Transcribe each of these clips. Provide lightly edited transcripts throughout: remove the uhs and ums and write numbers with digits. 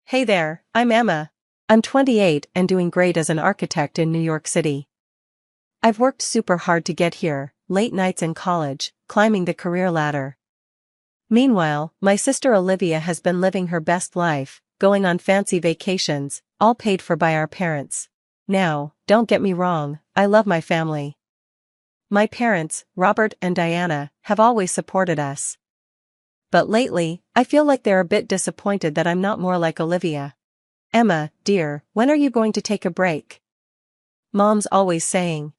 Hey there, I'm Emma. I'm 28 and doing great as an architect in New York City. I've worked super hard to get here, late nights in college, climbing the career ladder. Meanwhile, my sister Olivia has been living her best life, going on fancy vacations, all paid for by our parents. Now, don't get me wrong, I love my family. My parents, Robert and Diana, have always supported us. But lately, I feel like they're a bit disappointed that I'm not more like Olivia. Emma, dear, when are you going to take a break? Mom's always saying.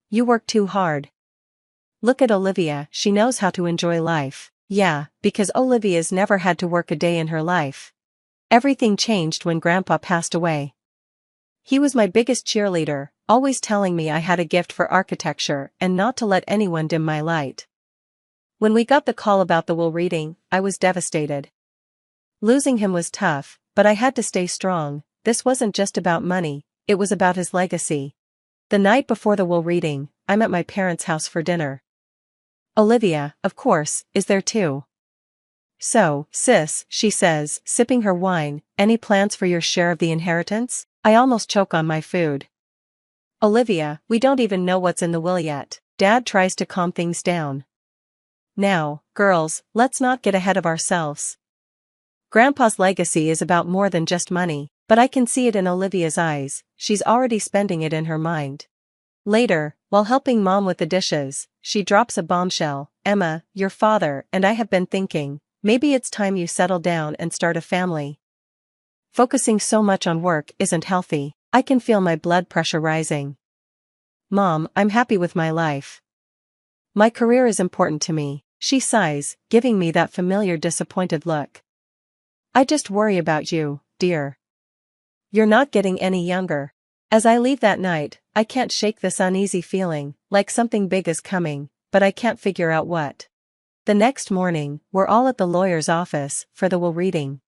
You work too hard. Look at Olivia, she knows how to enjoy life. Yeah, because Olivia's never had to work a day in her life. Everything changed when Grandpa passed away. He was my biggest cheerleader, always telling me I had a gift for architecture and not to let anyone dim my light. When we got the call about the will reading, I was devastated. Losing him was tough, but I had to stay strong. This wasn't just about money, it was about his legacy. The night before the will reading, I'm at my parents' house for dinner. Olivia, of course, is there too. So, sis, she says, sipping her wine, any plans for your share of the inheritance? I almost choke on my food. Olivia, we don't even know what's in the will yet. Dad tries to calm things down. Now, girls, let's not get ahead of ourselves. Grandpa's legacy is about more than just money, but I can see it in Olivia's eyes, she's already spending it in her mind. Later, while helping Mom with the dishes, she drops a bombshell. Emma, your father and I have been thinking, maybe it's time you settle down and start a family. Focusing so much on work isn't healthy. I can feel my blood pressure rising. Mom, I'm happy with my life. My career is important to me, she sighs, giving me that familiar disappointed look. I just worry about you, dear. You're not getting any younger. As I leave that night, I can't shake this uneasy feeling, like something big is coming, but I can't figure out what. The next morning, we're all at the lawyer's office for the will reading.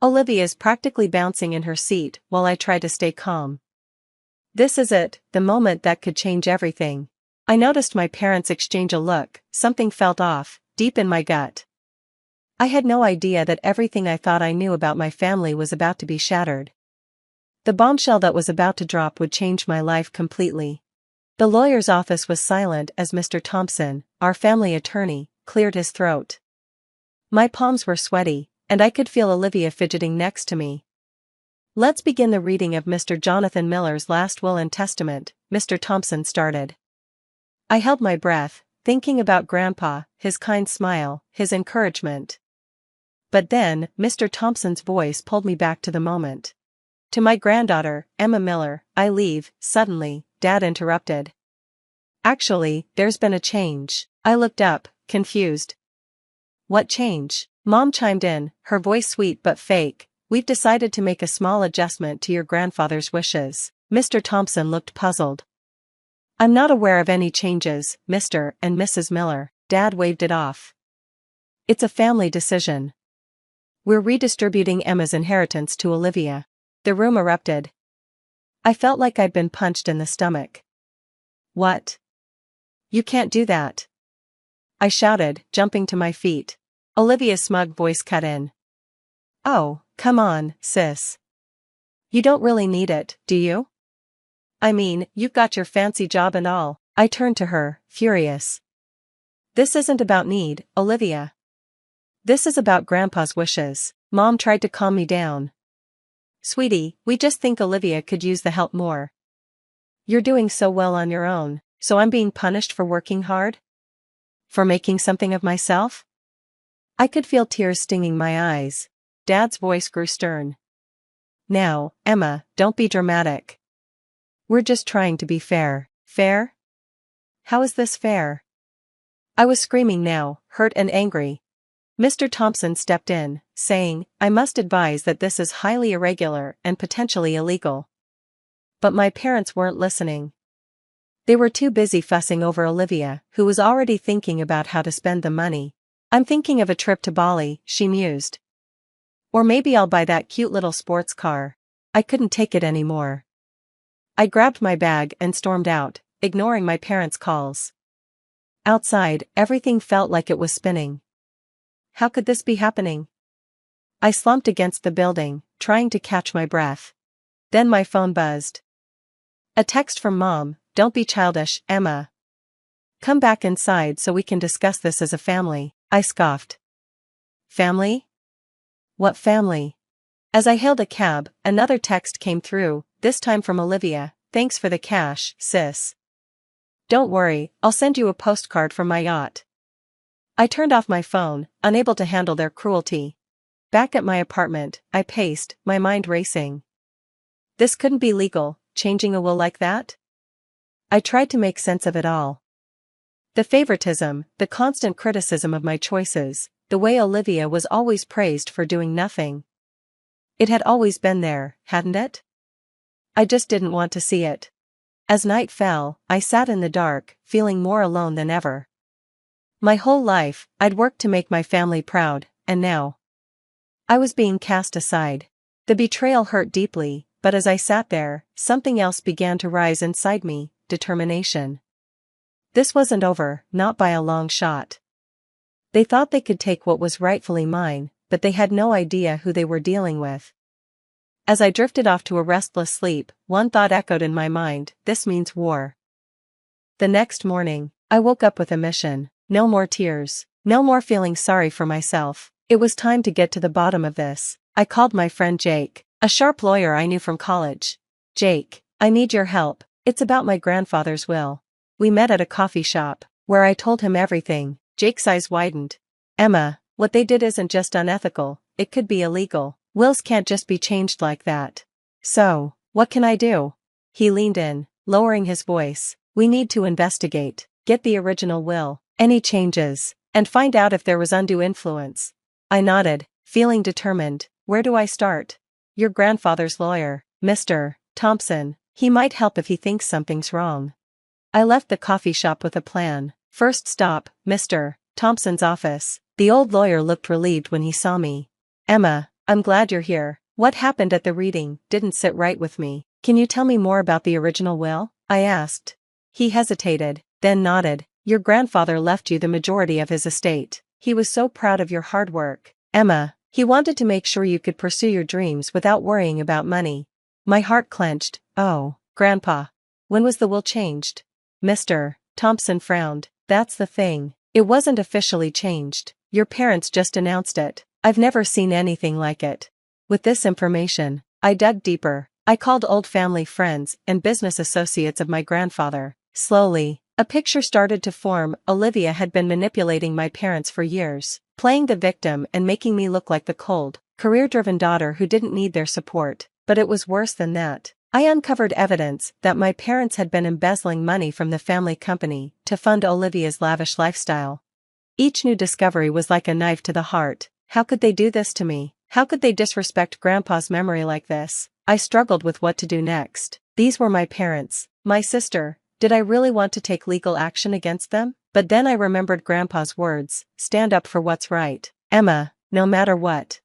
Olivia's practically bouncing in her seat while I try to stay calm. This is it, the moment that could change everything. I noticed my parents exchange a look, something felt off, deep in my gut. I had no idea that everything I thought I knew about my family was about to be shattered. The bombshell that was about to drop would change my life completely. The lawyer's office was silent as Mr. Thompson, our family attorney, cleared his throat. My palms were sweaty, and I could feel Olivia fidgeting next to me. Let's begin the reading of Mr. Jonathan Miller's last will and testament, Mr. Thompson started. I held my breath, thinking about Grandpa, his kind smile, his encouragement. But then, Mr. Thompson's voice pulled me back to the moment. To my granddaughter, Emma Miller, I leave. Suddenly, Dad interrupted. Actually, there's been a change. I looked up, confused. What change? Mom chimed in, her voice sweet but fake. We've decided to make a small adjustment to your grandfather's wishes. Mr. Thompson looked puzzled. I'm not aware of any changes, Mr. and Mrs. Miller. Dad waved it off. It's a family decision. We're redistributing Emma's inheritance to Olivia. The room erupted. I felt like I'd been punched in the stomach. What? You can't do that. I shouted, jumping to my feet. Olivia's smug voice cut in. Oh, come on, sis. You don't really need it, do you? I mean, you've got your fancy job and all. I turned to her, furious. This isn't about need, Olivia. This is about Grandpa's wishes. Mom tried to calm me down. Sweetie, we just think Olivia could use the help more. You're doing so well on your own, so I'm being punished for working hard? For making something of myself? I could feel tears stinging my eyes. Dad's voice grew stern. Now, Emma, don't be dramatic. We're just trying to be fair. Fair? How is this fair? I was screaming now, hurt and angry. Mr. Thompson stepped in, saying, I must advise that this is highly irregular and potentially illegal. But my parents weren't listening. They were too busy fussing over Olivia, who was already thinking about how to spend the money. I'm thinking of a trip to Bali, she mused. Or maybe I'll buy that cute little sports car. I couldn't take it anymore. I grabbed my bag and stormed out, ignoring my parents' calls. Outside, everything felt like it was spinning. How could this be happening? I slumped against the building, trying to catch my breath. Then my phone buzzed. A text from Mom, "Don't be childish, Emma. Come back inside so we can discuss this as a family." I scoffed. Family? What family? As I hailed a cab, another text came through, this time from Olivia. "Thanks for the cash, sis. Don't worry, I'll send you a postcard from my yacht." I turned off my phone, unable to handle their cruelty. Back at my apartment, I paced, my mind racing. This couldn't be legal, changing a will like that? I tried to make sense of it all. The favoritism, the constant criticism of my choices, the way Olivia was always praised for doing nothing. It had always been there, hadn't it? I just didn't want to see it. As night fell, I sat in the dark, feeling more alone than ever. My whole life, I'd worked to make my family proud, and now I was being cast aside. The betrayal hurt deeply, but as I sat there, something else began to rise inside me, determination. This wasn't over, not by a long shot. They thought they could take what was rightfully mine, but they had no idea who they were dealing with. As I drifted off to a restless sleep, one thought echoed in my mind: this means war. The next morning, I woke up with a mission. No more tears. No more feeling sorry for myself. It was time to get to the bottom of this. I called my friend Jake, a sharp lawyer I knew from college. "Jake, I need your help. It's about my grandfather's will." We met at a coffee shop, where I told him everything. Jake's eyes widened. "Emma, what they did isn't just unethical, it could be illegal. Wills can't just be changed like that. So, what can I do?" He leaned in, lowering his voice. "We need to investigate, get the original will, any changes, and find out if there was undue influence." I nodded, feeling determined. "Where do I start?" "Your grandfather's lawyer, Mr. Thompson. He might help if he thinks something's wrong." I left the coffee shop with a plan. First stop, Mr. Thompson's office. The old lawyer looked relieved when he saw me. "Emma, I'm glad you're here. What happened at the reading didn't sit right with me. Can you tell me more about the original will?" I asked. He hesitated, then nodded. "Your grandfather left you the majority of his estate. He was so proud of your hard work, Emma. He wanted to make sure you could pursue your dreams without worrying about money." My heart clenched. "Oh, Grandpa. When was the will changed?" Mr. Thompson frowned. "That's the thing. It wasn't officially changed. Your parents just announced it. I've never seen anything like it." With this information, I dug deeper. I called old family friends and business associates of my grandfather. Slowly, a picture started to form. Olivia had been manipulating my parents for years, playing the victim and making me look like the cold, career-driven daughter who didn't need their support. But it was worse than that. I uncovered evidence that my parents had been embezzling money from the family company to fund Olivia's lavish lifestyle. Each new discovery was like a knife to the heart. How could they do this to me? How could they disrespect Grandpa's memory like this? I struggled with what to do next. These were my parents, my sister. Did I really want to take legal action against them? But then I remembered Grandpa's words: stand up for what's right, Emma, no matter what.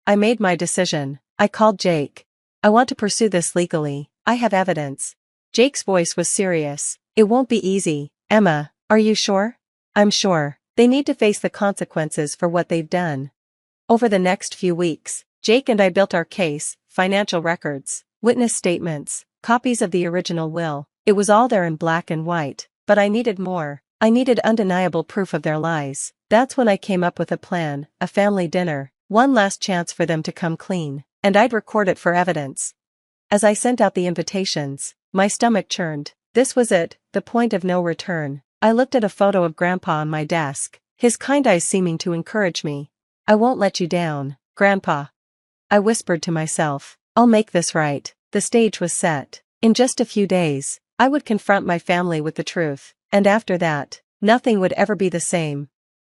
I made my decision. I called Jake. "I want to pursue this legally. I have evidence." Jake's voice was serious. "It won't be easy, Emma. Are you sure?" "I'm sure. They need to face the consequences for what they've done." Over the next few weeks, Jake and I built our case: financial records, witness statements, copies of the original will. It was all there in black and white, but I needed more. I needed undeniable proof of their lies. That's when I came up with a plan: a family dinner, one last chance for them to come clean, and I'd record it for evidence. As I sent out the invitations, my stomach churned. This was it, the point of no return. I looked at a photo of Grandpa on my desk, his kind eyes seeming to encourage me. "I won't let you down, Grandpa," I whispered to myself. "I'll make this right." The stage was set. In just a few days, I would confront my family with the truth, and after that, nothing would ever be the same.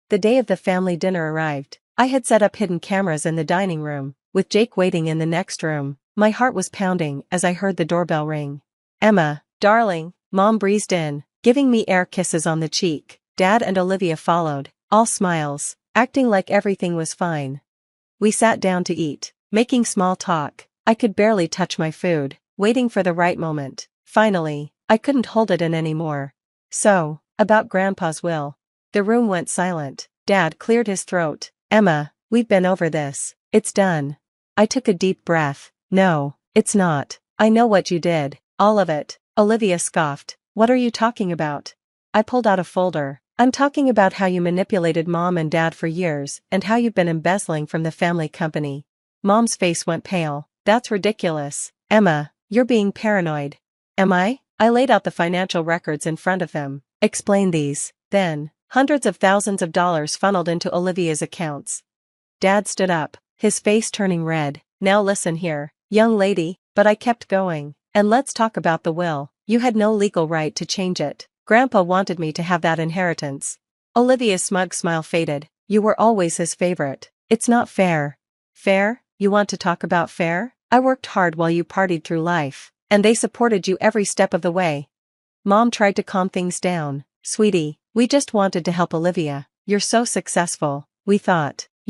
The day of the family dinner arrived. I had set up hidden cameras in the dining room, with Jake waiting in the next room. My heart was pounding as I heard the doorbell ring. "Emma, darling," Mom breezed in, giving me air kisses on the cheek. Dad and Olivia followed, all smiles, acting like everything was fine. We sat down to eat, making small talk. I could barely touch my food, waiting for the right moment. Finally, I couldn't hold it in anymore. "So, about Grandpa's will." The room went silent. Dad cleared his throat. "Emma, we've been over this. It's done. I took a deep breath. No, it's not. I know what you did. All of it. Olivia scoffed. What are you talking about? I pulled out a folder. I'm talking about how you manipulated Mom and Dad for years and how you've been embezzling from the family company. Mom's face went pale. That's ridiculous. Emma, you're being paranoid. Am I? I laid out the financial records in front of him. Explain these. Then, hundreds of thousands of dollars funneled into Olivia's accounts. Dad stood up, his face turning red. Now listen here, young lady, but I kept going. And let's talk about the will. You had no legal right to change it. Grandpa wanted me to have that inheritance. Olivia's smug smile faded. You were always his favorite. It's not fair. Fair? You want to talk about fair? I worked hard while you partied through life, and they supported you every step of the way. Mom tried to calm things down. Sweetie, we just wanted to help Olivia. You're so successful. You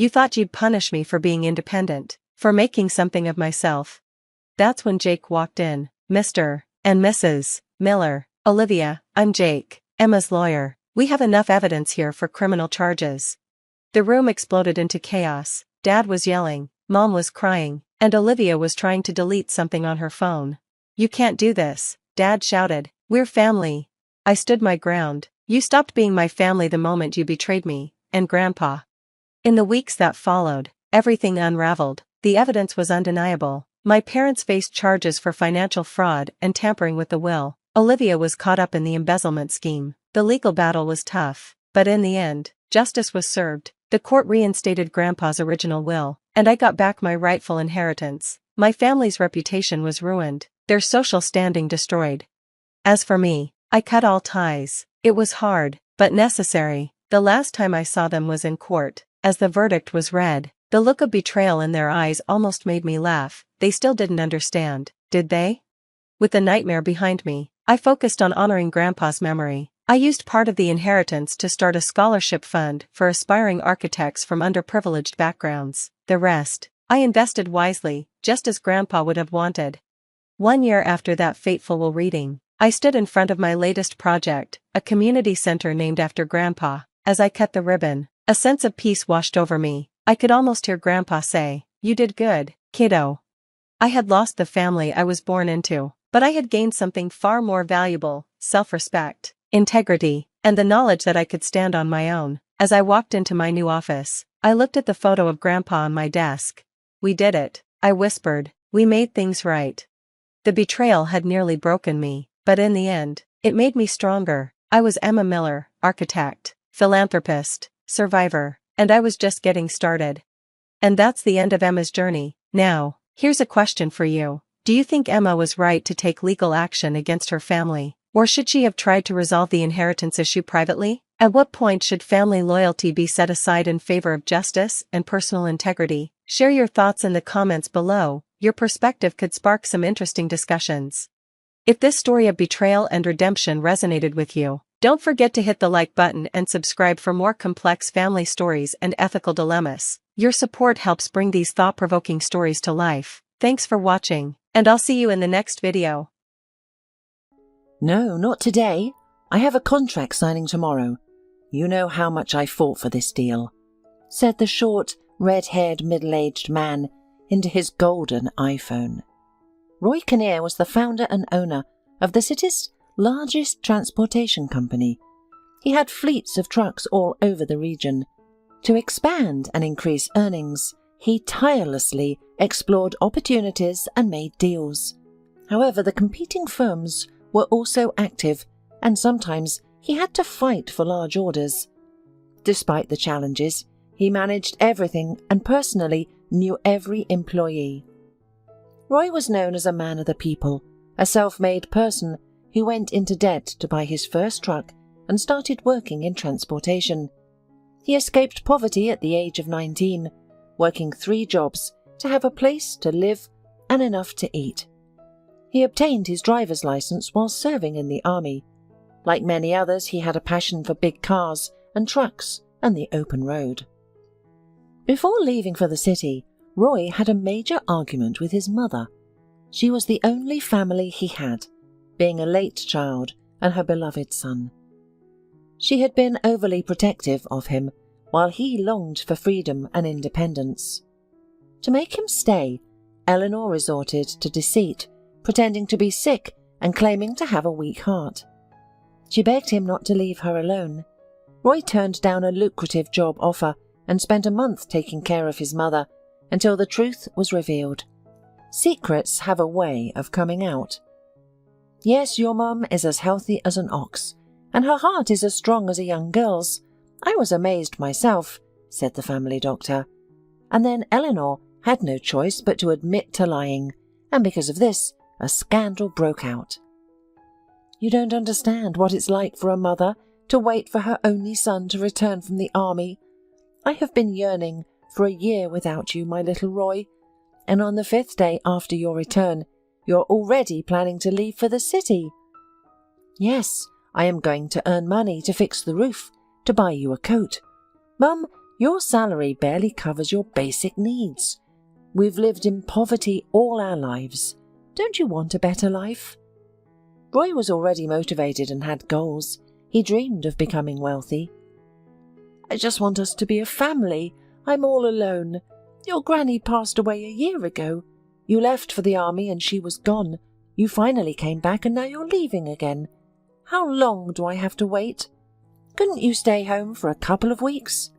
thought you'd punish me for being independent, for making something of myself. That's when Jake walked in. Mr. and Mrs. Miller. Olivia, I'm Jake, Emma's lawyer. We have enough evidence here for criminal charges. The room exploded into chaos. Dad was yelling, Mom was crying, and Olivia was trying to delete something on her phone. You can't do this, Dad shouted. We're family. I stood my ground. You stopped being my family the moment you betrayed me, and Grandpa. In the weeks that followed, everything unraveled. The evidence was undeniable. My parents faced charges for financial fraud and tampering with the will. Olivia was caught up in the embezzlement scheme. The legal battle was tough, but in the end, justice was served. The court reinstated Grandpa's original will, and I got back my rightful inheritance. My family's reputation was ruined, their social standing destroyed. As for me, I cut all ties. It was hard, but necessary. The last time I saw them was in court. As the verdict was read, the look of betrayal in their eyes almost made me laugh. They still didn't understand, did they? With the nightmare behind me, I focused on honoring Grandpa's memory. I used part of the inheritance to start a scholarship fund for aspiring architects from underprivileged backgrounds. The rest, I invested wisely, just as Grandpa would have wanted. 1 year after that fateful will reading, I stood in front of my latest project, a community center named after Grandpa. As I cut the ribbon, a sense of peace washed over me. I could almost hear Grandpa say, "You did good, kiddo." I had lost the family I was born into, but I had gained something far more valuable: self-respect, integrity, and the knowledge that I could stand on my own. As I walked into my new office, I looked at the photo of Grandpa on my desk. We did it, I whispered. We made things right. The betrayal had nearly broken me, but in the end, it made me stronger. I was Emma Miller, architect, philanthropist, survivor, and I was just getting started. And that's the end of Emma's journey. Now, here's a question for you. Do you think Emma was right to take legal action against her family, or should she have tried to resolve the inheritance issue privately? At what point should family loyalty be set aside in favor of justice and personal integrity? Share your thoughts in the comments below. Your perspective could spark some interesting discussions. If this story of betrayal and redemption resonated with you, don't forget to hit the like button and subscribe for more complex family stories and ethical dilemmas. Your support helps bring these thought-provoking stories to life. Thanks for watching, and I'll see you in the next video. No, not today. I have a contract signing tomorrow. You know how much I fought for this deal, said the short, red-haired, middle-aged man into his golden iPhone. Roy Kinnear was the founder and owner of the city's largest transportation company. He had fleets of trucks all over the region. To expand and increase earnings, he tirelessly explored opportunities and made deals. However, the competing firms were also active, and sometimes he had to fight for large orders. Despite the challenges, he managed everything and personally knew every employee. Roy was known as a man of the people, a self-made person who went into debt to buy his first truck and started working in transportation. He escaped poverty at the age of 19, working 3 jobs to have a place to live and enough to eat. He obtained his driver's license while serving in the army. Like many others, he had a passion for big cars and trucks and the open road. Before leaving for the city, Roy had a major argument with his mother. She was the only family he had, being a late child and her beloved son. She had been overly protective of him, while he longed for freedom and independence. To make him stay, Eleanor resorted to deceit, pretending to be sick and claiming to have a weak heart. She begged him not to leave her alone. Roy turned down a lucrative job offer and spent a month taking care of his mother until the truth was revealed. Secrets have a way of coming out. Yes, your mum is as healthy as an ox, and her heart is as strong as a young girl's. I was amazed myself, said the family doctor. And then Eleanor had no choice but to admit to lying, and because of this, a scandal broke out. You don't understand what it's like for a mother to wait for her only son to return from the army. I have been yearning for a year without you, my little Roy, and on the 5th day after your return, you're already planning to leave for the city. Yes, I am going to earn money to fix the roof, to buy you a coat. Mum, your salary barely covers your basic needs. We've lived in poverty all our lives. Don't you want a better life? Roy was already motivated and had goals. He dreamed of becoming wealthy. I just want us to be a family. I'm all alone. Your granny passed away a year ago. You left for the army and she was gone. You finally came back and now you're leaving again. How long do I have to wait? Couldn't you stay home for a couple of weeks?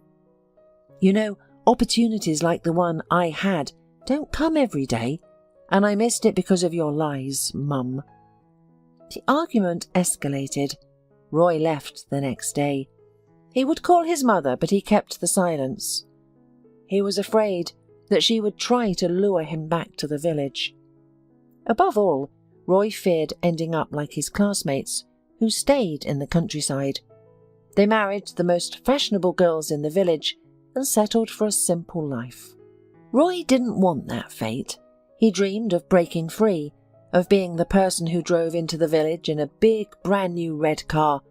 You know, opportunities like the one I had don't come every day, and I missed it because of your lies, Mum. The argument escalated. Roy left the next day. He would call his mother, but he kept the silence. He was afraid that she would try to lure him back to the village. Above all, Roy feared ending up like his classmates, who stayed in the countryside. They married the most fashionable girls in the village and settled for a simple life. Roy didn't want that fate. He dreamed of breaking free, of being the person who drove into the village in a big brand new red car,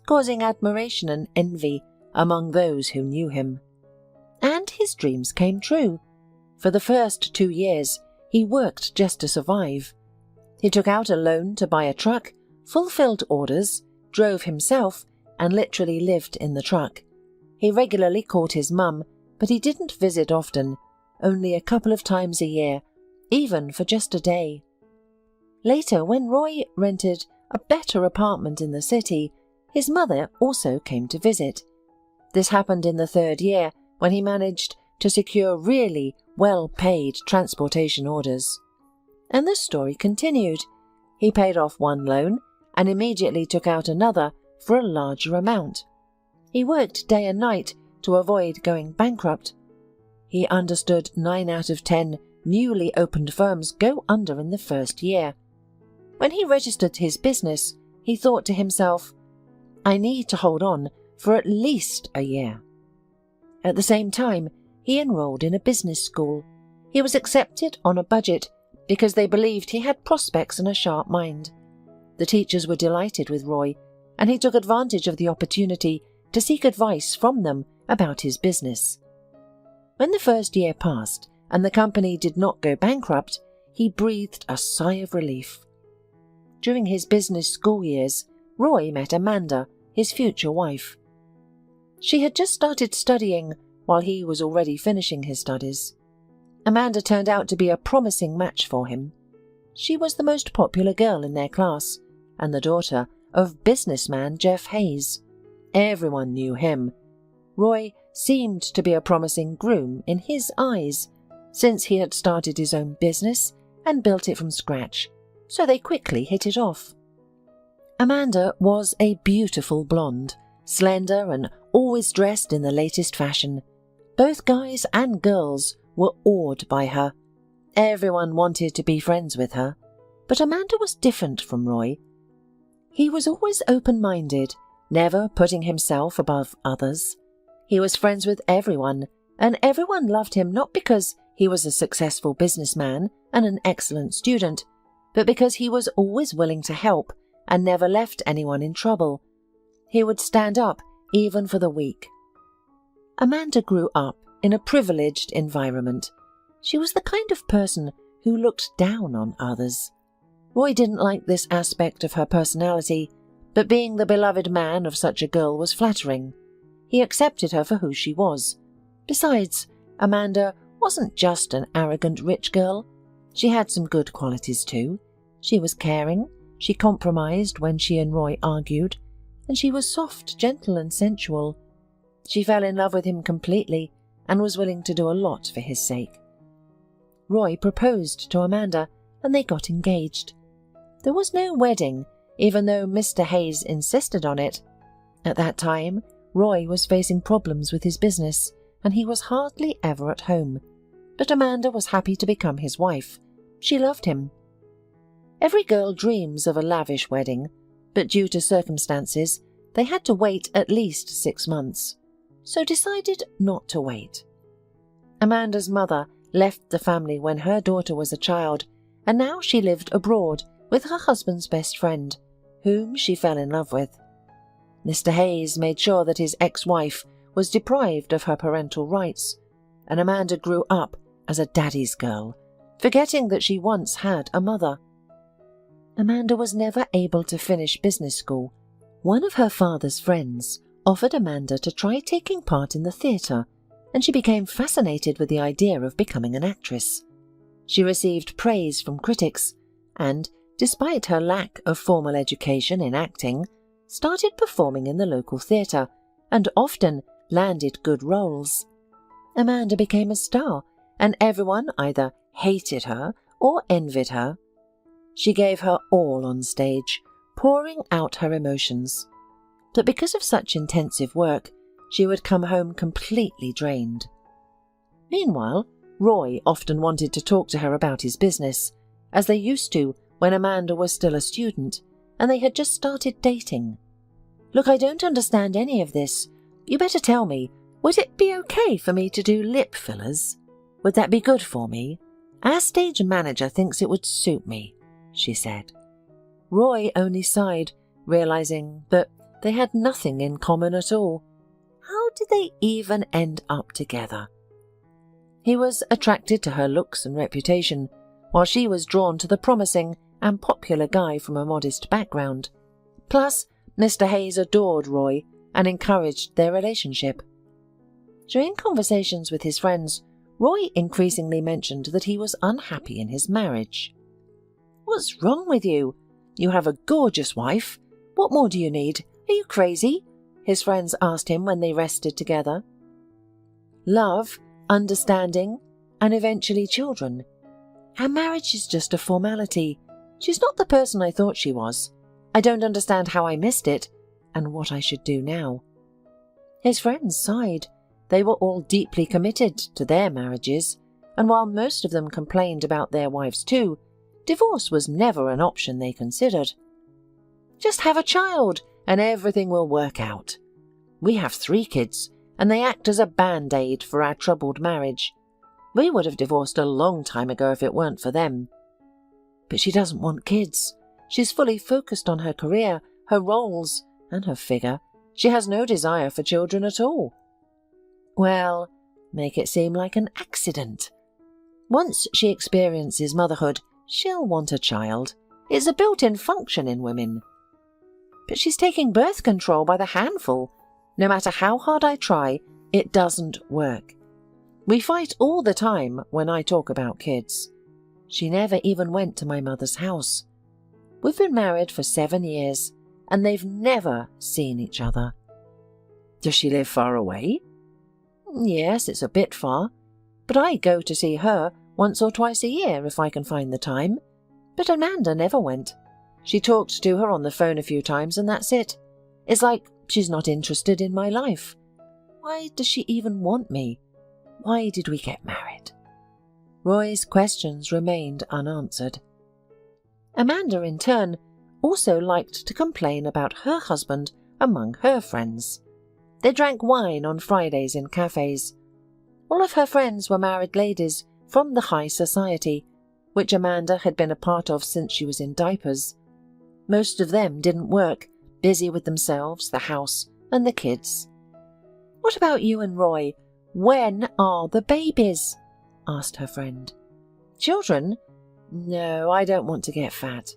causing admiration and envy among those who knew him. And his dreams came true. For the first 2 years, he worked just to survive. He took out a loan to buy a truck, fulfilled orders, drove himself, and literally lived in the truck. He regularly called his mum, but he didn't visit often, only a couple of times a year, even for just a day. Later, when Roy rented a better apartment in the city, his mother also came to visit. This happened in the 3rd year, when he managed to secure really well-paid transportation orders. And the story continued. He paid off one loan and immediately took out another for a larger amount. He worked day and night to avoid going bankrupt. He understood 9 out of 10 newly opened firms go under in the 1st year. When he registered his business, he thought to himself, I need to hold on for at least a year. At the same time, he enrolled in a business school. He was accepted on a budget because they believed he had prospects and a sharp mind. The teachers were delighted with Roy, and he took advantage of the opportunity to seek advice from them about his business. When the 1st year passed and the company did not go bankrupt, he breathed a sigh of relief. During his business school years, Roy met Amanda, his future wife. She had just started studying while he was already finishing his studies. Amanda turned out to be a promising match for him. She was the most popular girl in their class, and the daughter of businessman Jeff Hayes. Everyone knew him. Roy seemed to be a promising groom in his eyes, since he had started his own business and built it from scratch, so they quickly hit it off. Amanda was a beautiful blonde, slender and always dressed in the latest fashion. Both guys and girls were awed by her. Everyone wanted to be friends with her, but Amanda was different from Roy. He was always open-minded, never putting himself above others. He was friends with everyone, and everyone loved him not because he was a successful businessman and an excellent student, but because he was always willing to help and never left anyone in trouble. He would stand up even for the weak. Amanda grew up in a privileged environment. She was the kind of person who looked down on others. Roy didn't like this aspect of her personality, but being the beloved man of such a girl was flattering. He accepted her for who she was. Besides, Amanda wasn't just an arrogant rich girl. She had some good qualities too. She was caring, she compromised when she and Roy argued, and she was soft, gentle and sensual. She fell in love with him completely and was willing to do a lot for his sake. Roy proposed to Amanda and they got engaged. There was no wedding, even though Mr. Hayes insisted on it. At that time, Roy was facing problems with his business and he was hardly ever at home. But Amanda was happy to become his wife. She loved him. Every girl dreams of a lavish wedding, but due to circumstances, they had to wait at least 6 months, so decided not to wait. Amanda's mother left the family when her daughter was a child, and now she lived abroad with her husband's best friend, whom she fell in love with. Mr. Hayes made sure that his ex-wife was deprived of her parental rights, and Amanda grew up as a daddy's girl, forgetting that she once had a mother. Amanda was never able to finish business school. One of her father's friends offered Amanda to try taking part in the theatre, and she became fascinated with the idea of becoming an actress. She received praise from critics, and, despite her lack of formal education in acting, started performing in the local theatre, and often landed good roles. Amanda became a star, and everyone either hated her or envied her. She gave her all on stage, pouring out her emotions. But because of such intensive work, she would come home completely drained. Meanwhile, Roy often wanted to talk to her about his business, as they used to when Amanda was still a student, and they had just started dating. "Look, I don't understand any of this. You better tell me, would it be okay for me to do lip fillers? Would that be good for me? Our stage manager thinks it would suit me," she said. Roy only sighed, realizing that they had nothing in common at all. How did they even end up together? He was attracted to her looks and reputation, while she was drawn to the promising and popular guy from a modest background. Plus, Mr. Hayes adored Roy and encouraged their relationship. During conversations with his friends, Roy increasingly mentioned that he was unhappy in his marriage. "What's wrong with you? You have a gorgeous wife. What more do you need? Are you crazy?" his friends asked him when they rested together. "Love, understanding, and eventually children. Our marriage is just a formality. She's not the person I thought she was. I don't understand how I missed it, and what I should do now." His friends sighed. They were all deeply committed to their marriages, and while most of them complained about their wives too, divorce was never an option they considered. "Just have a child, and everything will work out. We have 3 kids, and they act as a band-aid for our troubled marriage. We would have divorced a long time ago if it weren't for them." But she doesn't want kids. She's fully focused on her career, her roles, and her figure. She has no desire for children at all. Well, make it seem like an accident. Once she experiences motherhood, she'll want a child. It's a built-in function in women. But she's taking birth control by the handful. No matter how hard I try, it doesn't work. We fight all the time when I talk about kids. She never even went to my mother's house. We've been married for 7 years, and they've never seen each other. Does she live far away? Yes, it's a bit far, but I go to see her once or twice a year if I can find the time. But Amanda never went. She talked to her on the phone a few times and that's it. It's like she's not interested in my life. Why does she even want me? Why did we get married? Roy's questions remained unanswered. Amanda, in turn, also liked to complain about her husband among her friends. They drank wine on Fridays in cafes. All of her friends were married ladies from the high society, which Amanda had been a part of since she was in diapers. Most of them didn't work, busy with themselves, the house, and the kids. "What about you and Roy? When are the babies?" asked her friend. "Children? No, I don't want to get fat.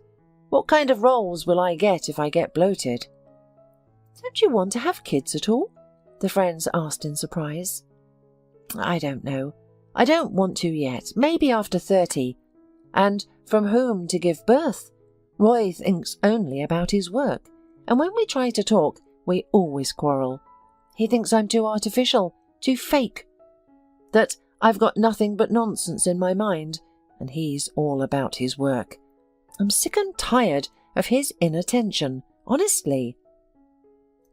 What kind of roles will I get if I get bloated?" "Don't you want to have kids at all?" the friends asked in surprise. "I don't know. I don't want to yet, maybe after 30. And from whom to give birth? Roy thinks only about his work, and when we try to talk, we always quarrel. He thinks I'm too artificial, too fake, that I've got nothing but nonsense in my mind, and he's all about his work. I'm sick and tired of his inattention, honestly.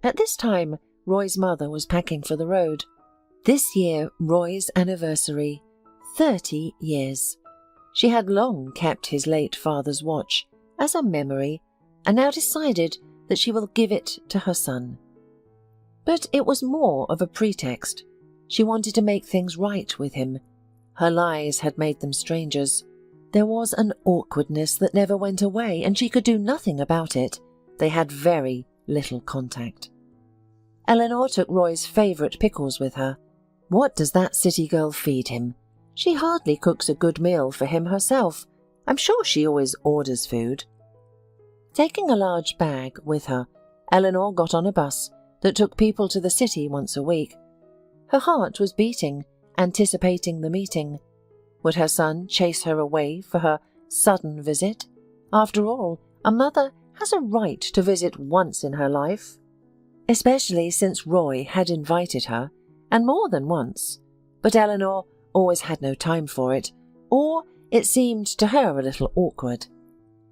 At this time, Roy's mother was packing for the road. This year, Roy's anniversary, 30 years. She had long kept his late father's watch as a memory, and now decided that she will give it to her son. But it was more of a pretext. She wanted to make things right with him. Her lies had made them strangers. There was an awkwardness that never went away, and she could do nothing about it. They had very little contact. Eleanor took Roy's favourite pickles with her. What does that city girl feed him? She hardly cooks a good meal for him herself. I'm sure she always orders food. Taking a large bag with her, Eleanor got on a bus that took people to the city once a week. Her heart was beating, anticipating the meeting. Would her son chase her away for her sudden visit? After all, a mother has a right to visit once in her life, especially since Roy had invited her, and more than once. But Eleanor always had no time for it, or it seemed to her a little awkward.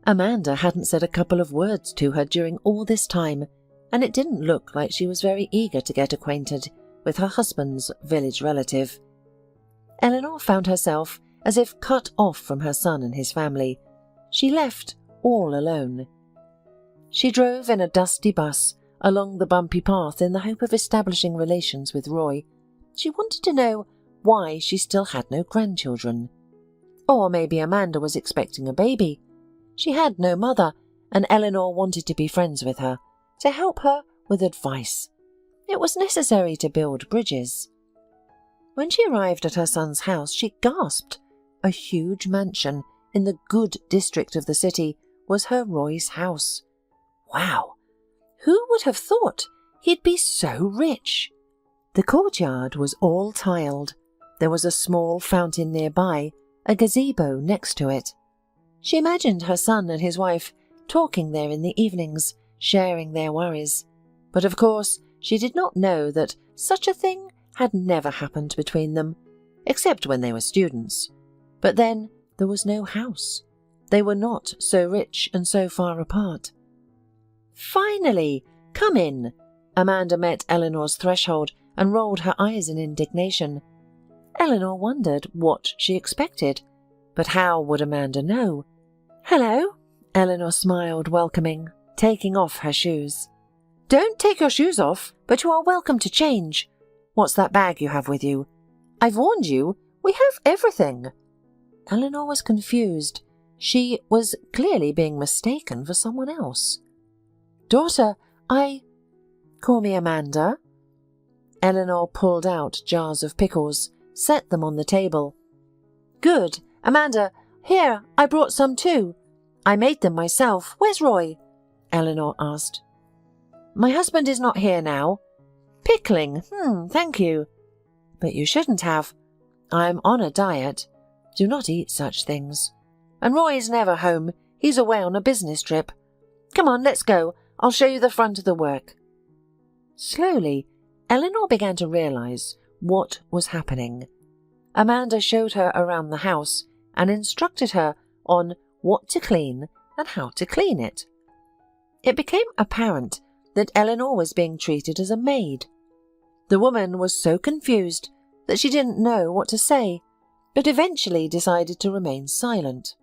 Amanda hadn't said a couple of words to her during all this time, and it didn't look like she was very eager to get acquainted with her husband's village relative. Eleanor found herself as if cut off from her son and his family. She left all alone. She drove in a dusty bus along the bumpy path in the hope of establishing relations with Roy. She wanted to know why she still had no grandchildren. Or maybe Amanda was expecting a baby. She had no mother, and Eleanor wanted to be friends with her, to help her with advice. It was necessary to build bridges. When she arrived at her son's house, she gasped. A huge mansion in the good district of the city was her Roy's house. Wow! Who would have thought he'd be so rich? The courtyard was all tiled. There was a small fountain nearby, a gazebo next to it. She imagined her son and his wife talking there in the evenings, sharing their worries. But of course, she did not know that such a thing had never happened between them, except when they were students. But then there was no house. They were not so rich and so far apart. Finally! Come in! Amanda met Eleanor's threshold and rolled her eyes in indignation. Eleanor wondered what she expected, but how would Amanda know? Hello! Eleanor smiled, welcoming, taking off her shoes. Don't take your shoes off, but you are welcome to change. What's that bag you have with you? I've warned you, we have everything. Eleanor was confused. She was clearly being mistaken for someone else. Daughter, Call me Amanda. Eleanor pulled out jars of pickles, set them on the table. Good. Amanda, here, I brought some too. I made them myself. Where's Roy? Eleanor asked. My husband is not here now. Pickling. Thank you. But you shouldn't have. I'm on a diet. Do not eat such things. And Roy is never home. He's away on a business trip. Come on, let's go. I'll show you the front of the work. Slowly, Eleanor began to realize what was happening. Amanda showed her around the house and instructed her on what to clean and how to clean it. It became apparent that Eleanor was being treated as a maid. The woman was so confused that she didn't know what to say, but eventually decided to remain silent.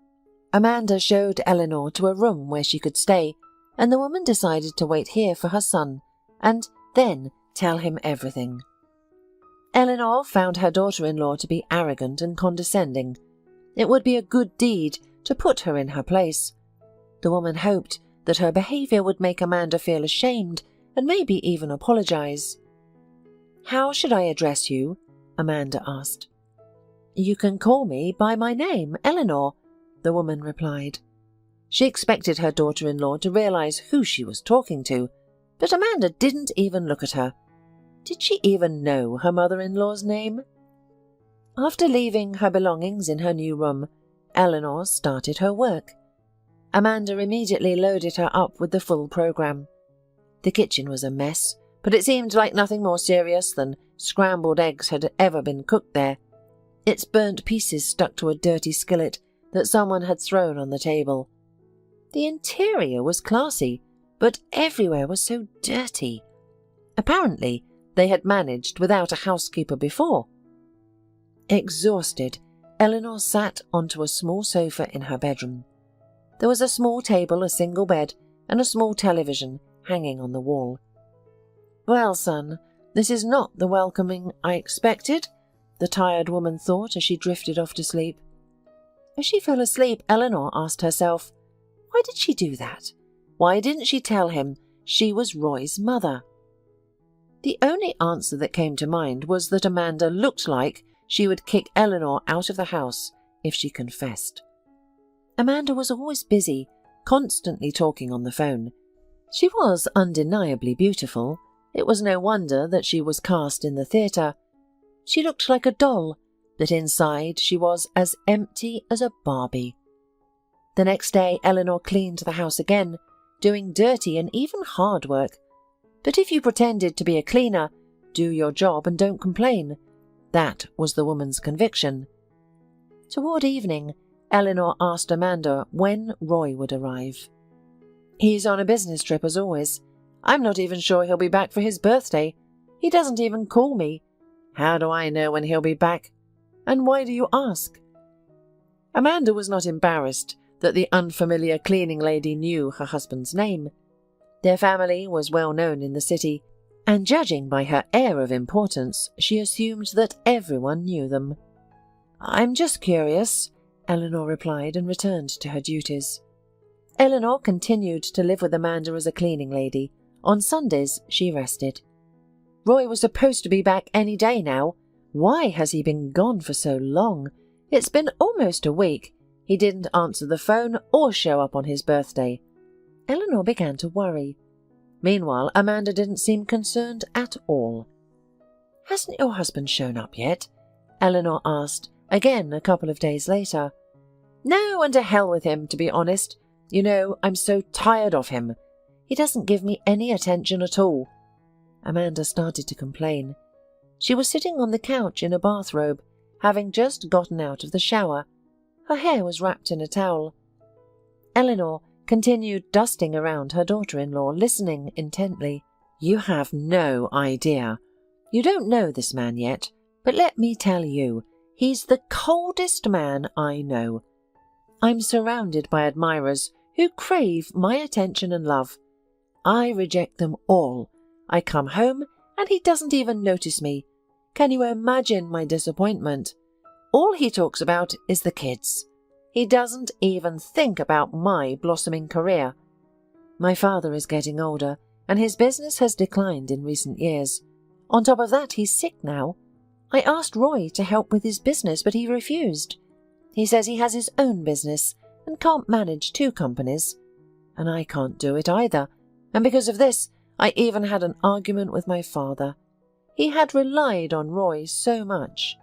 Amanda showed Eleanor to a room where she could stay, and the woman decided to wait here for her son and then tell him everything. Eleanor found her daughter-in-law to be arrogant and condescending. It would be a good deed to put her in her place. The woman hoped that her behaviour would make Amanda feel ashamed and maybe even apologize. How should I address you? Amanda asked. You can call me by my name, Eleanor, the woman replied. She expected her daughter-in-law to realize who she was talking to, but Amanda didn't even look at her. Did she even know her mother-in-law's name? After leaving her belongings in her new room, Eleanor started her work. Amanda immediately loaded her up with the full program. The kitchen was a mess, but it seemed like nothing more serious than scrambled eggs had ever been cooked there. Its burnt pieces stuck to a dirty skillet that someone had thrown on the table. The interior was classy, but everywhere was so dirty. Apparently, they had managed without a housekeeper before. Exhausted, Eleanor sat onto a small sofa in her bedroom. There was a small table, a single bed, and a small television hanging on the wall. "Well, son, this is not the welcoming I expected," the tired woman thought as she drifted off to sleep. As she fell asleep, Eleanor asked herself, why did she do that? Why didn't she tell him she was Roy's mother? The only answer that came to mind was that Amanda looked like she would kick Eleanor out of the house if she confessed. Amanda was always busy, constantly talking on the phone. She was undeniably beautiful. It was no wonder that she was cast in the theatre. She looked like a doll, but inside she was as empty as a Barbie. The next day Eleanor cleaned the house again, doing dirty and even hard work. But if you pretended to be a cleaner, do your job and don't complain. That was the woman's conviction. Toward evening, Eleanor asked Amanda when Roy would arrive. "He's on a business trip as always. I'm not even sure he'll be back for his birthday. He doesn't even call me. How do I know when he'll be back? And why do you ask?" Amanda was not embarrassed that the unfamiliar cleaning lady knew her husband's name. Their family was well known in the city, and judging by her air of importance, she assumed that everyone knew them. "I'm just curious," Eleanor replied and returned to her duties. Eleanor continued to live with Amanda as a cleaning lady. On Sundays, she rested. Roy was supposed to be back any day now. Why has he been gone for so long? It's been almost a week. He didn't answer the phone or show up on his birthday. Eleanor began to worry. Meanwhile, Amanda didn't seem concerned at all. "Hasn't your husband shown up yet?" Eleanor asked, again a couple of days later. "No, and to hell with him, to be honest. You know, I'm so tired of him. He doesn't give me any attention at all." Amanda started to complain. She was sitting on the couch in a bathrobe, having just gotten out of the shower. Her hair was wrapped in a towel. Eleanor continued dusting around her daughter-in-law, listening intently. "You have no idea. You don't know this man yet, but let me tell you, he's the coldest man I know. I'm surrounded by admirers who crave my attention and love. I reject them all. I come home and he doesn't even notice me. Can you imagine my disappointment? All he talks about is the kids. He doesn't even think about my blossoming career. My father is getting older, and his business has declined in recent years. On top of that, he's sick now. I asked Roy to help with his business, but he refused. He says he has his own business and can't manage two companies. And I can't do it either, and because of this, I even had an argument with my father. He had relied on Roy so much."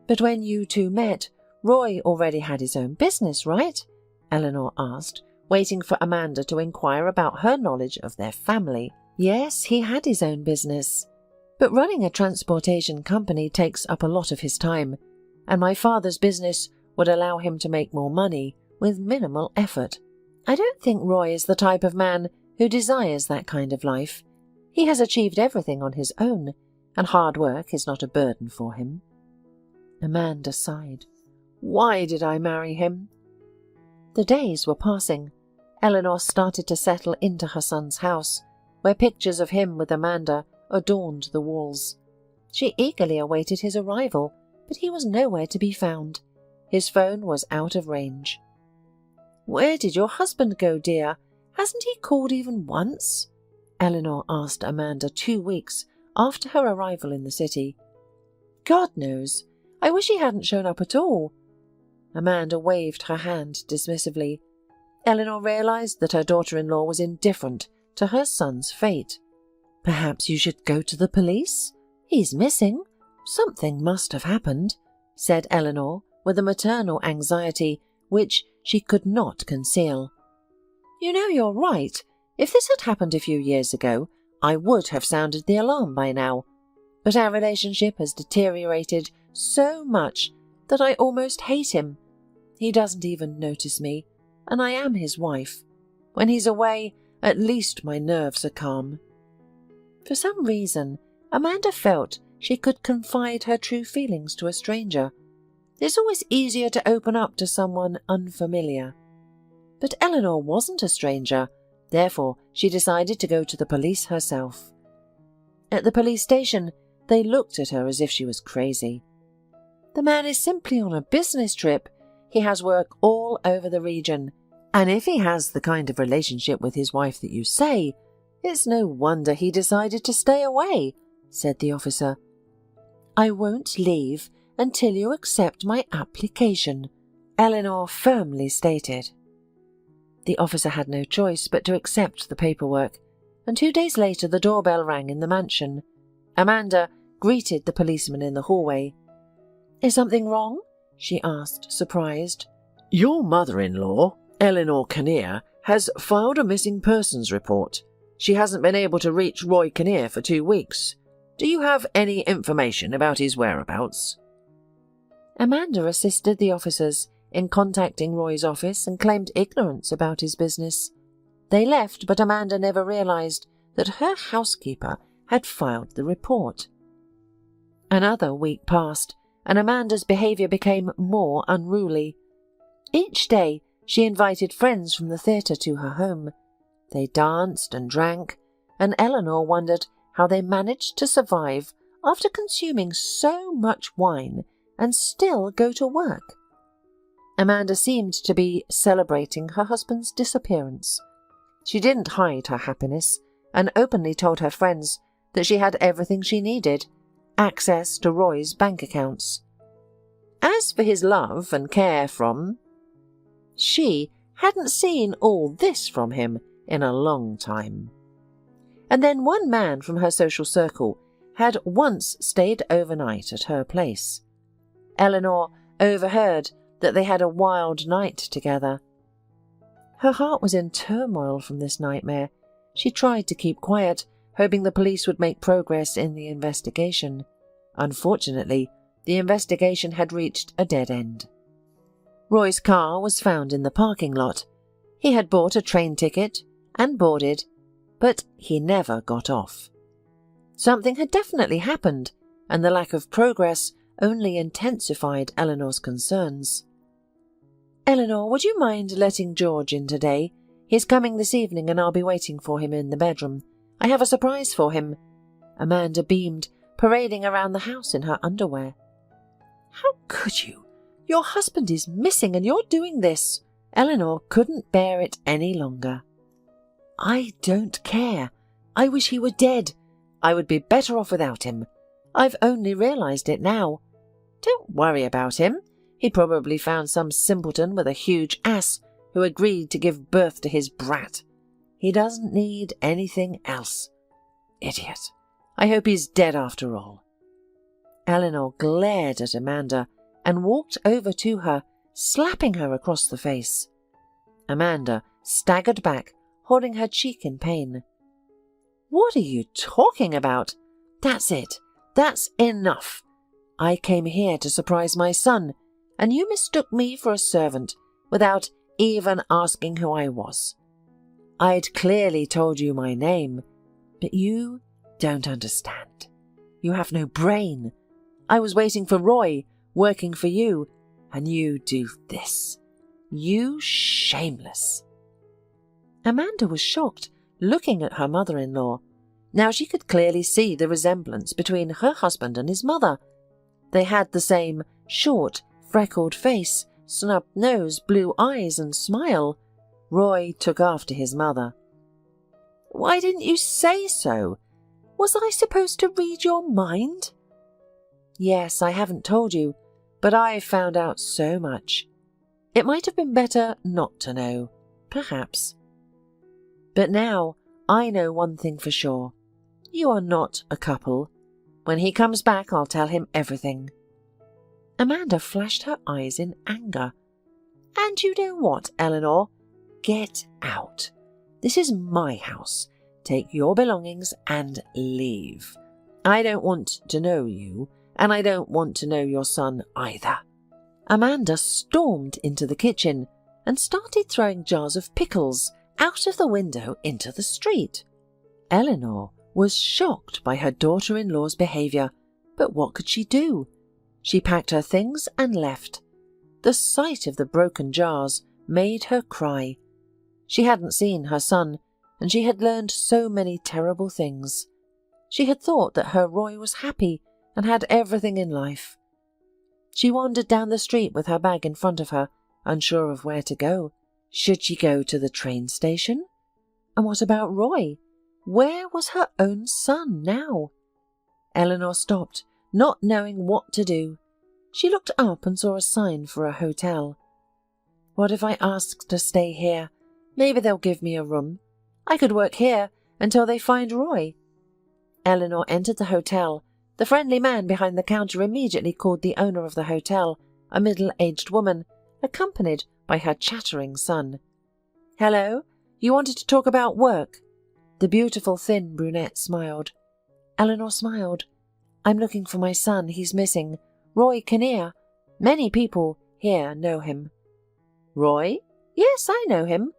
"But when you two met, Roy already had his own business, right?" Eleanor asked, waiting for Amanda to inquire about her knowledge of their family. "Yes, he had his own business. But running a transportation company takes up a lot of his time, and my father's business would allow him to make more money with minimal effort. I don't think Roy is the type of man who desires that kind of life. He has achieved everything on his own, and hard work is not a burden for him." Amanda sighed. "Why did I marry him?" The days were passing. Eleanor started to settle into her son's house, where pictures of him with Amanda adorned the walls. She eagerly awaited his arrival, but he was nowhere to be found. His phone was out of range. "Where did your husband go, dear? Hasn't he called even once?" Eleanor asked Amanda 2 weeks after her arrival in the city. "God knows. I wish he hadn't shown up at all." Amanda waved her hand dismissively. Eleanor realized that her daughter-in-law was indifferent to her son's fate. "Perhaps you should go to the police? He's missing. Something must have happened, said Eleanor with a maternal anxiety which she could not conceal. You know, you're right. If this had happened a few years ago, I would have sounded the alarm by now. But our relationship has deteriorated so much that I almost hate him. He doesn't even notice me, and I am his wife. When he's away, at least my nerves are calm. For some reason, Amanda felt she could confide her true feelings to a stranger. It's always easier to open up to someone unfamiliar. But Eleanor wasn't a stranger, therefore she decided to go to the police herself. At the police station, they looked at her as if she was crazy. The man is simply on a business trip. He has work all over the region, and if he has the kind of relationship with his wife that you say, it's no wonder he decided to stay away, said the officer. I won't leave until you accept my application, Eleanor firmly stated. The officer had no choice but to accept the paperwork, and 2 days later the doorbell rang in the mansion. Amanda greeted the policeman in the hallway. Is something wrong? She asked, surprised. Your mother-in-law, Eleanor Kinnear, has filed a missing persons report. She hasn't been able to reach Roy Kinnear for 2 weeks. Do you have any information about his whereabouts? Amanda assisted the officers in contacting Roy's office and claimed ignorance about his business. They left, but Amanda never realized that her housekeeper had filed the report. Another week passed, and Amanda's behaviour became more unruly. Each day she invited friends from the theatre to her home. They danced and drank, and Eleanor wondered how they managed to survive after consuming so much wine and still go to work. Amanda seemed to be celebrating her husband's disappearance. She didn't hide her happiness and openly told her friends that she had everything she needed, access to Roy's bank accounts. As for his love and care she hadn't seen all this from him in a long time. And then one man from her social circle had once stayed overnight at her place. Eleanor overheard that they had a wild night together. Her heart was in turmoil from this nightmare. She tried to keep quiet, hoping the police would make progress in the investigation. Unfortunately, the investigation had reached a dead end. Roy's car was found in the parking lot. He had bought a train ticket and boarded, but he never got off. Something had definitely happened, and the lack of progress only intensified Eleanor's concerns. Eleanor, would you mind letting George in today? He's coming this evening and I'll be waiting for him in the bedroom. I have a surprise for him. Amanda beamed, parading around the house in her underwear. How could you? Your husband is missing and you're doing this. Eleanor couldn't bear it any longer. I don't care. I wish he were dead. I would be better off without him. I've only realized it now. Don't worry about him. He probably found some simpleton with a huge ass who agreed to give birth to his brat. He doesn't need anything else. Idiot. I hope he's dead after all. Eleanor glared at Amanda and walked over to her, slapping her across the face. Amanda staggered back, holding her cheek in pain. What are you talking about? That's it. That's enough. I came here to surprise my son, and you mistook me for a servant without even asking who I was. I'd clearly told you my name, but you don't understand. You have no brain. I was waiting for Roy, working for you, and you do this. You shameless. Amanda was shocked, looking at her mother-in-law. Now she could clearly see the resemblance between her husband and his mother. They had the same short, freckled face, snub nose, blue eyes, and smile. Roy took after his mother. Why didn't you say so? Was I supposed to read your mind? Yes, I haven't told you, but I've found out so much. It might have been better not to know, perhaps. But now I know one thing for sure. You are not a couple. When he comes back, I'll tell him everything." Amanda flashed her eyes in anger. "And you know what, Eleanor? Get out. This is my house. Take your belongings and leave. I don't want to know you, and I don't want to know your son either." Amanda stormed into the kitchen and started throwing jars of pickles out of the window into the street. Eleanor was shocked by her daughter-in-law's behaviour, but what could she do? She packed her things and left. The sight of the broken jars made her cry. She hadn't seen her son, and she had learned so many terrible things. She had thought that her Roy was happy and had everything in life. She wandered down the street with her bag in front of her, unsure of where to go. Should she go to the train station? And what about Roy? Where was her own son now? Eleanor stopped, not knowing what to do. She looked up and saw a sign for a hotel. What if I asked to stay here? Maybe they'll give me a room. I could work here until they find Roy. Eleanor entered the hotel. The friendly man behind the counter immediately called the owner of the hotel, a middle-aged woman, accompanied by her chattering son. "Hello? You wanted to talk about work?" The beautiful thin brunette smiled. Eleanor smiled. "I'm looking for my son. He's missing. Roy Kinnear. Many people here know him." "Roy? Yes, I know him.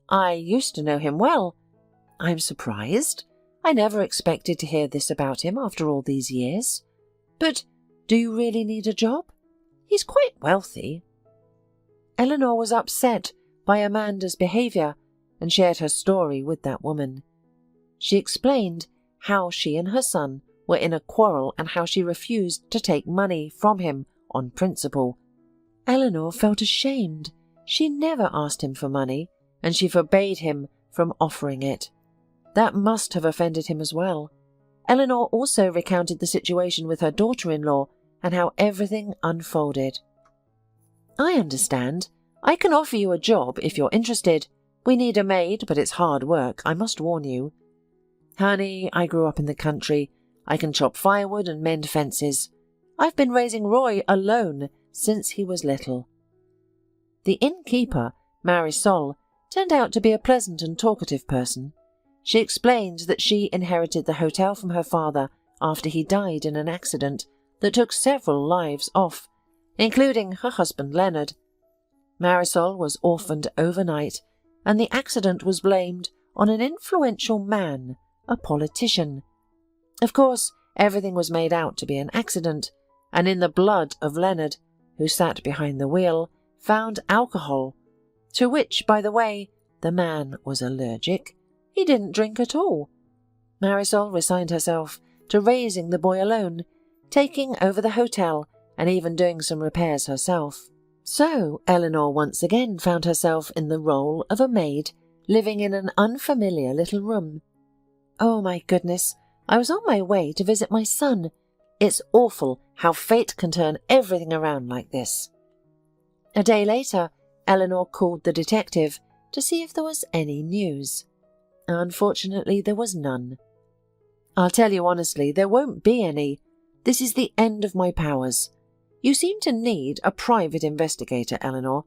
I used to know him well. I'm surprised. I never expected to hear this about him after all these years. But do you really need a job? He's quite wealthy." Eleanor was upset by Amanda's behaviour and shared her story with that woman. She explained how she and her son were in a quarrel and how she refused to take money from him on principle. Eleanor felt ashamed. She never asked him for money, and she forbade him from offering it. That must have offended him as well. Eleanor also recounted the situation with her daughter-in-law and how everything unfolded. "I understand. I can offer you a job if you're interested. We need a maid, but it's hard work, I must warn you." "Honey, I grew up in the country. I can chop firewood and mend fences. I've been raising Roy alone since he was little." The innkeeper, Marisol, turned out to be a pleasant and talkative person. She explained that she inherited the hotel from her father after he died in an accident that took several lives off, including her husband Leonard. Marisol was orphaned overnight, and the accident was blamed on an influential man, a politician. Of course, everything was made out to be an accident, and in the blood of Leonard, who sat behind the wheel, found alcohol, to which, by the way, the man was allergic. He didn't drink at all. Marisol resigned herself to raising the boy alone, taking over the hotel and even doing some repairs herself. So Eleanor once again found herself in the role of a maid, living in an unfamiliar little room. "Oh my goodness, I was on my way to visit my son. It's awful how fate can turn everything around like this." A day later, Eleanor called the detective to see if there was any news. Unfortunately, there was none. "I'll tell you honestly, there won't be any. This is the end of my powers. You seem to need a private investigator, Eleanor.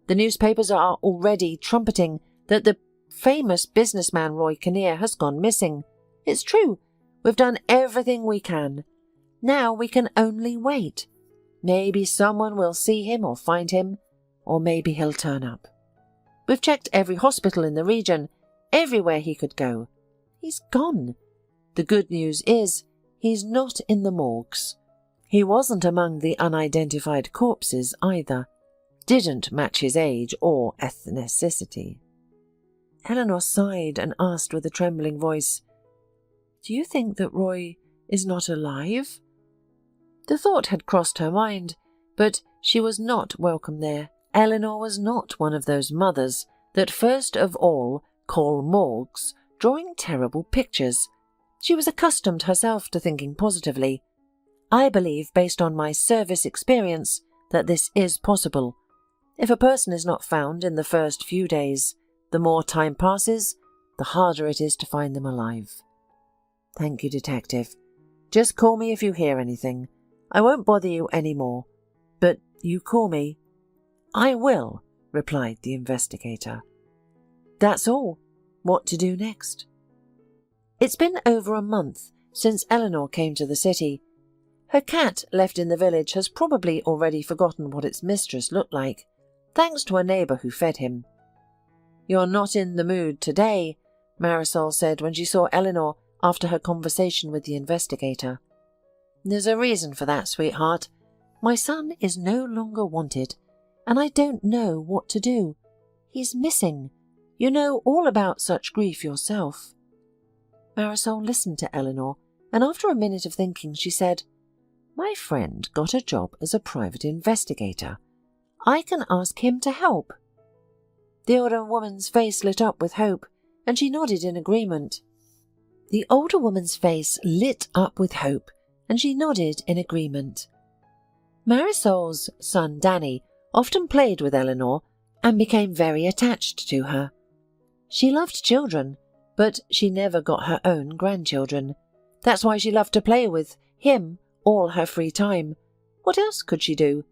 The newspapers are already trumpeting that the famous businessman Roy Kinnear has gone missing. It's true. We've done everything we can. Now we can only wait. Maybe someone will see him or find him, or maybe he'll turn up. We've checked every hospital in the region, everywhere he could go. He's gone. The good news is, he's not in the morgues. He wasn't among the unidentified corpses either. Didn't match his age or ethnicity." Eleanor sighed and asked with a trembling voice, "Do you think that Roy is not alive?" The thought had crossed her mind, but she was not welcome there. Eleanor was not one of those mothers that first of all call morgues drawing terrible pictures. She was accustomed herself to thinking positively. "I believe, based on my service experience, that this is possible. If a person is not found in the first few days, the more time passes, the harder it is to find them alive." "Thank you, Detective. Just call me if you hear anything. I won't bother you any more. But you call me." "I will," replied the investigator. That's all. What to do next? It's been over a month since Eleanor came to the city. Her cat left in the village has probably already forgotten what its mistress looked like, thanks to a neighbour who fed him. "You're not in the mood today," Marisol said when she saw Eleanor after her conversation with the investigator. "There's a reason for that, sweetheart. My son is no longer wanted, and I don't know what to do. He's missing. You know all about such grief yourself." Marisol listened to Eleanor, and after a minute of thinking she said, "My friend got a job as a private investigator. I can ask him to help." The older woman's face lit up with hope, and she nodded in agreement. Marisol's son Danny often played with Eleanor and became very attached to her. She loved children, but she never got her own grandchildren. That's why she loved to play with him all her free time. What else could she do?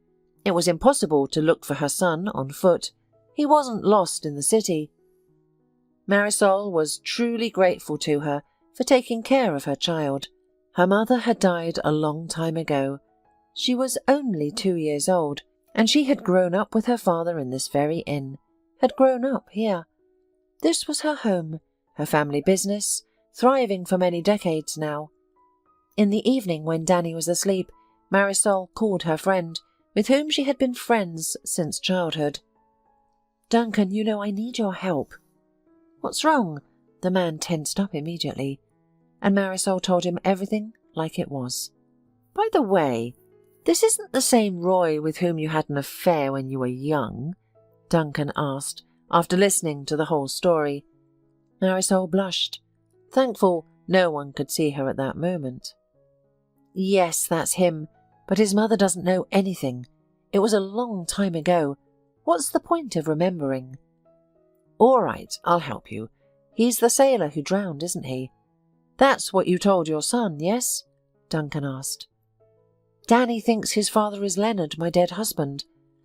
It was impossible to look for her son on foot. He wasn't lost in the city. Marisol was truly grateful to her for taking care of her child. Her mother had died a long time ago. She was only 2 years old, and she had grown up with her father in this very inn, had grown up here. This was her home, her family business, thriving for many decades now. In the evening when Danny was asleep, Marisol called her friend, with whom she had been friends since childhood. "Duncan, you know I need your help." "What's wrong?" The man tensed up immediately, and Marisol told him everything like it was. "By the way, this isn't the same Roy with whom you had an affair when you were young?" Duncan asked, after listening to the whole story. Marisol blushed, thankful no one could see her at that moment. "Yes, that's him, but his mother doesn't know anything. It was a long time ago. What's the point of remembering?" "All right, I'll help you. He's the sailor who drowned, isn't he?" "That's what you told your son, yes?" Duncan asked. "Danny thinks his father is Leonard, my dead husband.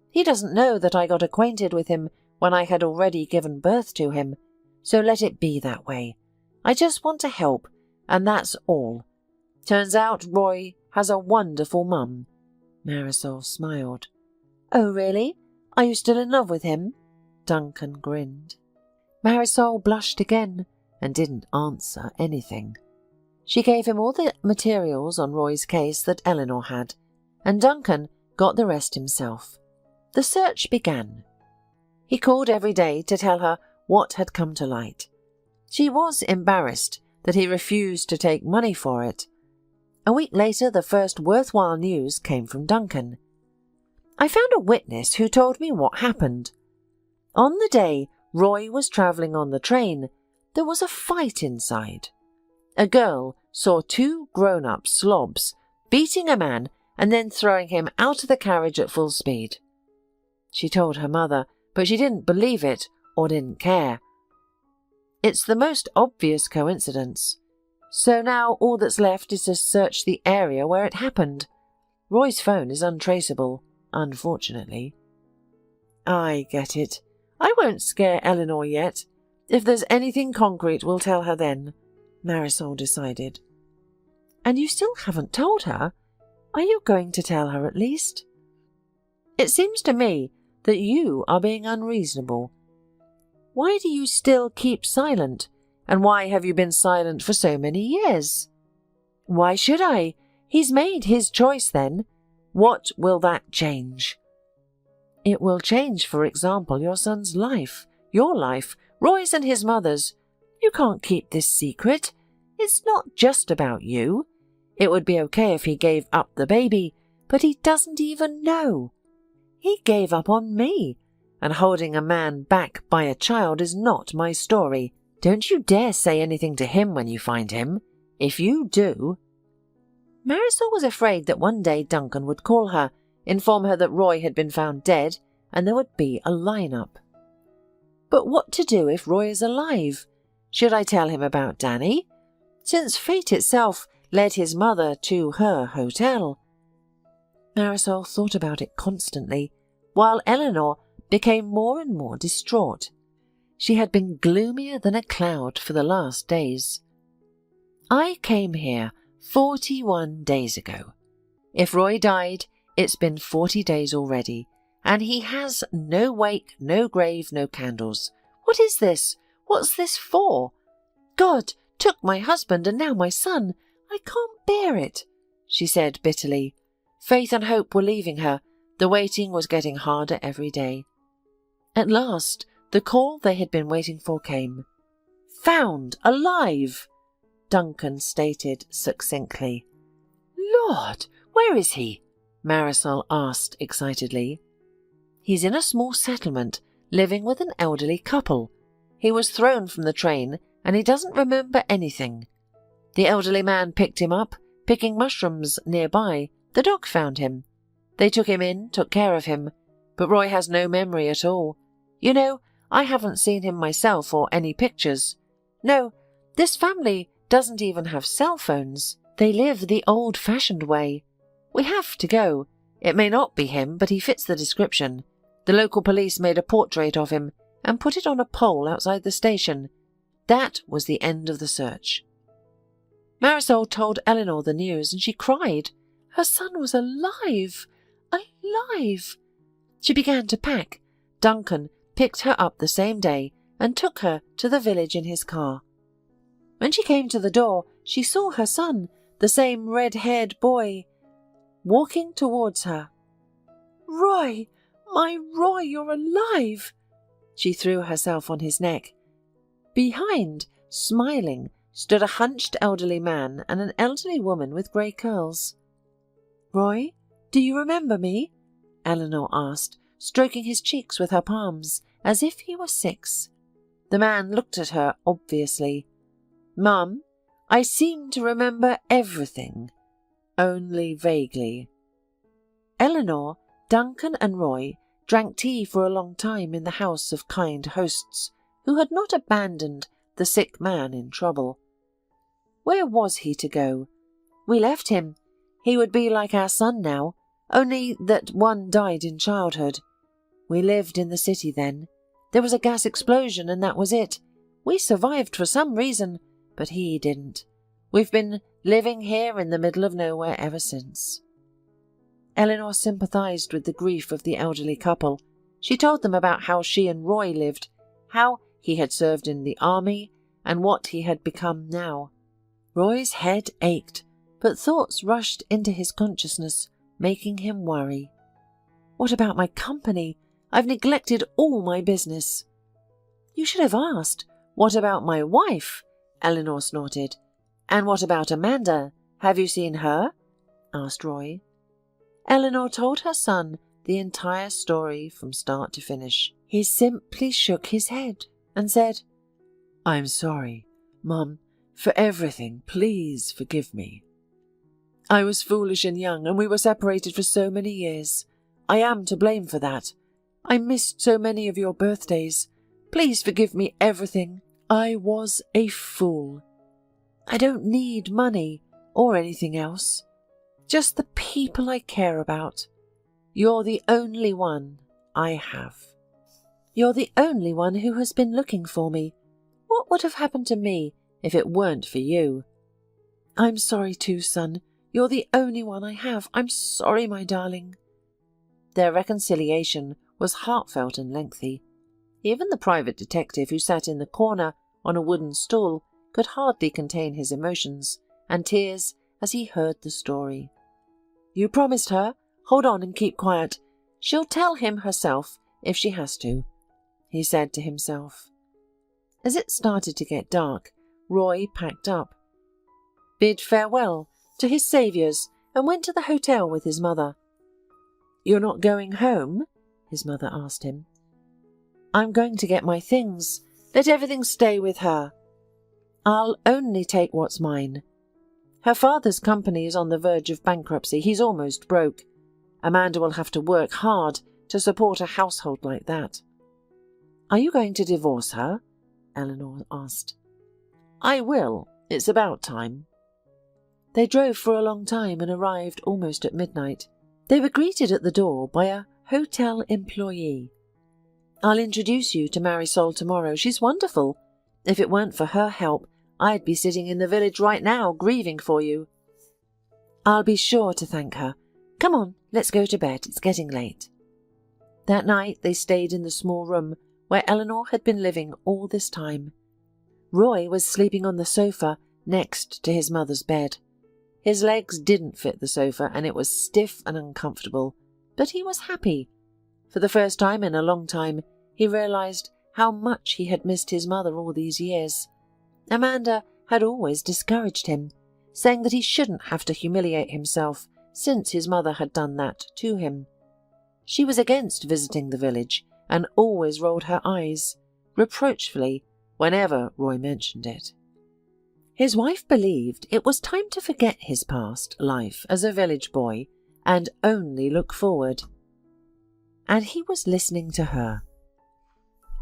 He doesn't know that I got acquainted with him when I had already given birth to him, so let it be that way. I just want to help, and that's all. Turns out Roy has a wonderful mum." Marisol smiled. "Oh, really? Are you still in love with him?" Duncan grinned. Marisol blushed again and didn't answer anything. She gave him all the materials on Roy's case that Eleanor had, and Duncan got the rest himself. The search began. He called every day to tell her what had come to light. She was embarrassed that he refused to take money for it. A week later, the first worthwhile news came from Duncan. "I found a witness who told me what happened. On the day Roy was travelling on the train, there was a fight inside. A girl saw 2 grown-up slobs beating a man and then throwing him out of the carriage at full speed. She told her mother, but she didn't believe it or didn't care. It's the most obvious coincidence. So now all that's left is to search the area where it happened. Roy's phone is untraceable, unfortunately." "I get it. I won't scare Eleanor yet. If there's anything concrete, we'll tell her then," Marisol decided. "And you still haven't told her? Are you going to tell her at least?" "It seems to me that you are being unreasonable. Why do you still keep silent? And why have you been silent for so many years?" "Why should I? He's made his choice then. What will that change?" "It will change, for example, your son's life, your life, Roy's and his mother's. You can't keep this secret. It's not just about you. It would be okay if he gave up the baby, but he doesn't even know. He gave up on me, and holding a man back by a child is not my story. Don't you dare say anything to him when you find him. If you do—" Marisol was afraid that one day Duncan would call her, inform her that Roy had been found dead, and there would be a line-up. But what to do if Roy is alive? Should I tell him about Danny? Since fate itself led his mother to her hotel. Marisol thought about it constantly, while Eleanor became more and more distraught. She had been gloomier than a cloud for the last days. I came here 41 days ago. If Roy died, it's been 40 days already, and he has no wake, no grave, no candles. What is this? What's this for? God took my husband and now my son. I can't bear it, she said bitterly. Faith and hope were leaving her. The waiting was getting harder every day. At last, the call they had been waiting for came. Found alive, Duncan stated succinctly. Lord, where is he? Marisol asked excitedly. He's in a small settlement, living with an elderly couple. He was thrown from the train, and he doesn't remember anything. The elderly man picked him up, picking mushrooms nearby. The dog found him. They took him in, took care of him, but Roy has no memory at all. You know, I haven't seen him myself or any pictures. No, this family doesn't even have cell phones. They live the old-fashioned way. We have to go. It may not be him, but he fits the description. The local police made a portrait of him and put it on a pole outside the station. That was the end of the search. Marisol told Eleanor the news, and she cried. Her son was alive! Alive! She began to pack. Duncan picked her up the same day and took her to the village in his car. When she came to the door, she saw her son, the same red-haired boy, walking towards her. Roy! My Roy, you're alive! She threw herself on his neck. Behind, smiling, stood a hunched elderly man and an elderly woman with grey curls. Roy, do you remember me? Eleanor asked, stroking his cheeks with her palms, as if he were 6. The man looked at her obviously. Mum, I seem to remember everything, only vaguely. Eleanor, Duncan and Roy drank tea for a long time in the house of kind hosts, who had not abandoned the sick man in trouble. Where was he to go? We left him. He would be like our son now, only that one died in childhood. We lived in the city then. There was a gas explosion and that was it. We survived for some reason, but he didn't. We've been living here in the middle of nowhere ever since. Eleanor sympathized with the grief of the elderly couple. She told them about how she and Roy lived, how he had served in the army, and what he had become now. Roy's head ached, but thoughts rushed into his consciousness, making him worry. What about my company? I've neglected all my business. You should have asked. What about my wife? Eleanor snorted. And what about Amanda? Have you seen her? Asked Roy. Eleanor told her son the entire story from start to finish. He simply shook his head and said, I'm sorry, Mum, for everything. Please forgive me. I was foolish and young, and we were separated for so many years. I am to blame for that. I missed so many of your birthdays. Please forgive me everything. I was a fool. I don't need money or anything else. Just the people I care about. You're the only one I have. You're the only one who has been looking for me. What would have happened to me if it weren't for you? I'm sorry too, son. You're the only one I have. I'm sorry, my darling. Their reconciliation was heartfelt and lengthy. Even the private detective who sat in the corner on a wooden stool could hardly contain his emotions and tears as he heard the story. You promised her. Hold on and keep quiet. She'll tell him herself if she has to, he said to himself. As it started to get dark, Roy packed up, bid farewell to his saviours, and went to the hotel with his mother. You're not going home? His mother asked him. I'm going to get my things. Let everything stay with her. I'll only take what's mine. Her father's company is on the verge of bankruptcy. He's almost broke. Amanda will have to work hard to support a household like that. Are you going to divorce her? Eleanor asked. I will. It's about time. They drove for a long time and arrived almost at midnight. They were greeted at the door by a hotel employee. "I'll introduce you to Marisol tomorrow. She's wonderful. If it weren't for her help, I'd be sitting in the village right now, grieving for you." "I'll be sure to thank her. Come on, let's go to bed. It's getting late." That night they stayed in the small room where Eleanor had been living all this time. Roy was sleeping on the sofa next to his mother's bed. His legs didn't fit the sofa and it was stiff and uncomfortable, but he was happy. For the first time in a long time, he realized how much he had missed his mother all these years. Amanda had always discouraged him, saying that he shouldn't have to humiliate himself since his mother had done that to him. She was against visiting the village and always rolled her eyes, reproachfully, whenever Roy mentioned it. His wife believed it was time to forget his past life as a village boy and only look forward. And he was listening to her.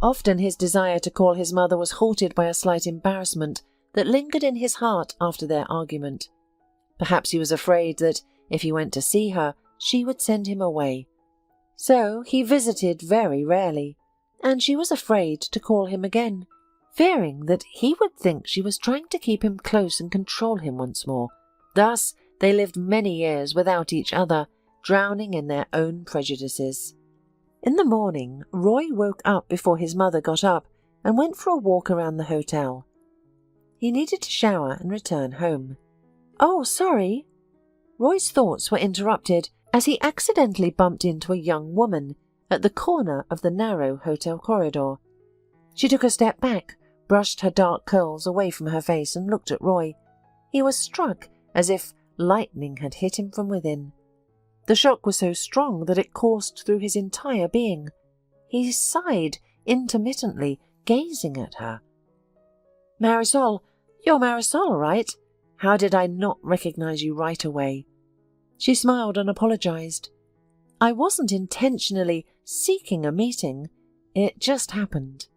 Often his desire to call his mother was halted by a slight embarrassment that lingered in his heart after their argument. Perhaps he was afraid that if he went to see her, she would send him away. So he visited very rarely, and she was afraid to call him again, fearing that he would think she was trying to keep him close and control him once more. Thus they lived many years without each other, drowning in their own prejudices. In the morning, Roy woke up before his mother got up and went for a walk around the hotel. He needed to shower and return home. "Oh, sorry." Roy's thoughts were interrupted as he accidentally bumped into a young woman at the corner of the narrow hotel corridor. She took a step back, brushed her dark curls away from her face and looked at Roy. He was struck as if lightning had hit him from within. The shock was so strong that it coursed through his entire being. He sighed intermittently, gazing at her. "Marisol, you're Marisol, right? How did I not recognize you right away?" She smiled and apologized. "I wasn't intentionally seeking a meeting. It just happened."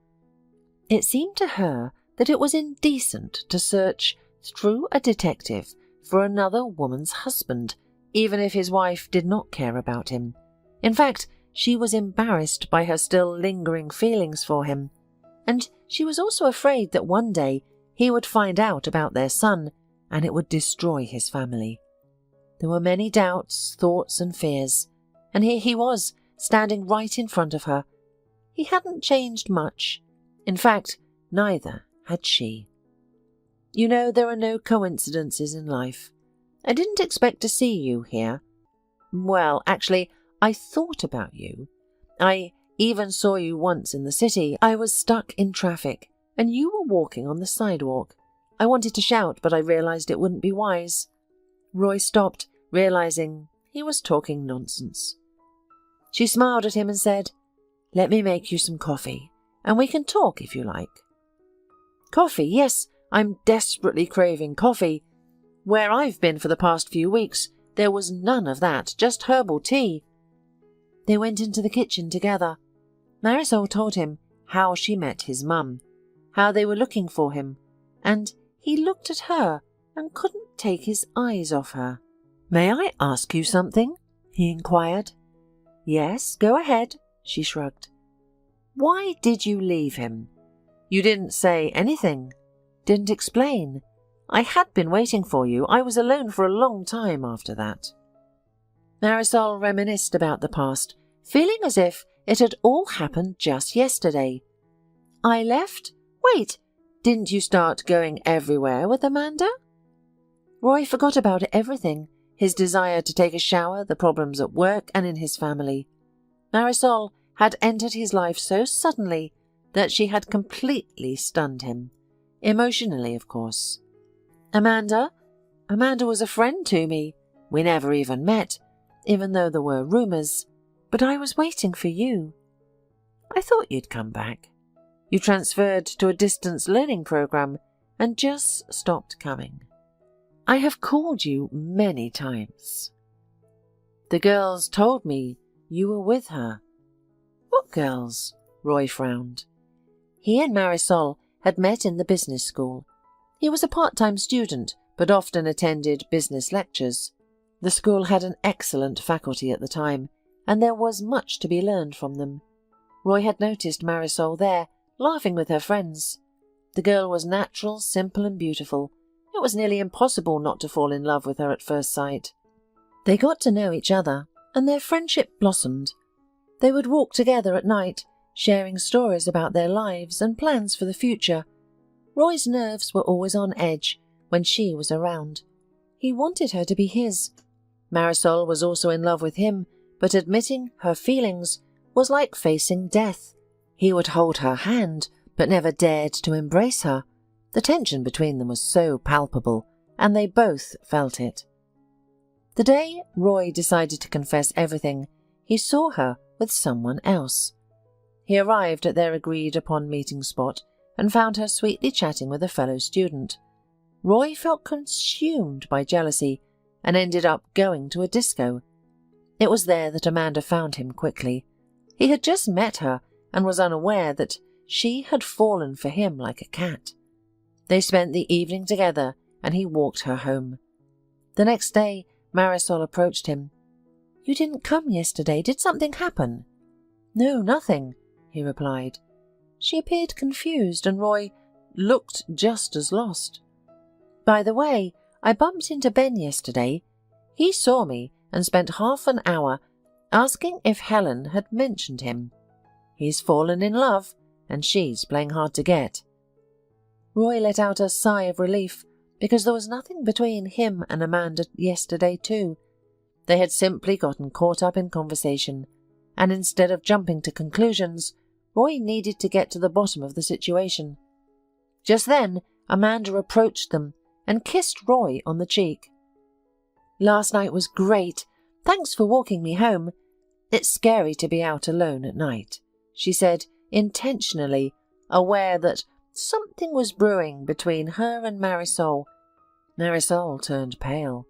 It seemed to her that it was indecent to search through a detective for another woman's husband, even if his wife did not care about him. In fact, she was embarrassed by her still lingering feelings for him, and she was also afraid that one day he would find out about their son, and it would destroy his family. There were many doubts, thoughts and fears, and here he was, standing right in front of her. He hadn't changed much. In fact, neither had she. "You know, there are no coincidences in life. I didn't expect to see you here. Well, actually, I thought about you. I even saw you once in the city. I was stuck in traffic, and you were walking on the sidewalk. I wanted to shout, but I realized it wouldn't be wise." Roy stopped, realizing he was talking nonsense. She smiled at him and said, "Let me make you some coffee, and we can talk if you like." "Coffee, yes, I'm desperately craving coffee. Where I've been for the past few weeks, there was none of that, just herbal tea." They went into the kitchen together. Marisol told him how she met his mum, how they were looking for him, and he looked at her and couldn't take his eyes off her. "May I ask you something?" he inquired. "Yes, go ahead," she shrugged. "Why did you leave him? You didn't say anything, didn't explain. I had been waiting for you. I was alone for a long time after that." Marisol reminisced about the past, feeling as if it had all happened just yesterday. "I left? Wait, didn't you start going everywhere with Amanda?" Roy forgot about everything, his desire to take a shower, the problems at work and in his family. Marisol had entered his life so suddenly that she had completely stunned him. Emotionally, of course. Amanda was a friend to me. We never even met, even though there were rumours. But I was waiting for you. I thought you'd come back. You transferred to a distance learning program and just stopped coming. I have called you many times. The girls told me you were with her." "What girls?" Roy frowned. He and Marisol had met in the business school. He was a part-time student, but often attended business lectures. The school had an excellent faculty at the time, and there was much to be learned from them. Roy had noticed Marisol there, laughing with her friends. The girl was natural, simple and beautiful. It was nearly impossible not to fall in love with her at first sight. They got to know each other, and their friendship blossomed. They would walk together at night, sharing stories about their lives and plans for the future. Roy's nerves were always on edge when she was around. He wanted her to be his. Marisol was also in love with him, but admitting her feelings was like facing death. He would hold her hand, but never dared to embrace her. The tension between them was so palpable, and they both felt it. The day Roy decided to confess everything, he saw her with someone else. He arrived at their agreed-upon meeting spot and found her sweetly chatting with a fellow student. Roy felt consumed by jealousy and ended up going to a disco. It was there that Amanda found him quickly. He had just met her and was unaware that she had fallen for him like a cat. They spent the evening together and he walked her home. The next day, Marisol approached him. "You didn't come yesterday. Did something happen?" "No, nothing," he replied. She appeared confused and Roy looked just as lost. "By the way, I bumped into Ben yesterday. He saw me and spent half an hour asking if Helen had mentioned him. He's fallen in love and she's playing hard to get." Roy let out a sigh of relief because there was nothing between him and Amanda yesterday too. They had simply gotten caught up in conversation, and instead of jumping to conclusions, Roy needed to get to the bottom of the situation. Just then, Amanda approached them and kissed Roy on the cheek. "Last night was great. Thanks for walking me home. It's scary to be out alone at night," she said, intentionally aware that something was brewing between her and Marisol. Marisol turned pale.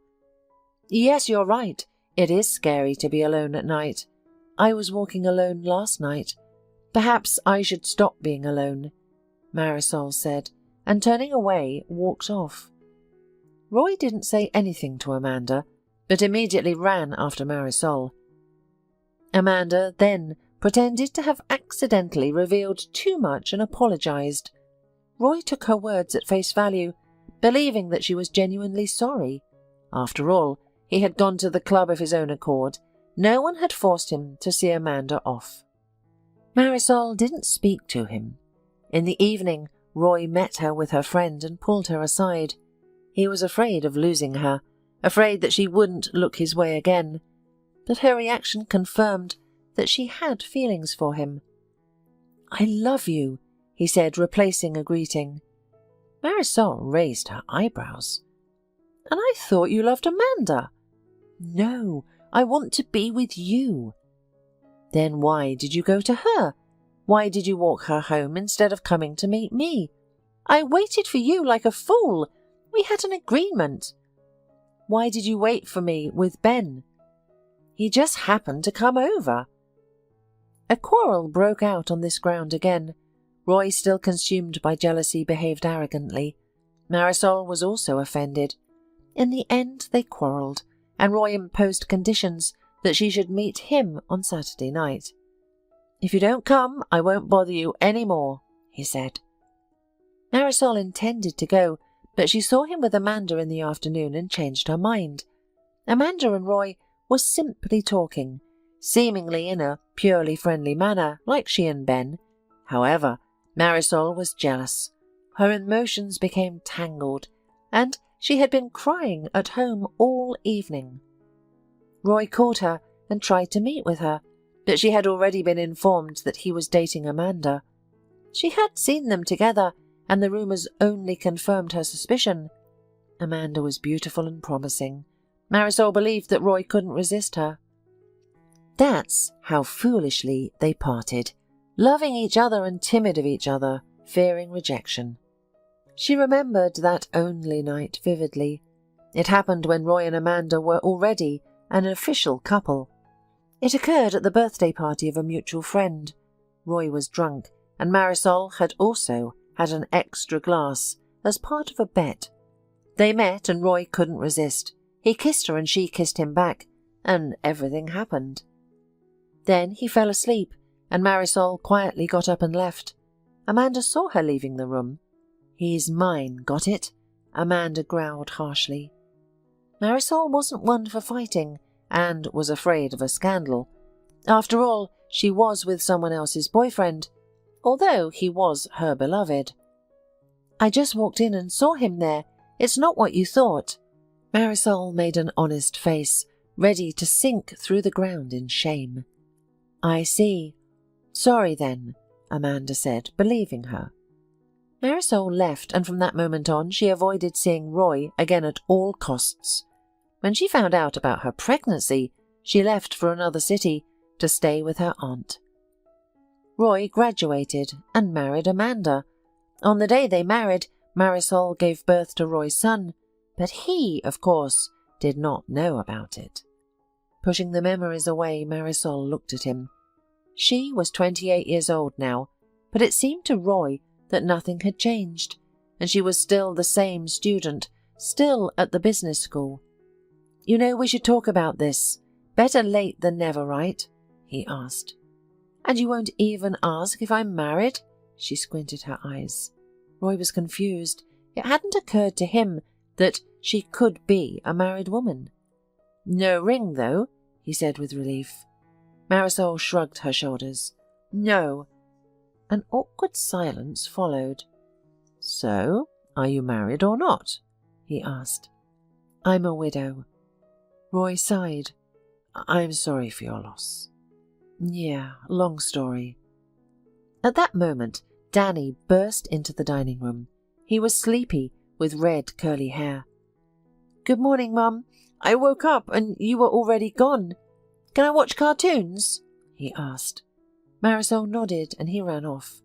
"Yes, you're right. It is scary to be alone at night. I was walking alone last night. Perhaps I should stop being alone," Marisol said, and turning away, walked off. Roy didn't say anything to Amanda, but immediately ran after Marisol. Amanda then pretended to have accidentally revealed too much and apologized. Roy took her words at face value, believing that she was genuinely sorry. After all, he had gone to the club of his own accord. No one had forced him to see Amanda off. Marisol didn't speak to him. In the evening, Roy met her with her friend and pulled her aside. He was afraid of losing her, afraid that she wouldn't look his way again. But her reaction confirmed that she had feelings for him. "I love you," he said, replacing a greeting. Marisol raised her eyebrows. "And I thought you loved Amanda." "No, I want to be with you." "Then why did you go to her? Why did you walk her home instead of coming to meet me?" "I waited for you like a fool. We had an agreement." "Why did you wait for me with Ben?" "He just happened to come over." A quarrel broke out on this ground again. Roy, still consumed by jealousy, behaved arrogantly. Marisol was also offended. In the end, they quarrelled, and Roy imposed conditions that she should meet him on Saturday night. "If you don't come, I won't bother you any more," he said. Marisol intended to go, but she saw him with Amanda in the afternoon and changed her mind. Amanda and Roy were simply talking, seemingly in a purely friendly manner, like she and Ben. However, Marisol was jealous. Her emotions became tangled, and she had been crying at home all evening. Roy called her and tried to meet with her, but she had already been informed that he was dating Amanda. She had seen them together, and the rumours only confirmed her suspicion. Amanda was beautiful and promising. Marisol believed that Roy couldn't resist her. That's how foolishly they parted, loving each other and timid of each other, fearing rejection. She remembered that only night vividly. It happened when Roy and Amanda were already an official couple. It occurred at the birthday party of a mutual friend. Roy was drunk, and Marisol had also had an extra glass as part of a bet. They met and Roy couldn't resist. He kissed her and she kissed him back, and everything happened. Then he fell asleep, and Marisol quietly got up and left. Amanda saw her leaving the room. "He's mine, got it?" Amanda growled harshly. Marisol wasn't one for fighting, and was afraid of a scandal. After all, she was with someone else's boyfriend, although he was her beloved. "I just walked in and saw him there. It's not what you thought." Marisol made an honest face, ready to sink through the ground in shame. "I see. Sorry then," Amanda said, believing her. Marisol left, and from that moment on she avoided seeing Roy again at all costs. When she found out about her pregnancy, she left for another city to stay with her aunt. Roy graduated and married Amanda. On the day they married, Marisol gave birth to Roy's son, but he, of course, did not know about it. Pushing the memories away, Marisol looked at him. She was 28 years old now, but it seemed to Roy that nothing had changed, and she was still the same student, still at the business school. "You know, we should talk about this. Better late than never, right?" he asked. "And you won't even ask if I'm married?" She squinted her eyes. Roy was confused. It hadn't occurred to him that she could be a married woman. "No ring, though," he said with relief. Marisol shrugged her shoulders. "No." An awkward silence followed. "So, are you married or not?" he asked. "I'm a widow." Roy sighed. "I'm sorry for your loss." "Yeah, long story." At that moment, Danny burst into the dining room. He was sleepy, with red curly hair. "Good morning, Mum. I woke up and you were already gone. Can I watch cartoons?" he asked. Marisol nodded and he ran off.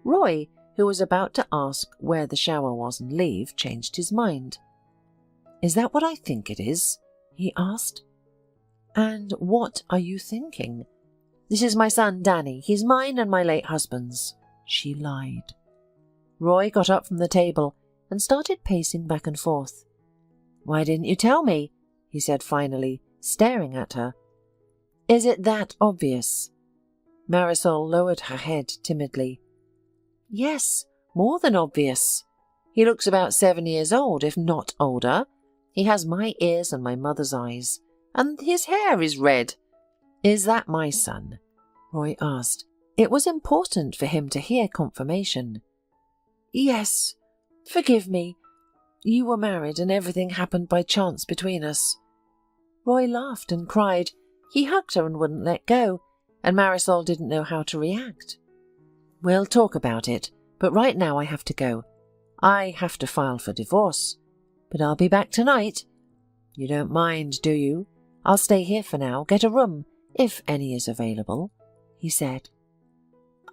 Roy, who was about to ask where the shower was and leave, changed his mind. "Is that what I think it is?" he asked. "And what are you thinking?" "This is my son, Danny. He's mine and my late husband's," she lied. Roy got up from the table and started pacing back and forth. "Why didn't you tell me?" he said finally, staring at her. "Is it that obvious?" Marisol lowered her head timidly. "Yes, more than obvious. He looks about 7 years old, if not older. He has my ears and my mother's eyes, and his hair is red." "Is that my son?" Roy asked. It was important for him to hear confirmation. "Yes. Forgive me. You were married and everything happened by chance between us." Roy laughed and cried. He hugged her and wouldn't let go, and Marisol didn't know how to react. "We'll talk about it, but right now I have to go. I have to file for divorce. But I'll be back tonight. You don't mind, do you? I'll stay here for now, get a room, if any is available," he said.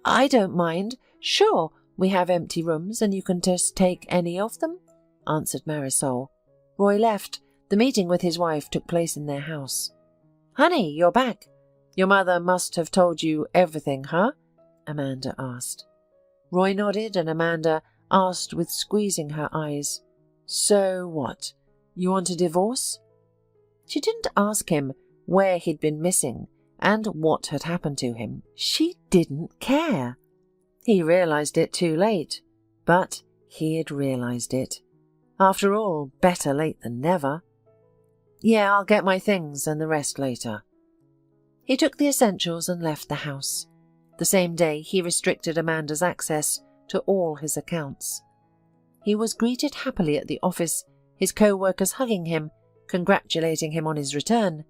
"I don't mind. Sure, we have empty rooms and you can just take any of them," answered Marisol. Roy left. The meeting with his wife took place in their house. "Honey, you're back. Your mother must have told you everything, huh?" Amanda asked. Roy nodded and Amanda asked with squeezing her eyes, "So what? You want a divorce?" She didn't ask him where he'd been missing and what had happened to him. She didn't care. He realized it too late, but he had realized it. After all, better late than never. "Yeah, I'll get my things and the rest later." He took the essentials and left the house. The same day, he restricted Amanda's access to all his accounts. He was greeted happily at the office, his co-workers hugging him, congratulating him on his return.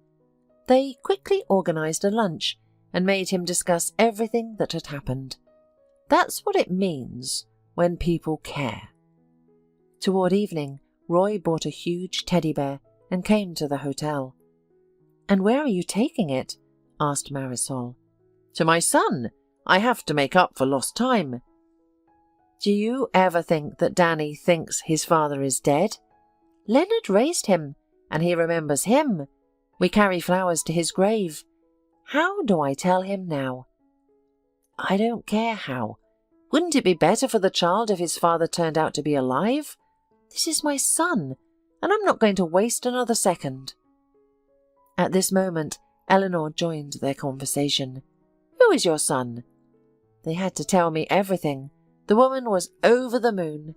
They quickly organized a lunch and made him discuss everything that had happened. That's what it means when people care. Toward evening, Roy bought a huge teddy bear and came to the hotel. "And where are you taking it?" asked Marisol. "To my son. I have to make up for lost time." "Do you ever think that Danny thinks his father is dead? Leonard raised him, and he remembers him. We carry flowers to his grave. How do I tell him now?" "I don't care how. Wouldn't it be better for the child if his father turned out to be alive? This is my son. and I'm not going to waste another second." At this moment, Eleanor joined their conversation. "Who is your son?" They had to tell me everything. The woman was over the moon.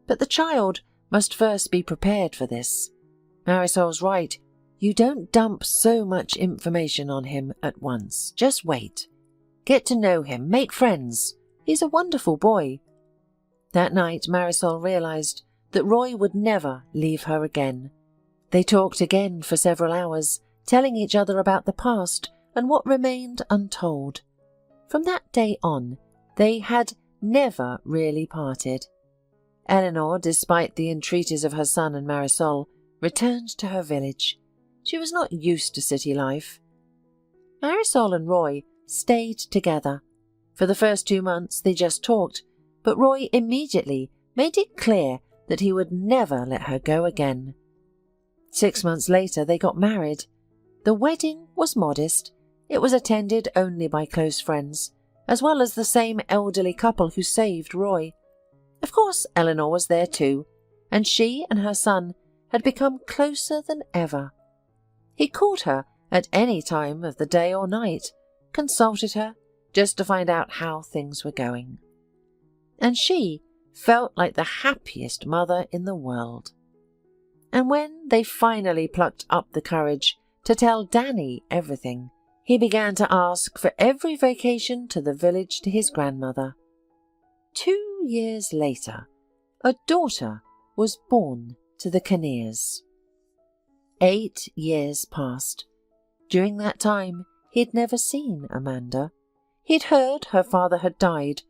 But the child must first be prepared for this. Marisol's right. You don't dump so much information on him at once. Just wait. Get to know him. Make friends. He's a wonderful boy. That night, Marisol realized that Roy would never leave her again. They talked again for several hours, telling each other about the past and what remained untold. From that day on, they had never really parted. Eleanor, despite the entreaties of her son and Marisol, returned to her village. She was not used to city life. Marisol and Roy stayed together. For the first 2 months they just talked, but Roy immediately made it clear that he would never let her go again. 6 months later they got married. The wedding was modest. It was attended only by close friends, as well as the same elderly couple who saved Roy. Of course, Eleanor was there too, and she and her son had become closer than ever. He called her at any time of the day or night, consulted her just to find out how things were going. And she felt like the happiest mother in the world. And when they finally plucked up the courage to tell Danny everything, he began to ask for every vacation to the village to his grandmother. 2 years later, a daughter was born to the Kinnears. 8 years passed. During that time, he'd never seen Amanda. He'd heard her father had died,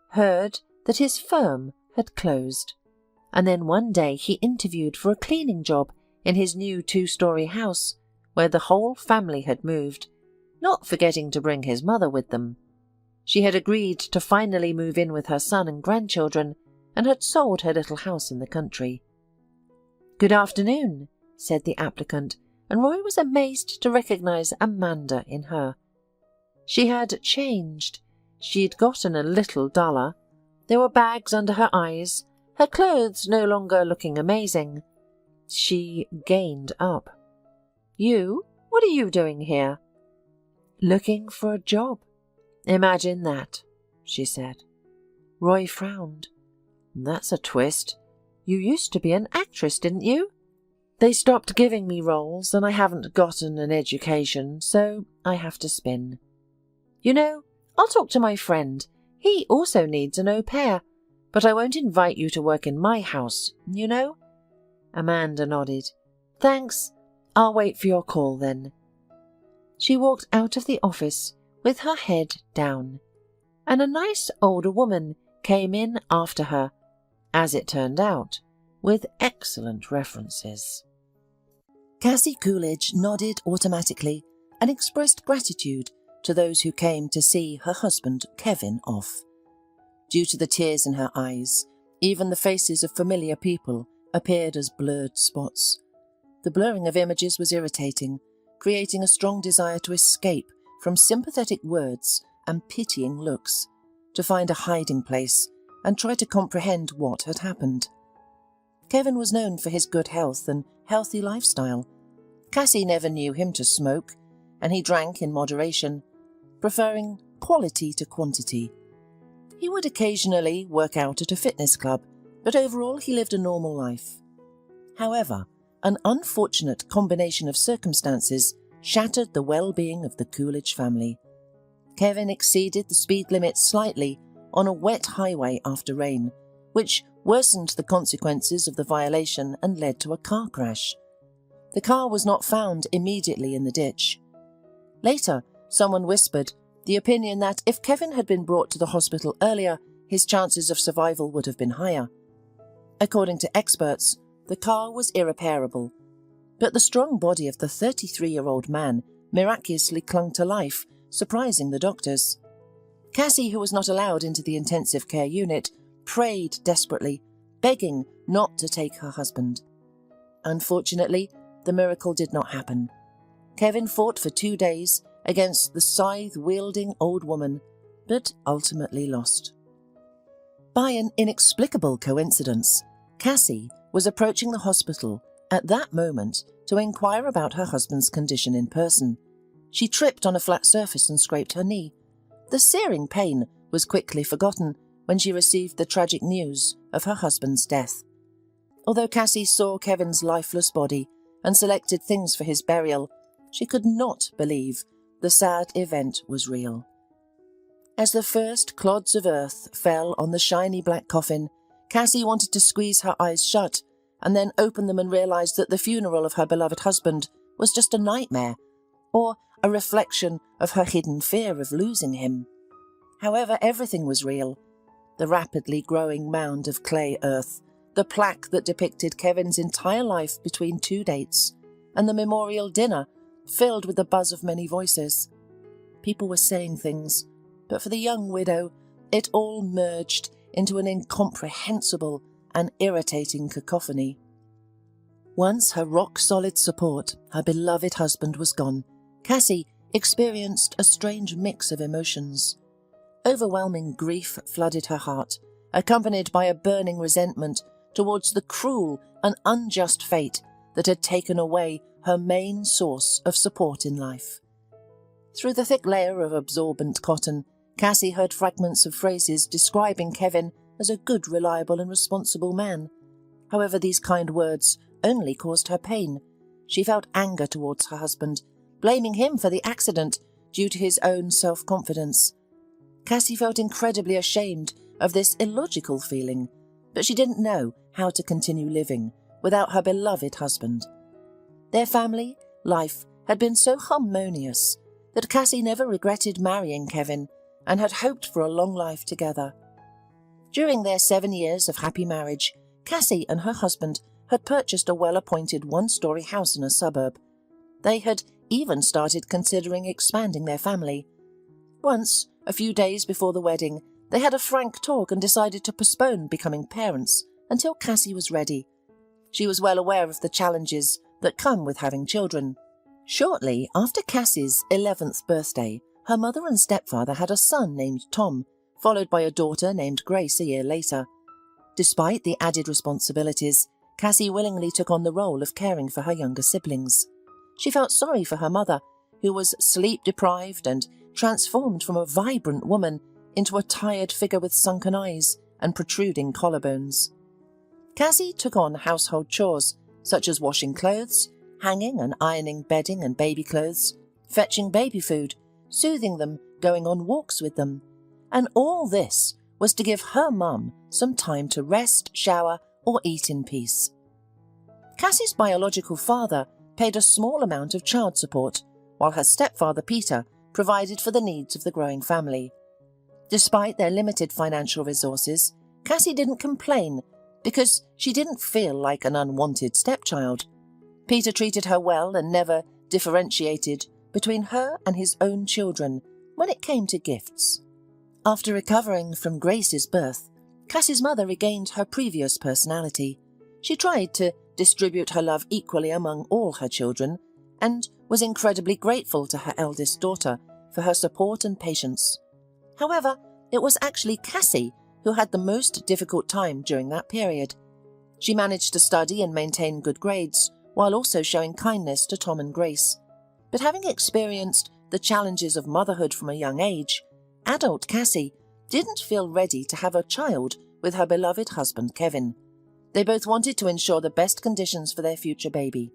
heard that his firm had closed, and then one day he interviewed for a cleaning job in his new 2-story house, where the whole family had moved, not forgetting to bring his mother with them. She had agreed to finally move in with her son and grandchildren, and had sold her little house in the country. "Good afternoon," said the applicant, and Roy was amazed to recognize Amanda in her. She had changed. She'd gotten a little duller. There were bags under her eyes, her clothes no longer looking amazing. She gained up. "You? What are you doing here?" "Looking for a job." "Imagine that," she said. Roy frowned. "That's a twist. You used to be an actress, didn't you?" "They stopped giving me roles, and I haven't gotten an education, so I have to spin." "You know, I'll talk to my friend. He also needs an au pair, but I won't invite you to work in my house, you know?" Amanda nodded. "Thanks. I'll wait for your call then." She walked out of the office with her head down, and a nice older woman came in after her, as it turned out, with excellent references. Cassie Coolidge nodded automatically and expressed gratitude to those who came to see her husband Kevin off. Due to the tears in her eyes, even the faces of familiar people appeared as blurred spots. The blurring of images was irritating, creating a strong desire to escape from sympathetic words and pitying looks, to find a hiding place and try to comprehend what had happened. Kevin was known for his good health and healthy lifestyle. Cassie never knew him to smoke, and he drank in moderation, preferring quality to quantity. He would occasionally work out at a fitness club, but overall he lived a normal life. However, an unfortunate combination of circumstances shattered the well-being of the Coolidge family. Kevin exceeded the speed limit slightly on a wet highway after rain, which worsened the consequences of the violation and led to a car crash. The car was not found immediately in the ditch. Later, someone whispered the opinion that if Kevin had been brought to the hospital earlier, his chances of survival would have been higher. According to experts, the car was irreparable, but the strong body of the 33-year-old man miraculously clung to life, surprising the doctors. Cassie, who was not allowed into the intensive care unit, prayed desperately, begging not to take her husband. Unfortunately, the miracle did not happen. Kevin fought for 2 days against the scythe-wielding old woman, but ultimately lost. By an inexplicable coincidence, Cassie was approaching the hospital at that moment to inquire about her husband's condition in person. She tripped on a flat surface and scraped her knee. The searing pain was quickly forgotten when she received the tragic news of her husband's death. Although Cassie saw Kevin's lifeless body and selected things for his burial, she could not believe the sad event was real. As the first clods of earth fell on the shiny black coffin, Cassie wanted to squeeze her eyes shut and then open them and realised that the funeral of her beloved husband was just a nightmare, or a reflection of her hidden fear of losing him. However, everything was real. The rapidly growing mound of clay earth, the plaque that depicted Kevin's entire life between two dates, and the memorial dinner filled with the buzz of many voices. People were saying things, but for the young widow, it all merged into an incomprehensible and irritating cacophony. Once her rock-solid support, her beloved husband, was gone, Cassie experienced a strange mix of emotions. Overwhelming grief flooded her heart, accompanied by a burning resentment towards the cruel and unjust fate that had taken away her main source of support in life. Through the thick layer of absorbent cotton, Cassie heard fragments of phrases describing Kevin as a good, reliable and responsible man. However, these kind words only caused her pain. She felt anger towards her husband, blaming him for the accident due to his own self-confidence. Cassie felt incredibly ashamed of this illogical feeling, but she didn't know how to continue living without her beloved husband. Their family life had been so harmonious that Cassie never regretted marrying Kevin and had hoped for a long life together. During their 7 years of happy marriage, Cassie and her husband had purchased a well-appointed one-story house in a suburb. They had even started considering expanding their family. Once, a few days before the wedding, they had a frank talk and decided to postpone becoming parents until Cassie was ready. She was well aware of the challenges that come with having children. Shortly after Cassie's 11th birthday, her mother and stepfather had a son named Tom, followed by a daughter named Grace a year later. Despite the added responsibilities, Cassie willingly took on the role of caring for her younger siblings. She felt sorry for her mother, who was sleep-deprived and transformed from a vibrant woman into a tired figure with sunken eyes and protruding collarbones. Cassie took on household chores, such as washing clothes, hanging and ironing bedding and baby clothes, fetching baby food, soothing them, going on walks with them. And all this was to give her mum some time to rest, shower, or eat in peace. Cassie's biological father paid a small amount of child support, while her stepfather Peter provided for the needs of the growing family. Despite their limited financial resources, Cassie didn't complain because she didn't feel like an unwanted stepchild. Peter treated her well and never differentiated between her and his own children when it came to gifts. After recovering from Grace's birth, Cassie's mother regained her previous personality. She tried to distribute her love equally among all her children and was incredibly grateful to her eldest daughter for her support and patience. However, it was actually Cassie who had the most difficult time during that period. She managed to study and maintain good grades, while also showing kindness to Tom and Grace. But having experienced the challenges of motherhood from a young age, adult Cassie didn't feel ready to have a child with her beloved husband Kevin. They both wanted to ensure the best conditions for their future baby.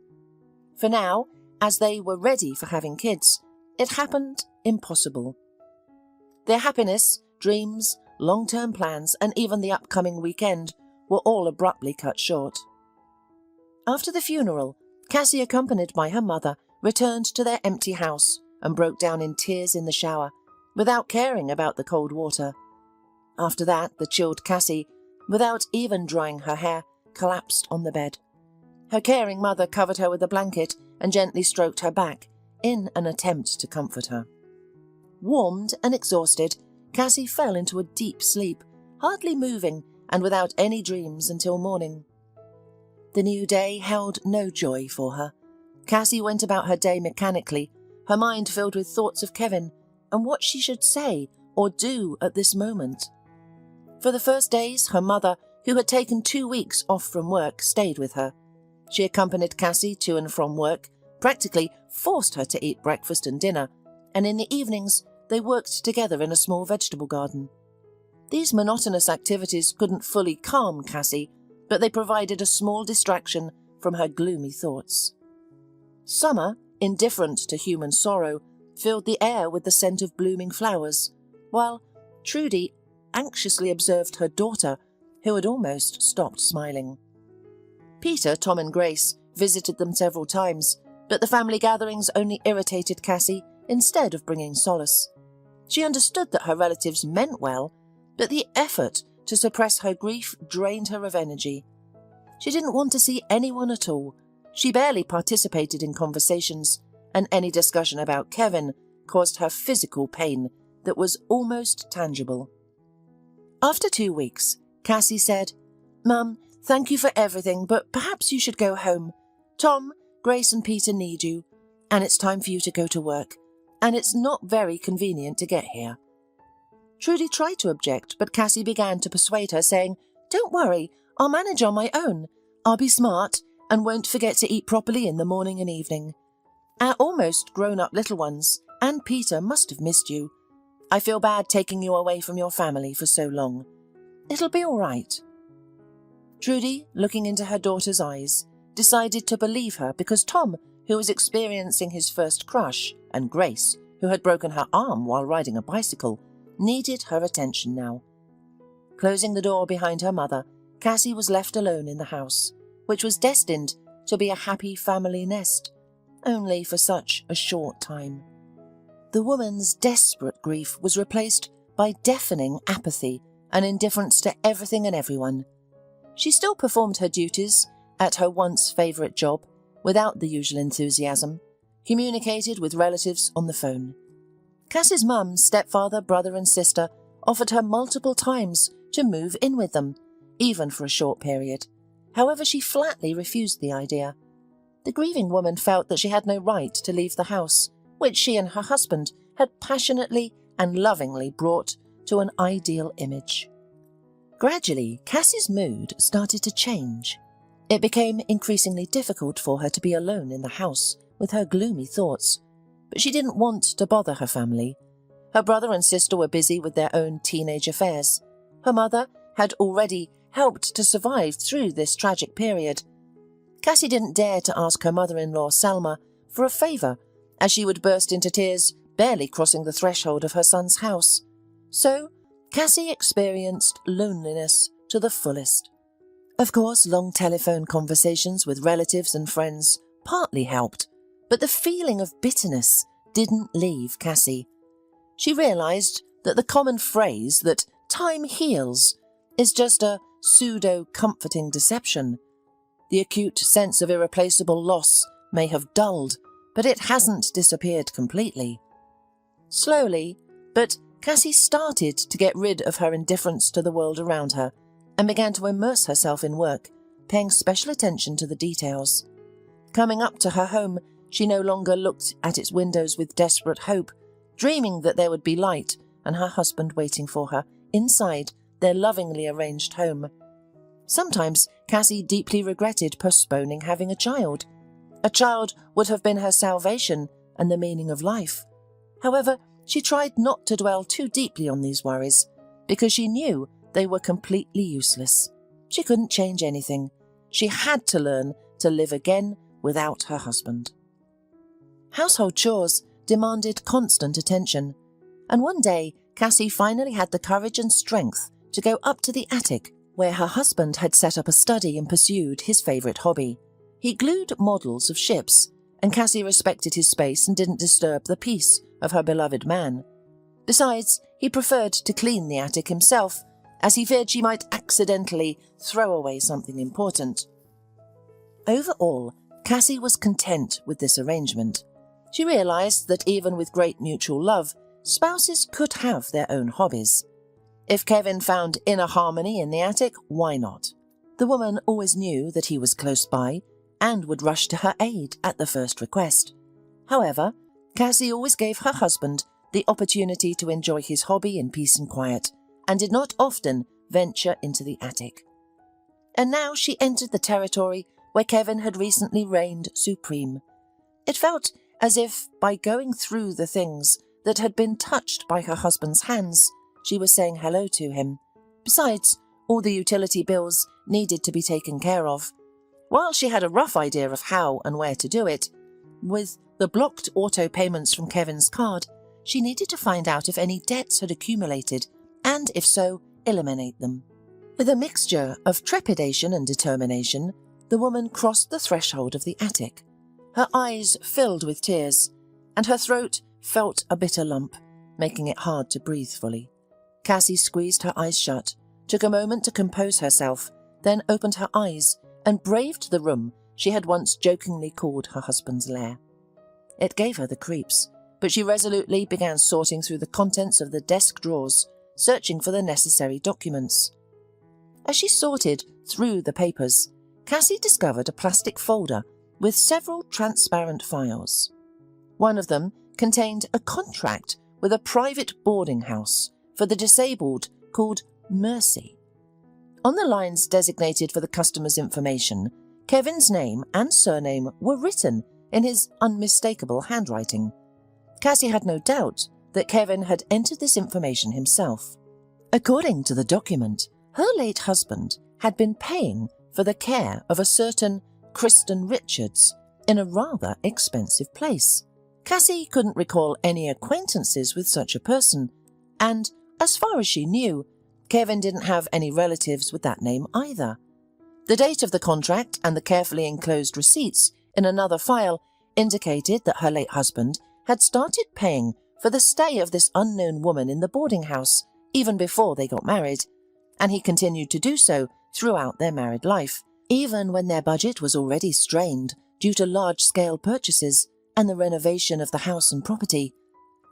For now, as they were ready for having kids, it happened impossible. Their happiness, dreams, long-term plans, and even the upcoming weekend were all abruptly cut short. After the funeral, Cassie, accompanied by her mother, returned to their empty house and broke down in tears in the shower, without caring about the cold water. After that, the chilled Cassie, without even drying her hair, collapsed on the bed. Her caring mother covered her with a blanket and gently stroked her back in an attempt to comfort her. Warmed and exhausted, Cassie fell into a deep sleep, hardly moving and without any dreams until morning. The new day held no joy for her. Cassie went about her day mechanically, her mind filled with thoughts of Kevin and what she should say or do at this moment. For the first days, her mother who had taken 2 weeks off from work, stayed with her. She accompanied Cassie to and from work, practically forced her to eat breakfast and dinner, and in the evenings they worked together in a small vegetable garden. These monotonous activities couldn't fully calm Cassie, but they provided a small distraction from her gloomy thoughts. Summer, indifferent to human sorrow, filled the air with the scent of blooming flowers, while Trudy anxiously observed her daughter, who had almost stopped smiling. Peter, Tom and Grace visited them several times, but the family gatherings only irritated Cassie instead of bringing solace. She understood that her relatives meant well, but the effort to suppress her grief drained her of energy. She didn't want to see anyone at all. She barely participated in conversations, and any discussion about Kevin caused her physical pain that was almost tangible. After 2 weeks, Cassie said, "Mum, thank you for everything, but perhaps you should go home. Tom, Grace and Peter need you, and it's time for you to go to work, and it's not very convenient to get here." Trudy tried to object, but Cassie began to persuade her, saying, "Don't worry, I'll manage on my own. I'll be smart and won't forget to eat properly in the morning and evening. Our almost grown-up little ones and Peter must have missed you. I feel bad taking you away from your family for so long. It'll be all right." Trudy, looking into her daughter's eyes, decided to believe her because Tom, who was experiencing his first crush, and Grace, who had broken her arm while riding a bicycle, needed her attention now. Closing the door behind her mother, Cassie was left alone in the house, which was destined to be a happy family nest, only for such a short time. The woman's desperate grief was replaced by deafening apathy and indifference to everything and everyone. She still performed her duties at her once favourite job without the usual enthusiasm, communicated with relatives on the phone. Cassie's mum, stepfather, brother and sister offered her multiple times to move in with them, even for a short period. However, she flatly refused the idea. The grieving woman felt that she had no right to leave the house, which she and her husband had passionately and lovingly brought to an ideal image. Gradually, Cassie's mood started to change. It became increasingly difficult for her to be alone in the house with her gloomy thoughts, but she didn't want to bother her family. Her brother and sister were busy with their own teenage affairs. Her mother had already helped to survive through this tragic period. Cassie didn't dare to ask her mother-in-law, Selma, for a favour, as she would burst into tears, barely crossing the threshold of her son's house. So, Cassie experienced loneliness to the fullest. Of course, long telephone conversations with relatives and friends partly helped, but the feeling of bitterness didn't leave Cassie. She realised that the common phrase that time heals is just a pseudo-comforting deception. The acute sense of irreplaceable loss may have dulled, but it hasn't disappeared completely. Slowly, but Cassie started to get rid of her indifference to the world around her and began to immerse herself in work, paying special attention to the details. Coming up to her home, she no longer looked at its windows with desperate hope, dreaming that there would be light and her husband waiting for her inside their lovingly arranged home. Sometimes Cassie deeply regretted postponing having a child. A child would have been her salvation and the meaning of life. However, she tried not to dwell too deeply on these worries, because she knew they were completely useless. She couldn't change anything. She had to learn to live again without her husband. Household chores demanded constant attention, and one day Cassie finally had the courage and strength to go up to the attic where her husband had set up a study and pursued his favourite hobby. He glued models of ships, and Cassie respected his space and didn't disturb the peace of her beloved man. Besides, he preferred to clean the attic himself, as he feared she might accidentally throw away something important. Overall, Cassie was content with this arrangement. She realised that even with great mutual love, spouses could have their own hobbies. If Kevin found inner harmony in the attic, why not? The woman always knew that he was close by and would rush to her aid at the first request. However, Cassie always gave her husband the opportunity to enjoy his hobby in peace and quiet, and did not often venture into the attic. and now she entered the territory where Kevin had recently reigned supreme. It felt as if, by going through the things that had been touched by her husband's hands, she was saying hello to him. Besides, all the utility bills needed to be taken care of. While she had a rough idea of how and where to do it, with the blocked auto payments from Kevin's card, she needed to find out if any debts had accumulated, and if so, eliminate them. With a mixture of trepidation and determination, the woman crossed the threshold of the attic. Her eyes filled with tears, and her throat felt a bitter lump, making it hard to breathe fully. Cassie squeezed her eyes shut, took a moment to compose herself, then opened her eyes and braved the room she had once jokingly called her husband's lair. It gave her the creeps, but she resolutely began sorting through the contents of the desk drawers, searching for the necessary documents. As she sorted through the papers, Cassie discovered a plastic folder with several transparent files. One of them contained a contract with a private boarding house for the disabled called Mercy. On the lines designated for the customer's information, Kevin's name and surname were written in his unmistakable handwriting. Cassie had no doubt that Kevin had entered this information himself. According to the document, her late husband had been paying for the care of a certain Kristen Richards in a rather expensive place. Cassie couldn't recall any acquaintances with such a person, and, as far as she knew, Kevin didn't have any relatives with that name either. The date of the contract and the carefully enclosed receipts in another file indicated that her late husband had started paying for the stay of this unknown woman in the boarding house even before they got married, and he continued to do so throughout their married life, even when their budget was already strained due to large-scale purchases and the renovation of the house and property.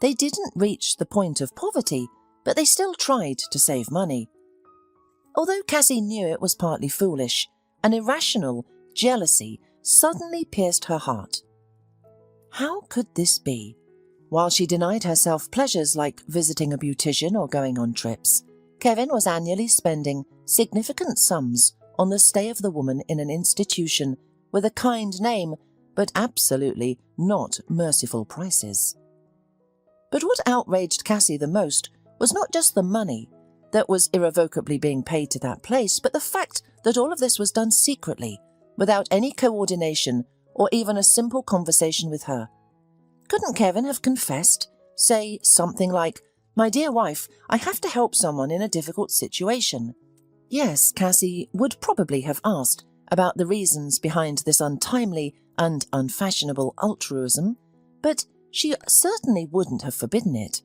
They didn't reach the point of poverty, but they still tried to save money. Although Cassie knew it was partly foolish, an irrational jealousy suddenly pierced her heart. How could this be? While she denied herself pleasures like visiting a beautician or going on trips, Kevin was annually spending significant sums on the stay of the woman in an institution with a kind name, but absolutely not merciful prices. But what outraged Cassie the most was not just the money that was irrevocably being paid to that place, but the fact that all of this was done secretly, without any coordination or even a simple conversation with her. Couldn't Kevin have confessed, say something like, "My dear wife, I have to help someone in a difficult situation"? Yes, Cassie would probably have asked about the reasons behind this untimely and unfashionable altruism, but she certainly wouldn't have forbidden it.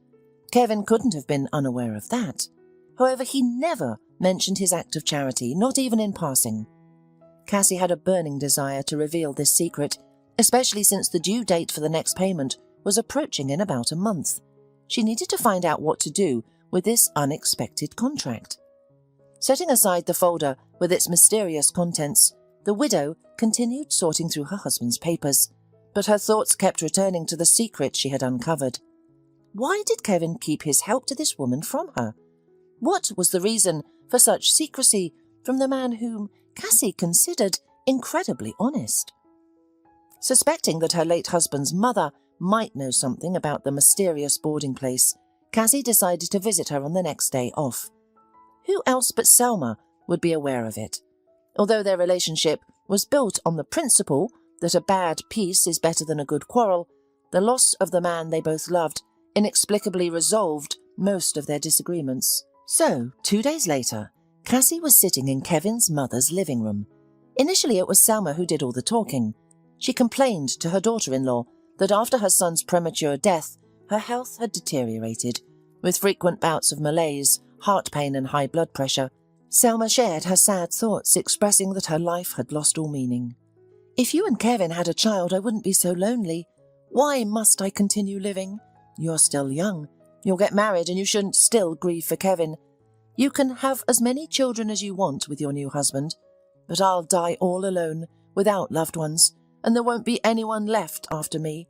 Kevin couldn't have been unaware of that. However, he never mentioned his act of charity, not even in passing. Cassie had a burning desire to reveal this secret, especially since the due date for the next payment was approaching in about a month. She needed to find out what to do with this unexpected contract. Setting aside the folder with its mysterious contents, the widow continued sorting through her husband's papers, but her thoughts kept returning to the secret she had uncovered. Why did Kevin keep his help to this woman from her? What was the reason for such secrecy from the man whom Cassie considered incredibly honest? Suspecting that her late husband's mother might know something about the mysterious boarding place, Cassie decided to visit her on the next day off. Who else but Selma would be aware of it? Although their relationship was built on the principle that a bad peace is better than a good quarrel, the loss of the man they both loved inexplicably resolved most of their disagreements. So, 2 days later, Cassie was sitting in Kevin's mother's living room. Initially, it was Selma who did all the talking. She complained to her daughter-in-law that after her son's premature death, her health had deteriorated, with frequent bouts of malaise, heart pain and high blood pressure. Selma shared her sad thoughts, expressing that her life had lost all meaning. "If you and Kevin had a child, I wouldn't be so lonely. Why must I continue living? You're still young. You'll get married and you shouldn't still grieve for Kevin. You can have as many children as you want with your new husband, but I'll die all alone, without loved ones, and there won't be anyone left after me."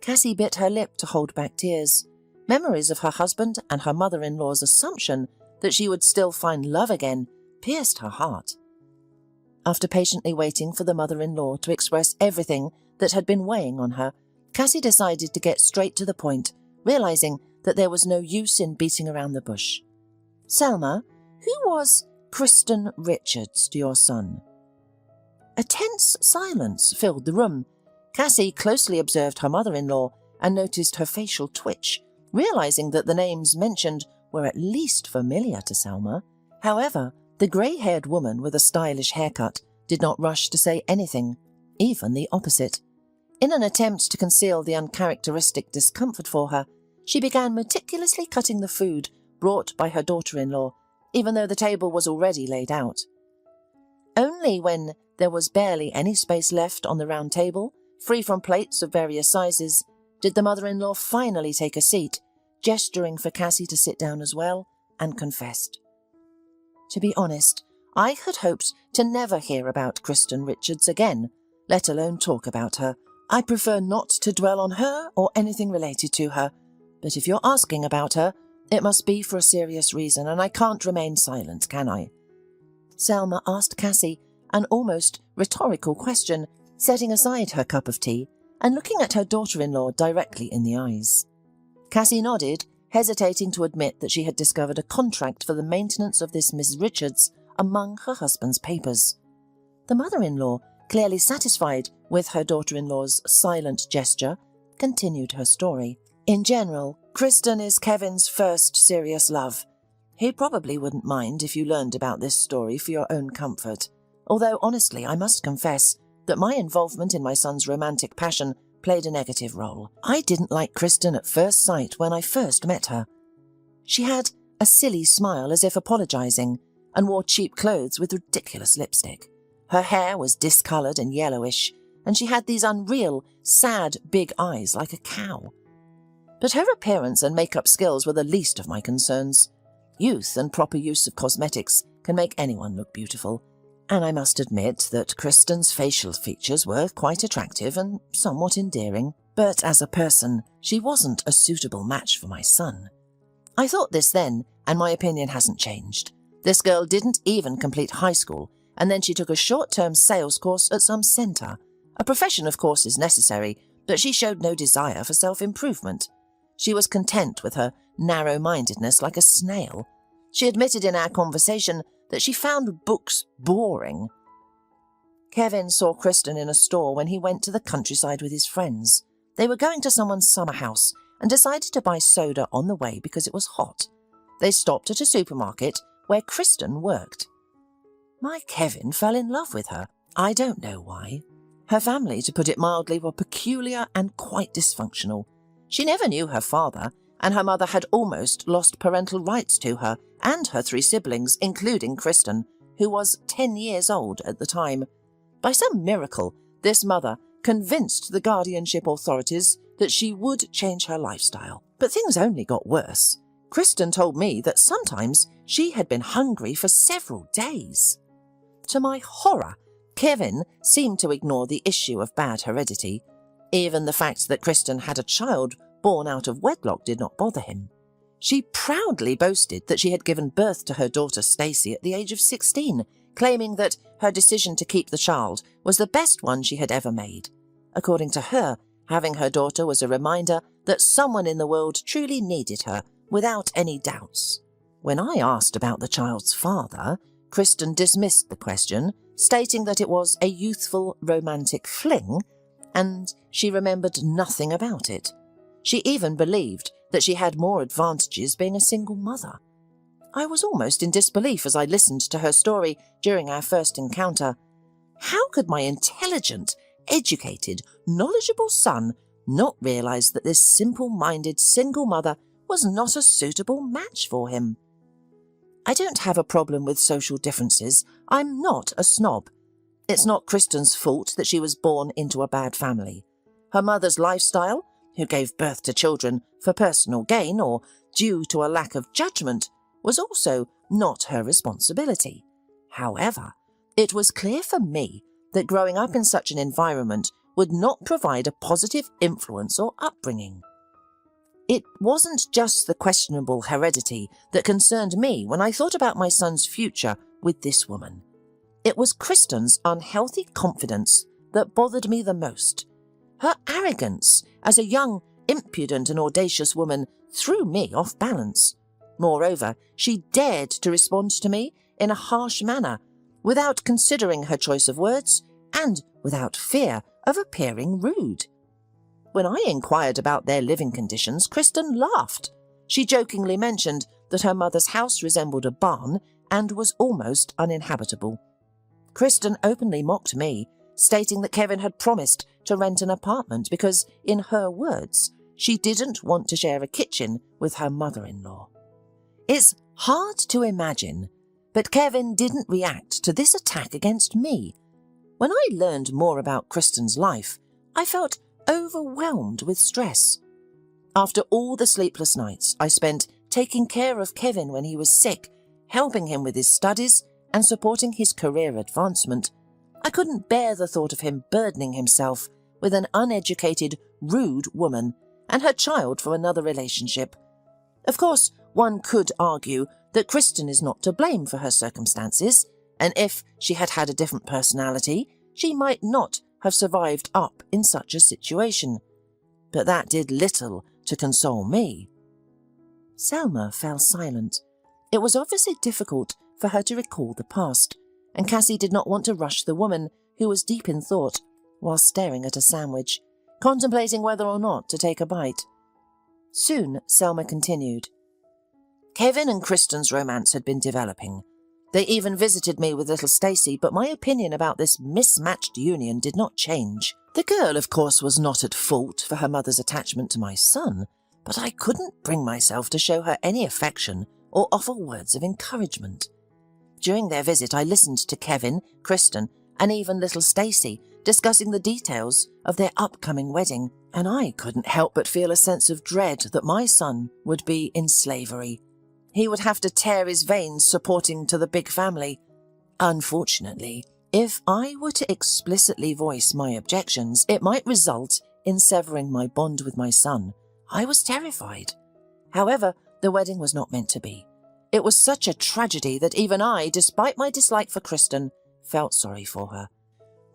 Cassie bit her lip to hold back tears. Memories of her husband and her mother-in-law's assumption that she would still find love again pierced her heart. After patiently waiting for the mother-in-law to express everything that had been weighing on her, Cassie decided to get straight to the point, realizing that there was no use in beating around the bush. "Selma, who was Kristen Richards to your son?" A tense silence filled the room. Cassie closely observed her mother-in-law and noticed her facial twitch, realizing that the names mentioned were at least familiar to Selma. However, the grey-haired woman with a stylish haircut did not rush to say anything, even the opposite. In an attempt to conceal the uncharacteristic discomfort for her, she began meticulously cutting the food brought by her daughter-in-law, even though the table was already laid out. Only when there was barely any space left on the round table, free from plates of various sizes, did the mother-in-law finally take a seat, gesturing for Cassie to sit down as well, and confessed. "To be honest, I had hoped to never hear about Kristen Richards again, let alone talk about her. I prefer not to dwell on her or anything related to her, but if you're asking about her, it must be for a serious reason, and I can't remain silent, can I?" Selma asked Cassie an almost rhetorical question, setting aside her cup of tea and looking at her daughter-in-law directly in the eyes. Cassie nodded, hesitating to admit that she had discovered a contract for the maintenance of this Miss Richards among her husband's papers. The mother-in-law, clearly satisfied with her daughter-in-law's silent gesture, continued her story. "In general, Kristen is Kevin's first serious love. He probably wouldn't mind if you learned about this story for your own comfort, although honestly I must confess that my involvement in my son's romantic passion played a negative role. I didn't like Kristen at first sight when I first met her. She had a silly smile as if apologising, and wore cheap clothes with ridiculous lipstick. Her hair was discoloured and yellowish, and she had these unreal, sad, big eyes like a cow. But her appearance and makeup skills were the least of my concerns. Youth and proper use of cosmetics can make anyone look beautiful, and I must admit that Kristen's facial features were quite attractive and somewhat endearing, but as a person, she wasn't a suitable match for my son. I thought this then, and my opinion hasn't changed. This girl didn't even complete high school, and then she took a short-term sales course at some centre. A profession, of course, is necessary, but she showed no desire for self-improvement. She was content with her narrow-mindedness like a snail. She admitted in our conversation that she found books boring. Kevin saw Kristen in a store when he went to the countryside with his friends. They were going to someone's summer house and decided to buy soda on the way because it was hot. They stopped at a supermarket where Kristen worked. My Kevin fell in love with her. I don't know why. Her family, to put it mildly, were peculiar and quite dysfunctional. She never knew her father, and her mother had almost lost parental rights to her and her 3 siblings, including Kristen, who was 10 years old at the time. By some miracle, this mother convinced the guardianship authorities that she would change her lifestyle. But things only got worse. Kristen told me that sometimes she had been hungry for several days. To my horror, Kevin seemed to ignore the issue of bad heredity. Even the fact that Kristen had a child born out of wedlock did not bother him. She proudly boasted that she had given birth to her daughter Stacy at the age of 16, claiming that her decision to keep the child was the best one she had ever made. According to her, having her daughter was a reminder that someone in the world truly needed her, without any doubts. When I asked about the child's father, Kristen dismissed the question, stating that it was a youthful romantic fling, and she remembered nothing about it. She even believed that she had more advantages being a single mother. I was almost in disbelief as I listened to her story during our first encounter. How could my intelligent, educated, knowledgeable son not realize that this simple-minded single mother was not a suitable match for him? I don't have a problem with social differences. I'm not a snob. It's not Kristen's fault that she was born into a bad family. Her mother's lifestyle, who gave birth to children for personal gain or due to a lack of judgment, was also not her responsibility. However, it was clear for me that growing up in such an environment would not provide a positive influence or upbringing. It wasn't just the questionable heredity that concerned me when I thought about my son's future with this woman. It was Kristen's unhealthy confidence that bothered me the most. Her arrogance as a young, impudent and audacious woman threw me off balance. Moreover, she dared to respond to me in a harsh manner, without considering her choice of words and without fear of appearing rude. When I inquired about their living conditions, Kristen laughed. She jokingly mentioned that her mother's house resembled a barn and was almost uninhabitable. Kristen openly mocked me, stating that Kevin had promised to rent an apartment because, in her words, she didn't want to share a kitchen with her mother-in-law. It's hard to imagine, but Kevin didn't react to this attack against me. When I learned more about Kristen's life, I felt overwhelmed with stress. After all the sleepless nights I spent taking care of Kevin when he was sick, helping him with his studies and supporting his career advancement, I couldn't bear the thought of him burdening himself with an uneducated, rude woman and her child from another relationship. Of course, one could argue that Kristen is not to blame for her circumstances, and if she had had a different personality, she might not have survived up in such a situation. But that did little to console me. Selma fell silent. It was obviously difficult for her to recall the past, and Cassie did not want to rush the woman, who was deep in thought, while staring at a sandwich, contemplating whether or not to take a bite. Soon Selma continued. Kevin and Kristen's romance had been developing. They even visited me with little Stacy, but my opinion about this mismatched union did not change. The girl, of course, was not at fault for her mother's attachment to my son, but I couldn't bring myself to show her any affection or offer words of encouragement. During their visit, I listened to Kevin, Kristen, and even little Stacy discussing the details of their upcoming wedding, and I couldn't help but feel a sense of dread that my son would be in slavery. He would have to tear his veins supporting to the big family. Unfortunately, if I were to explicitly voice my objections, it might result in severing my bond with my son. I was terrified. However, the wedding was not meant to be. It was such a tragedy that even I, despite my dislike for Kristen, felt sorry for her.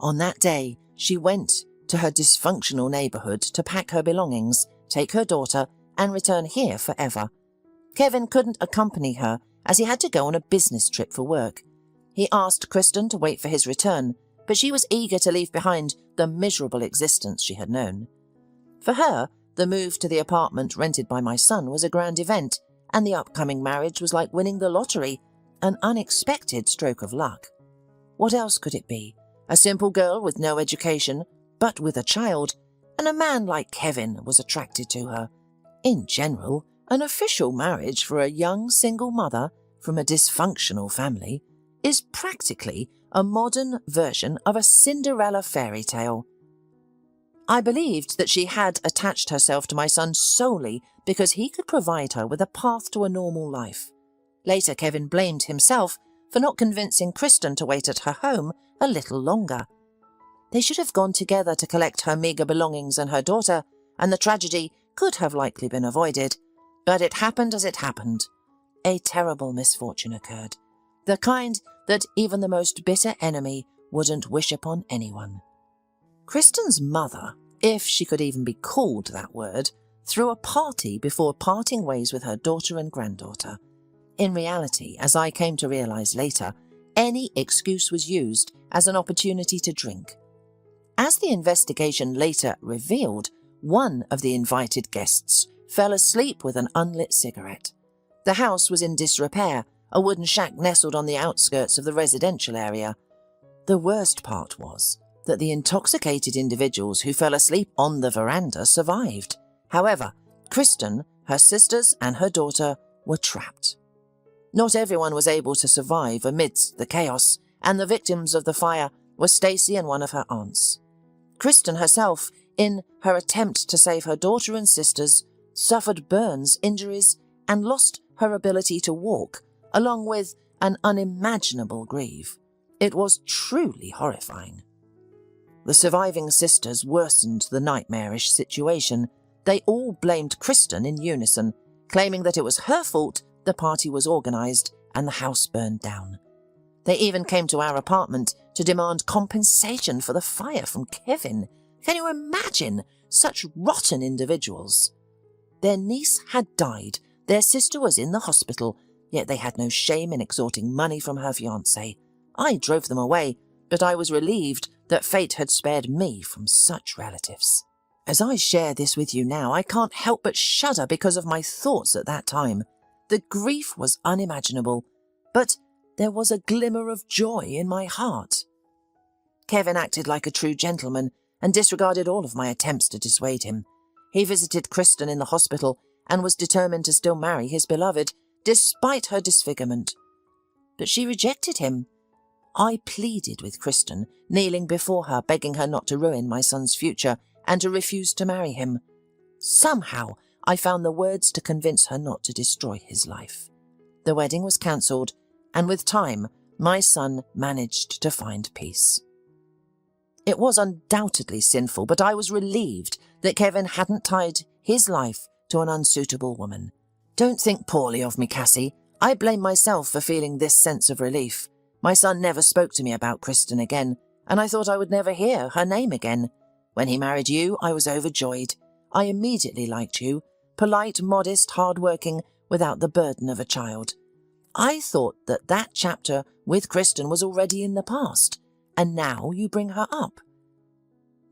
On that day, she went to her dysfunctional neighbourhood to pack her belongings, take her daughter, and return here forever. Kevin couldn't accompany her as he had to go on a business trip for work. He asked Kristen to wait for his return, but she was eager to leave behind the miserable existence she had known. For her, the move to the apartment rented by my son was a grand event, and the upcoming marriage was like winning the lottery, an unexpected stroke of luck. What else could it be? A simple girl with no education, but with a child, and a man like Kevin was attracted to her. In general, an official marriage for a young single mother from a dysfunctional family is practically a modern version of a Cinderella fairy tale. I believed that she had attached herself to my son solely because he could provide her with a path to a normal life. Later, Kevin blamed himself for not convincing Kristen to wait at her home a little longer. They should have gone together to collect her meagre belongings and her daughter, and the tragedy could have likely been avoided. But it happened as it happened. A terrible misfortune occurred, the kind that even the most bitter enemy wouldn't wish upon anyone. Kristen's mother, if she could even be called that word, threw a party before parting ways with her daughter and granddaughter. In reality, as I came to realise later, any excuse was used as an opportunity to drink. As the investigation later revealed, one of the invited guests fell asleep with an unlit cigarette. The house was in disrepair, a wooden shack nestled on the outskirts of the residential area. The worst part was that the intoxicated individuals who fell asleep on the veranda survived. However, Kristen, her sisters and her daughter were trapped. Not everyone was able to survive amidst the chaos, and the victims of the fire were Stacy and one of her aunts. Kristen herself, in her attempt to save her daughter and sisters, suffered burns, injuries, and lost her ability to walk, along with an unimaginable grief. It was truly horrifying. The surviving sisters worsened the nightmarish situation. They all blamed Kristen in unison, claiming that it was her fault the party was organised and the house burned down. They even came to our apartment to demand compensation for the fire from Kevin. Can you imagine such rotten individuals? Their niece had died, their sister was in the hospital, yet they had no shame in extorting money from her fiancé. I drove them away, but I was relieved that fate had spared me from such relatives. As I share this with you now, I can't help but shudder because of my thoughts at that time. The grief was unimaginable, but there was a glimmer of joy in my heart. Kevin acted like a true gentleman and disregarded all of my attempts to dissuade him. He visited Kristen in the hospital and was determined to still marry his beloved, despite her disfigurement. But she rejected him. I pleaded with Kristen, kneeling before her, begging her not to ruin my son's future and to refuse to marry him. Somehow, I found the words to convince her not to destroy his life. The wedding was cancelled, and with time, my son managed to find peace. It was undoubtedly sinful, but I was relieved that Kevin hadn't tied his life to an unsuitable woman. Don't think poorly of me, Cassie. I blame myself for feeling this sense of relief. My son never spoke to me about Kristen again, and I thought I would never hear her name again. When he married you, I was overjoyed. I immediately liked you, polite, modest, hard-working, without the burden of a child. I thought that chapter with Kristen was already in the past, and now you bring her up.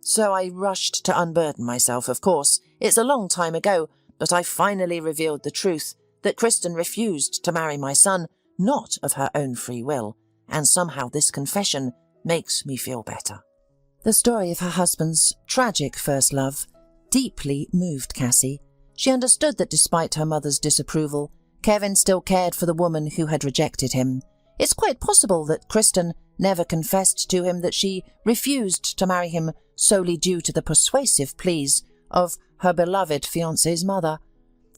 So I rushed to unburden myself, of course. It's a long time ago, but I finally revealed the truth, that Kristen refused to marry my son, not of her own free will, and somehow this confession makes me feel better. The story of her husband's tragic first love deeply moved Cassie. She understood that despite her mother's disapproval, Kevin still cared for the woman who had rejected him. It's quite possible that Kristen never confessed to him that she refused to marry him solely due to the persuasive pleas of her beloved fiancé's mother.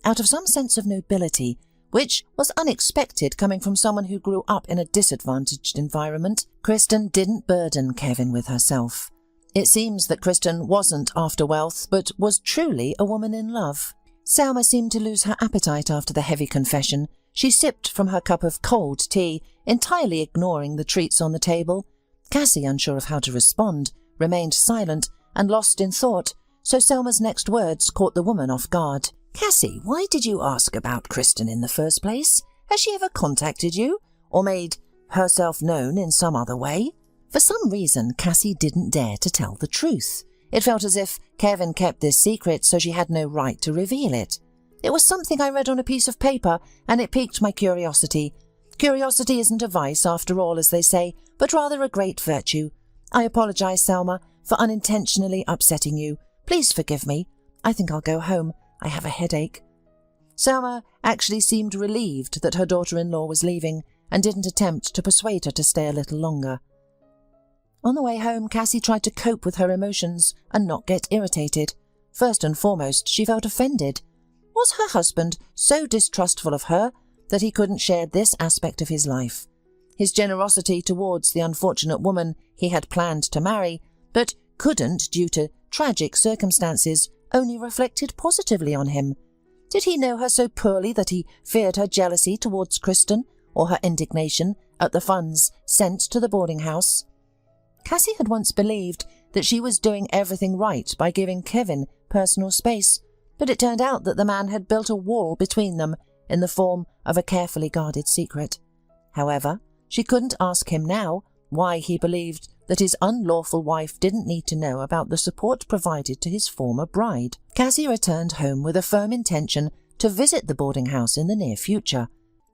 Out of some sense of nobility, which was unexpected coming from someone who grew up in a disadvantaged environment, Kristen didn't burden Kevin with herself. It seems that Kristen wasn't after wealth, but was truly a woman in love. Selma seemed to lose her appetite after the heavy confession. She sipped from her cup of cold tea, entirely ignoring the treats on the table. Cassie, unsure of how to respond, remained silent and lost in thought, so Selma's next words caught the woman off guard. "Cassie, why did you ask about Kristen in the first place? Has she ever contacted you, or made herself known in some other way?" For some reason, Cassie didn't dare to tell the truth. It felt as if Kevin kept this secret, so she had no right to reveal it. It was something I read on a piece of paper, and it piqued my curiosity. Curiosity isn't a vice, after all, as they say, but rather a great virtue. I apologize, Selma, for unintentionally upsetting you. Please forgive me. I think I'll go home. I have a headache. Selma actually seemed relieved that her daughter-in-law was leaving, and didn't attempt to persuade her to stay a little longer. On the way home, Cassie tried to cope with her emotions and not get irritated. First and foremost, she felt offended. Was her husband so distrustful of her that he couldn't share this aspect of his life? His generosity towards the unfortunate woman he had planned to marry, but couldn't due to tragic circumstances, only reflected positively on him. Did he know her so poorly that he feared her jealousy towards Kristen, or her indignation at the funds sent to the boarding house? Cassie had once believed that she was doing everything right by giving Kevin personal space, but it turned out that the man had built a wall between them in the form of a carefully guarded secret. However, she couldn't ask him now why he believed that his unlawful wife didn't need to know about the support provided to his former bride. Cassie returned home with a firm intention to visit the boarding house in the near future.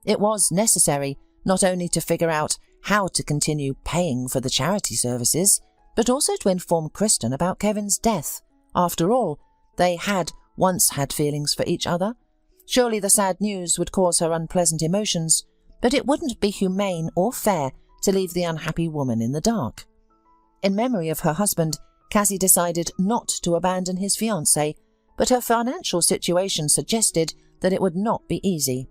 It was necessary not only to figure out how to continue paying for the charity services, but also to inform Kristen about Kevin's death. After all, they had once had feelings for each other. Surely the sad news would cause her unpleasant emotions, but it wouldn't be humane or fair to leave the unhappy woman in the dark. In memory of her husband, Cassie decided not to abandon his fiancée, but her financial situation suggested that it would not be easy.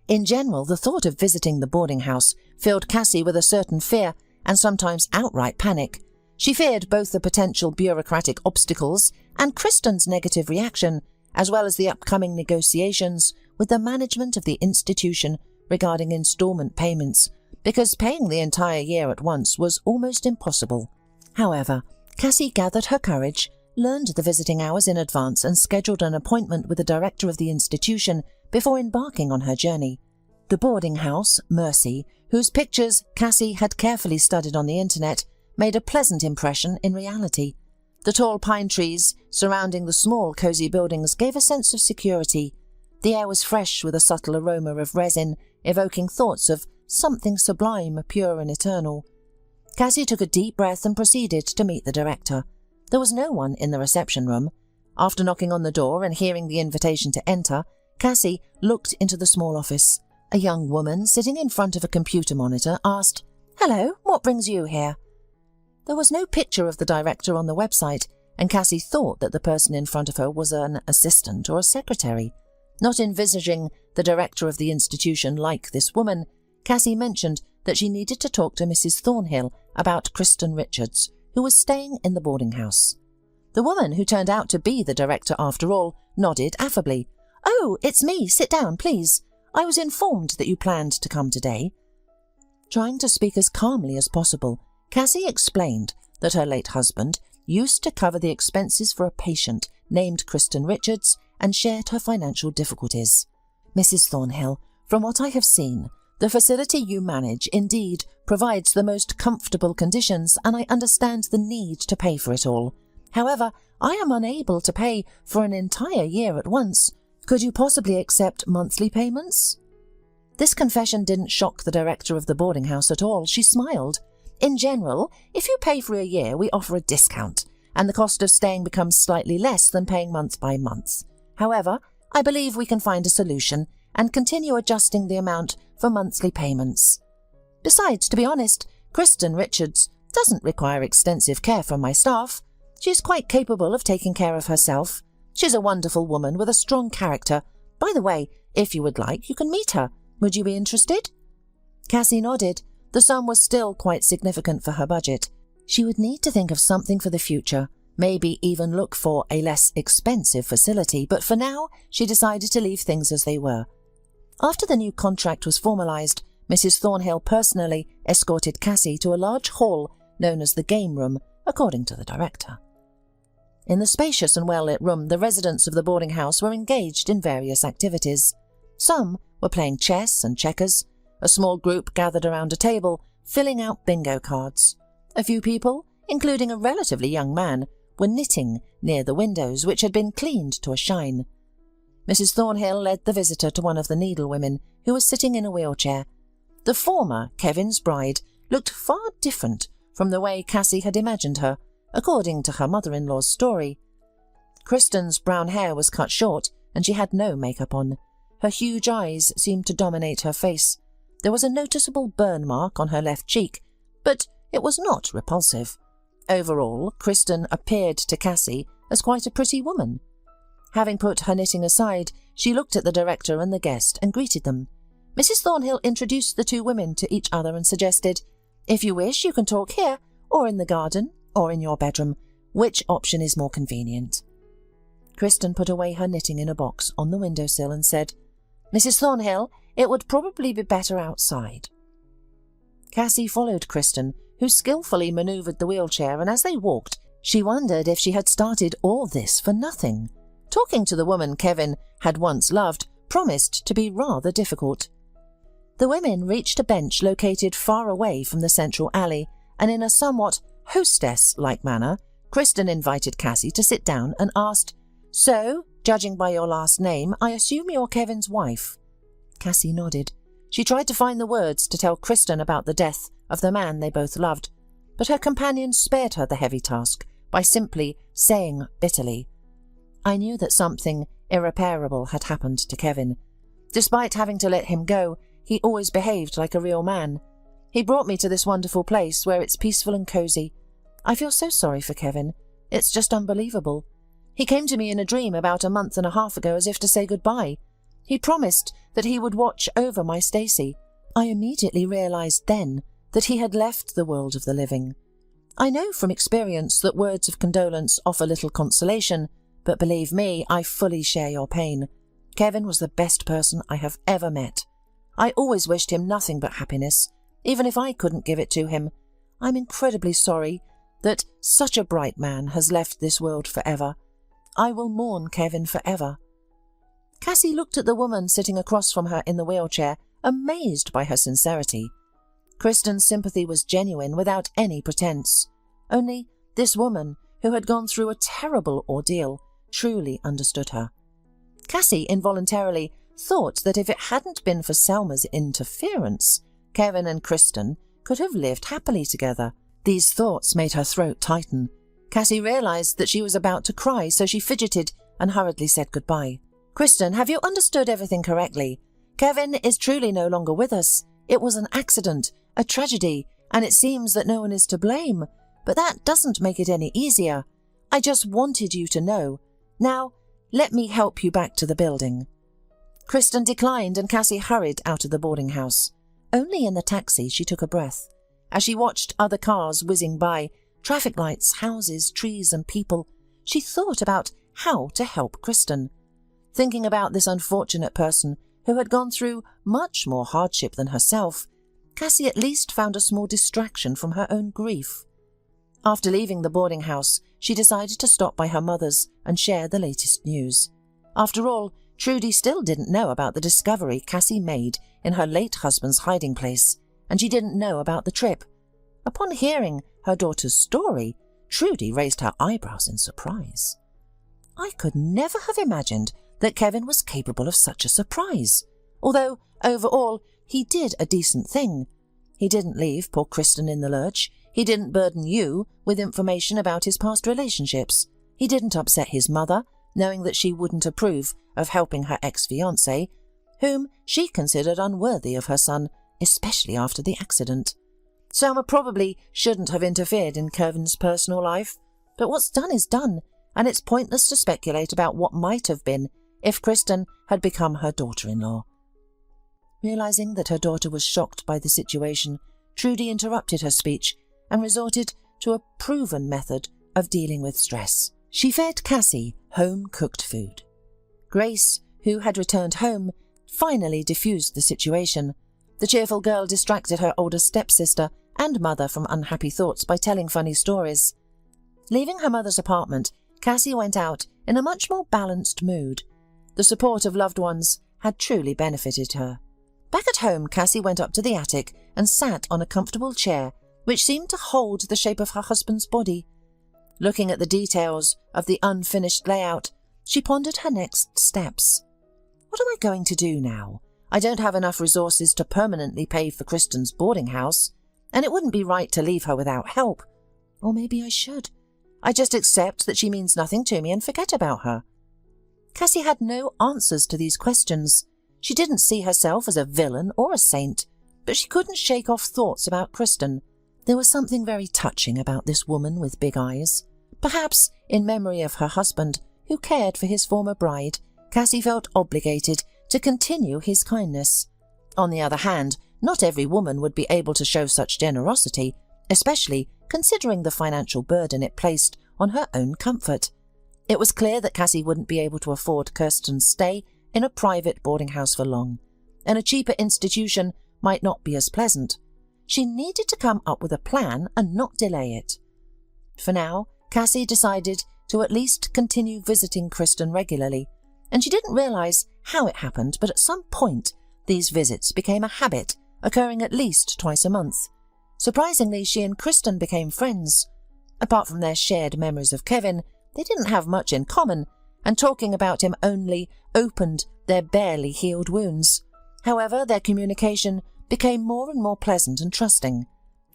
In general, the thought of visiting the boarding house filled Cassie with a certain fear and sometimes outright panic. She feared both the potential bureaucratic obstacles and Kristen's negative reaction, as well as the upcoming negotiations with the management of the institution regarding installment payments because paying the entire year at once was almost impossible. However, Cassie gathered her courage, learned the visiting hours in advance and scheduled an appointment with the director of the institution before embarking on her journey. The boarding house, Mercy, whose pictures Cassie had carefully studied on the internet, made a pleasant impression in reality. The tall pine trees surrounding the small, cosy buildings gave a sense of security. The air was fresh with a subtle aroma of resin, evoking thoughts of something sublime, pure and eternal. Cassie took a deep breath and proceeded to meet the director. There was no one in the reception room. After knocking on the door and hearing the invitation to enter, Cassie looked into the small office. A young woman sitting in front of a computer monitor asked, "Hello, what brings you here?" There was no picture of the director on the website, and Cassie thought that the person in front of her was an assistant or a secretary. Not envisaging the director of the institution like this woman, Cassie mentioned that she needed to talk to Mrs. Thornhill about Kristen Richards, who was staying in the boarding house. The woman, who turned out to be the director after all, nodded affably. "Oh, it's me. Sit down, please. I was informed that you planned to come today." Trying to speak as calmly as possible, Cassie explained that her late husband used to cover the expenses for a patient named Kristen Richards and shared her financial difficulties. "Mrs. Thornhill, from what I have seen, the facility you manage indeed provides the most comfortable conditions, and I understand the need to pay for it all. However, I am unable to pay for an entire year at once. Could you possibly accept monthly payments?" This confession didn't shock the director of the boarding house at all. She smiled. "In general, if you pay for a year, we offer a discount, and the cost of staying becomes slightly less than paying month by month. However, I believe we can find a solution and continue adjusting the amount for monthly payments. Besides, to be honest, Kristen Richards doesn't require extensive care from my staff. She's quite capable of taking care of herself. She's a wonderful woman with a strong character. By the way, if you would like, you can meet her. Would you be interested?" Cassie nodded. The sum was still quite significant for her budget. She would need to think of something for the future, maybe even look for a less expensive facility, but for now she decided to leave things as they were. After the new contract was formalized, Mrs. Thornhill personally escorted Cassie to a large hall known as the game room, according to the director. In the spacious and well-lit room, the residents of the boarding house were engaged in various activities. Some were playing chess and checkers. A small group gathered around a table, filling out bingo cards. A few people, including a relatively young man, were knitting near the windows, which had been cleaned to a shine. Mrs. Thornhill led the visitor to one of the needlewomen, who was sitting in a wheelchair. The former, Kevin's bride, looked far different from the way Cassie had imagined her, according to her mother-in-law's story. Kristen's brown hair was cut short, and she had no makeup on. Her huge eyes seemed to dominate her face. There was a noticeable burn mark on her left cheek, but it was not repulsive. Overall, Kristen appeared to Cassie as quite a pretty woman. Having put her knitting aside, she looked at the director and the guest and greeted them. Mrs. Thornhill introduced the two women to each other and suggested, "If you wish, you can talk here, or in the garden, or in your bedroom. Which option is more convenient?" Kristen put away her knitting in a box on the windowsill and said, "Mrs. Thornhill, it would probably be better outside." Cassie followed Kristen, who skillfully manoeuvred the wheelchair, and as they walked, she wondered if she had started all this for nothing. Talking to the woman Kevin had once loved promised to be rather difficult. The women reached a bench located far away from the central alley, and in a somewhat hostess-like manner, Kristen invited Cassie to sit down and asked, "So, judging by your last name, I assume you're Kevin's wife?" Cassie nodded. She tried to find the words to tell Kristen about the death of the man they both loved, but her companion spared her the heavy task by simply saying bitterly, "I knew that something irreparable had happened to Kevin. Despite having to let him go, he always behaved like a real man. He brought me to this wonderful place where it's peaceful and cozy. I feel so sorry for Kevin. It's just unbelievable. He came to me in a dream about a month and a half ago as if to say goodbye. He promised that he would watch over my Stacy. I immediately realized then that he had left the world of the living. I know from experience that words of condolence offer little consolation, but believe me, I fully share your pain. Kevin was the best person I have ever met. I always wished him nothing but happiness. even if I couldn't give it to him. I'm incredibly sorry that such a bright man has left this world forever. I will mourn Kevin forever." Cassie looked at the woman sitting across from her in the wheelchair, amazed by her sincerity. Kristen's sympathy was genuine, without any pretense. Only this woman, who had gone through a terrible ordeal, truly understood her. Cassie involuntarily thought that if it hadn't been for Selma's interference, Kevin and Kristen could have lived happily together. These thoughts made her throat tighten. Cassie realized that she was about to cry, so she fidgeted and hurriedly said goodbye. "Kristen, have you understood everything correctly? Kevin is truly no longer with us. It was an accident, a tragedy, and it seems that no one is to blame. But that doesn't make it any easier. I just wanted you to know. Now, let me help you back to the building." Kristen declined, and Cassie hurried out of the boarding house. Only in the taxi she took a breath. As she watched other cars whizzing by, traffic lights, houses, trees and people, she thought about how to help Kristen. Thinking about this unfortunate person who had gone through much more hardship than herself, Cassie at least found a small distraction from her own grief. After leaving the boarding house, she decided to stop by her mother's and share the latest news. After all, Trudy still didn't know about the discovery Cassie made in her late husband's hiding place, and she didn't know about the trip. Upon hearing her daughter's story, Trudy raised her eyebrows in surprise. "I could never have imagined that Kevin was capable of such a surprise, although, overall, he did a decent thing. He didn't leave poor Kristen in the lurch. He didn't burden you with information about his past relationships. He didn't upset his mother, knowing that she wouldn't approve of helping her ex-fiancé, whom she considered unworthy of her son, especially after the accident. Selma probably shouldn't have interfered in Kevin's personal life, but what's done is done, and it's pointless to speculate about what might have been if Kristen had become her daughter-in-law." Realizing that her daughter was shocked by the situation, Trudy interrupted her speech and resorted to a proven method of dealing with stress. She fed Cassie home-cooked food. Grace, who had returned home, finally diffused the situation. The cheerful girl distracted her older stepsister and mother from unhappy thoughts by telling funny stories. Leaving her mother's apartment, Cassie went out in a much more balanced mood. The support of loved ones had truly benefited her. Back at home, Cassie went up to the attic and sat on a comfortable chair which seemed to hold the shape of her husband's body. Looking at the details of the unfinished layout, she pondered her next steps. What am I going to do now? I don't have enough resources to permanently pay for Kristen's boarding house, and it wouldn't be right to leave her without help. Or maybe I should. I just accept that she means nothing to me and forget about her. Cassie had no answers to these questions. She didn't see herself as a villain or a saint, but she couldn't shake off thoughts about Kristen. There was something very touching about this woman with big eyes. Perhaps, in memory of her husband, who cared for his former bride, Cassie felt obligated to continue his kindness. On the other hand, not every woman would be able to show such generosity, especially considering the financial burden it placed on her own comfort. It was clear that Cassie wouldn't be able to afford Kirsten's stay in a private boarding house for long, and a cheaper institution might not be as pleasant. She needed to come up with a plan and not delay it. For now, Cassie decided to at least continue visiting Kristen regularly, and she didn't realize how it happened, but at some point these visits became a habit, occurring at least twice a month. Surprisingly, she and Kristen became friends. Apart from their shared memories of Kevin, they didn't have much in common, and talking about him only opened their barely healed wounds. However, their communication became more and more pleasant and trusting.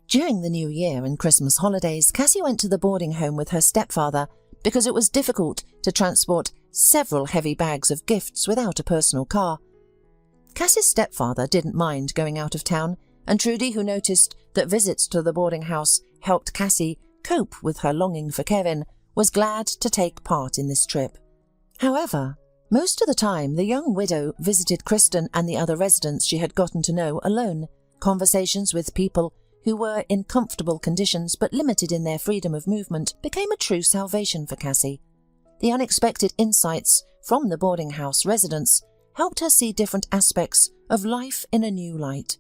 During the New Year and Christmas holidays, Cassie went to the boarding home with her stepfather because it was difficult to transport several heavy bags of gifts without a personal car. Cassie's stepfather didn't mind going out of town, and Trudy, who noticed that visits to the boarding house helped Cassie cope with her longing for Kevin, was glad to take part in this trip. However, most of the time the young widow visited Kristen and the other residents she had gotten to know alone. Conversations with people who were in comfortable conditions but limited in their freedom of movement became a true salvation for Cassie. The unexpected insights from the boarding house residents helped her see different aspects of life in a new light.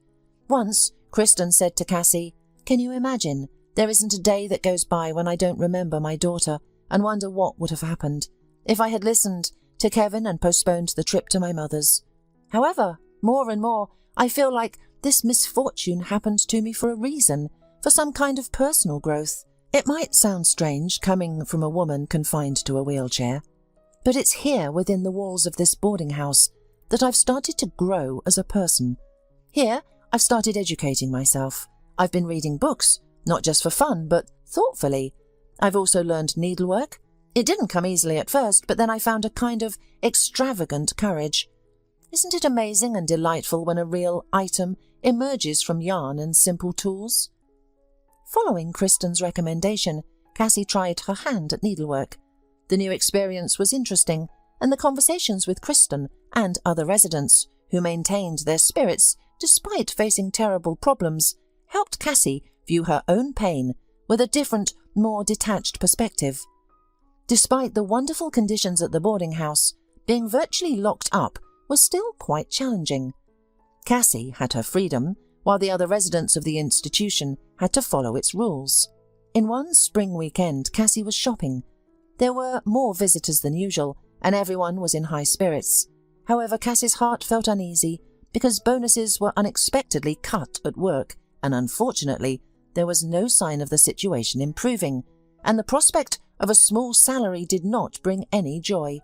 Once, Kristen said to Cassie, "Can you imagine? There isn't a day that goes by when I don't remember my daughter and wonder what would have happened if I had listened to Kevin and postponed the trip to my mother's. However, more and more, I feel like this misfortune happened to me for a reason, for some kind of personal growth. It might sound strange coming from a woman confined to a wheelchair, but it's here within the walls of this boarding house that I've started to grow as a person. Here, I've started educating myself. I've been reading books, not just for fun, but thoughtfully. I've also learned needlework. It didn't come easily at first, but then I found a kind of extravagant courage. Isn't it amazing and delightful when a real item emerges from yarn and simple tools?" Following Kristen's recommendation, Cassie tried her hand at needlework. The new experience was interesting, and the conversations with Kristen and other residents, who maintained their spirits despite facing terrible problems, helped Cassie view her own pain with a different, more detached perspective. Despite the wonderful conditions at the boarding house, being virtually locked up was still quite challenging. Cassie had her freedom, while the other residents of the institution had to follow its rules. In one spring weekend, Cassie was shopping. There were more visitors than usual, and everyone was in high spirits. However, Cassie's heart felt uneasy because bonuses were unexpectedly cut at work, and unfortunately, there was no sign of the situation improving, and the prospect of a small salary did not bring any joy.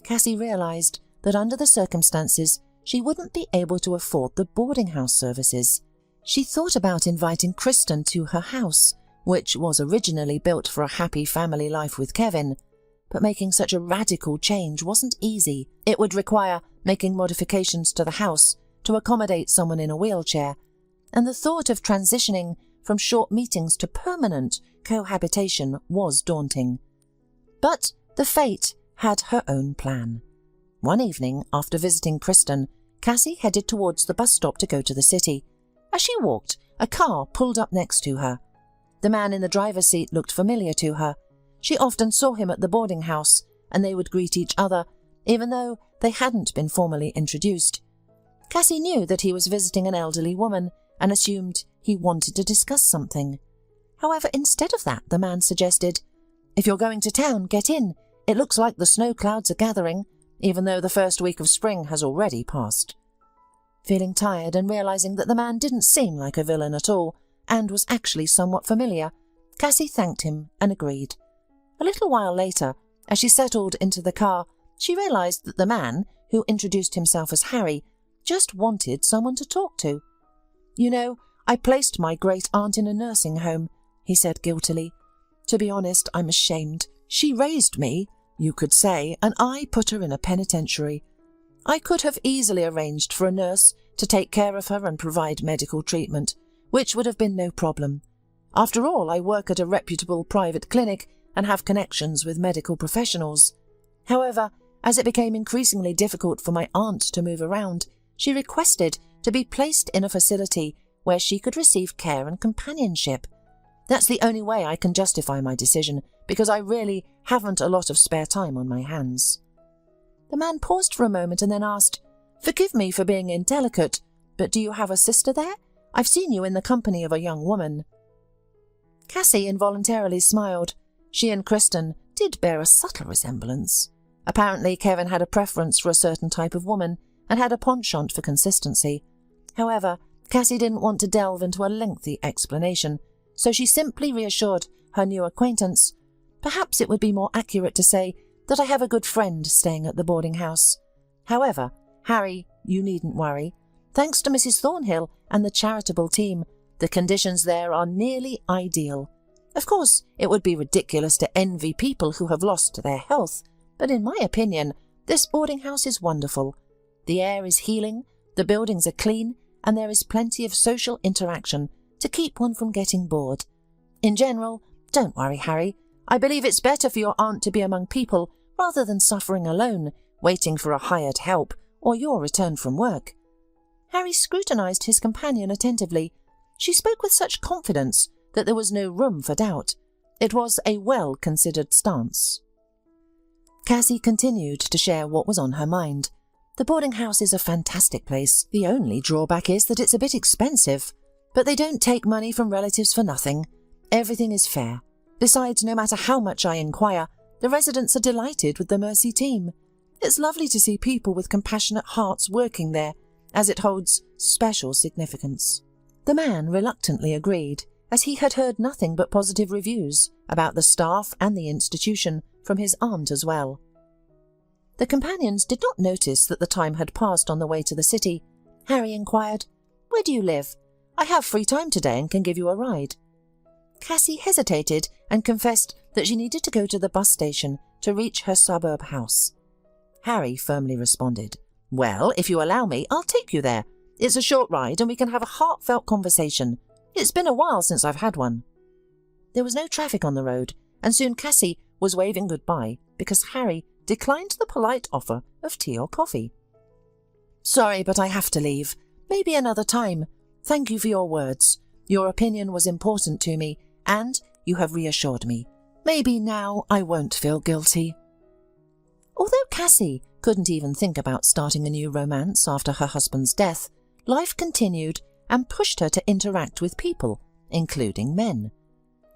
Cassie realized that under the circumstances, she wouldn't be able to afford the boarding house services. She thought about inviting Kristen to her house, which was originally built for a happy family life with Kevin, but making such a radical change wasn't easy. It would require making modifications to the house to accommodate someone in a wheelchair, and the thought of transitioning from short meetings to permanent cohabitation was daunting. But the fate had her own plan. One evening, after visiting Kristen, Cassie headed towards the bus stop to go to the city. As she walked, a car pulled up next to her. The man in the driver's seat looked familiar to her. She often saw him at the boarding house, and they would greet each other, even though they hadn't been formally introduced. Cassie knew that he was visiting an elderly woman and assumed he wanted to discuss something. However, instead of that, the man suggested, "If you're going to town, get in. It looks like the snow clouds are gathering, even though the first week of spring has already passed." Feeling tired and realizing that the man didn't seem like a villain at all, and was actually somewhat familiar, Cassie thanked him and agreed. A little while later, as she settled into the car, she realized that the man, who introduced himself as Harry, just wanted someone to talk to. "You know, I placed my great-aunt in a nursing home," he said guiltily. "To be honest, I'm ashamed. She raised me, you could say, and I put her in a penitentiary. I could have easily arranged for a nurse to take care of her and provide medical treatment, which would have been no problem. After all, I work at a reputable private clinic and have connections with medical professionals. However, as it became increasingly difficult for my aunt to move around, she requested to be placed in a facility where she could receive care and companionship. That's the only way I can justify my decision, because I really haven't a lot of spare time on my hands." The man paused for a moment and then asked, "Forgive me for being indelicate, but do you have a sister there? I've seen you in the company of a young woman." Cassie involuntarily smiled. She and Kristen did bear a subtle resemblance. Apparently, Kevin had a preference for a certain type of woman and had a penchant for consistency. However, Cassie didn't want to delve into a lengthy explanation, so she simply reassured her new acquaintance. "Perhaps it would be more accurate to say that I have a good friend staying at the boarding house. However, Harry, you needn't worry. Thanks to Mrs. Thornhill and the charitable team, the conditions there are nearly ideal. Of course, it would be ridiculous to envy people who have lost their health, but in my opinion, this boarding house is wonderful. The air is healing, the buildings are clean, and there is plenty of social interaction to keep one from getting bored. In general, don't worry, Harry. I believe it's better for your aunt to be among people rather than suffering alone, waiting for a hired help or your return from work." Harry scrutinized his companion attentively. She spoke with such confidence that there was no room for doubt. It was a well-considered stance. Cassie continued to share what was on her mind. "The boarding house is a fantastic place. The only drawback is that it's a bit expensive. But they don't take money from relatives for nothing. Everything is fair. Besides, no matter how much I inquire, the residents are delighted with the Mercy team. It's lovely to see people with compassionate hearts working there, as it holds special significance." The man reluctantly agreed, as he had heard nothing but positive reviews about the staff and the institution from his aunt as well. The companions did not notice that the time had passed on the way to the city. Harry inquired, "Where do you live? I have free time today and can give you a ride." Cassie hesitated and confessed that she needed to go to the bus station to reach her suburb house. Harry firmly responded, "Well, if you allow me, I'll take you there. It's a short ride and we can have a heartfelt conversation. It's been a while since I've had one." There was no traffic on the road, and soon Cassie was waving goodbye because Harry declined the polite offer of tea or coffee. "Sorry, but I have to leave. Maybe another time. Thank you for your words. Your opinion was important to me, and you have reassured me. Maybe now I won't feel guilty." Although Cassie couldn't even think about starting a new romance after her husband's death, life continued and pushed her to interact with people, including men.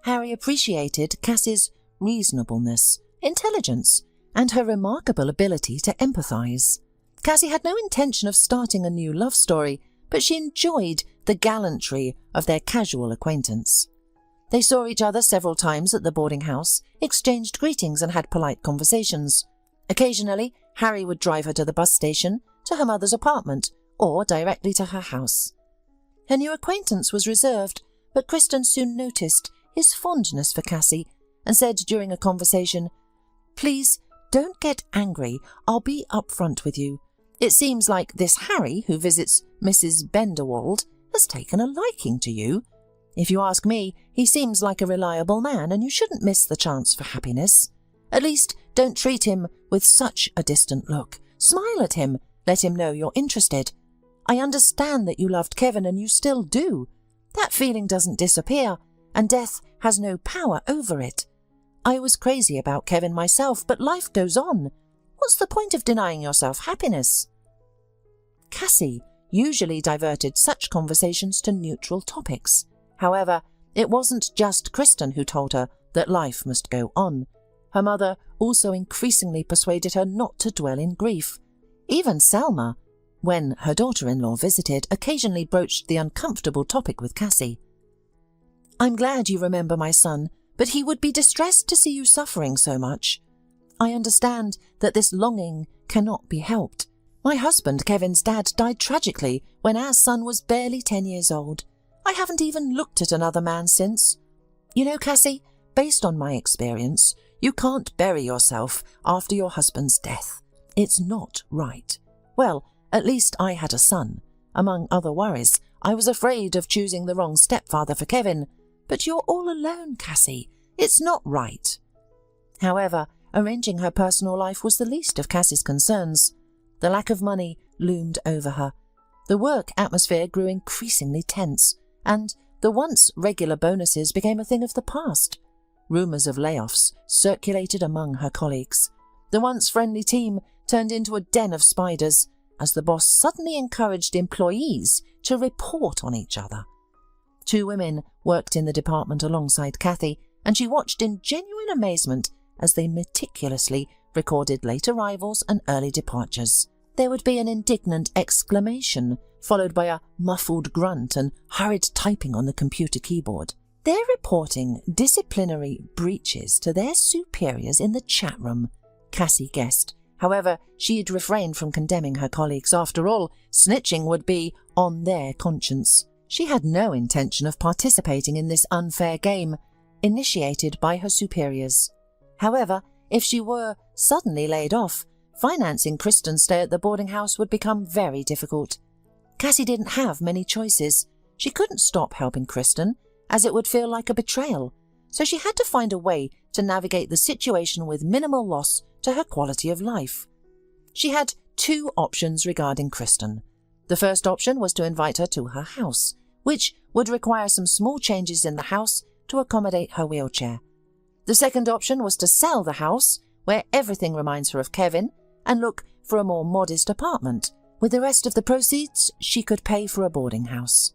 Harry appreciated Cassie's reasonableness, intelligence, and her remarkable ability to empathise. Cassie had no intention of starting a new love story, but she enjoyed the gallantry of their casual acquaintance. They saw each other several times at the boarding house, exchanged greetings and had polite conversations. Occasionally, Harry would drive her to the bus station, to her mother's apartment, or directly to her house. Her new acquaintance was reserved, but Kristen soon noticed his fondness for Cassie and said during a conversation, "Please, don't get angry. I'll be upfront with you. It seems like this Harry, who visits Mrs. Benderwald, has taken a liking to you. If you ask me, he seems like a reliable man and you shouldn't miss the chance for happiness. At least don't treat him with such a distant look. Smile at him. Let him know you're interested. I understand that you loved Kevin and you still do. That feeling doesn't disappear, and death has no power over it. I was crazy about Kevin myself, but life goes on. What's the point of denying yourself happiness?" Cassie usually diverted such conversations to neutral topics. However, it wasn't just Kristen who told her that life must go on. Her mother also increasingly persuaded her not to dwell in grief. Even Selma, when her daughter-in-law visited, occasionally broached the uncomfortable topic with Cassie. "I'm glad you remember my son, but he would be distressed to see you suffering so much. I understand that this longing cannot be helped. My husband, Kevin's dad, died tragically when our son was barely 10 years old. I haven't even looked at another man since. You know, Cassie, based on my experience, you can't bury yourself after your husband's death. It's not right. Well, at least I had a son. Among other worries, I was afraid of choosing the wrong stepfather for Kevin. But you're all alone, Cassie. It's not right." However, arranging her personal life was the least of Cassie's concerns. The lack of money loomed over her. The work atmosphere grew increasingly tense, and the once regular bonuses became a thing of the past. Rumours of layoffs circulated among her colleagues. The once friendly team turned into a den of spiders, as the boss suddenly encouraged employees to report on each other. 2 women worked in the department alongside Kathy, and she watched in genuine amazement as they meticulously recorded late arrivals and early departures. There would be an indignant exclamation, followed by a muffled grunt and hurried typing on the computer keyboard. They're reporting disciplinary breaches to their superiors in the chat room, Cassie guessed. However, she'd refrained from condemning her colleagues. After all, snitching would be on their conscience. She had no intention of participating in this unfair game, initiated by her superiors. However, if she were suddenly laid off, financing Kristen's stay at the boarding house would become very difficult. Cassie didn't have many choices. She couldn't stop helping Kristen, as it would feel like a betrayal, so she had to find a way to navigate the situation with minimal loss to her quality of life. She had 2 options regarding Kristen. The first option was to invite her to her house, which would require some small changes in the house to accommodate her wheelchair. The second option was to sell the house, where everything reminds her of Kevin, and look for a more modest apartment. With the rest of the proceeds, she could pay for a boarding house.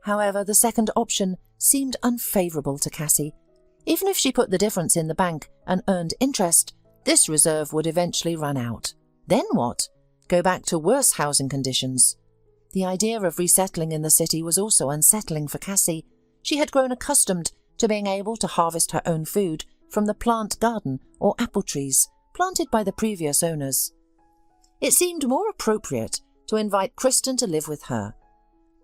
However, the second option seemed unfavourable to Cassie. Even if she put the difference in the bank and earned interest, this reserve would eventually run out. Then what? Go back to worse housing conditions. The idea of resettling in the city was also unsettling for Cassie. She had grown accustomed to being able to harvest her own food from the plant garden or apple trees planted by the previous owners. It seemed more appropriate to invite Kristen to live with her.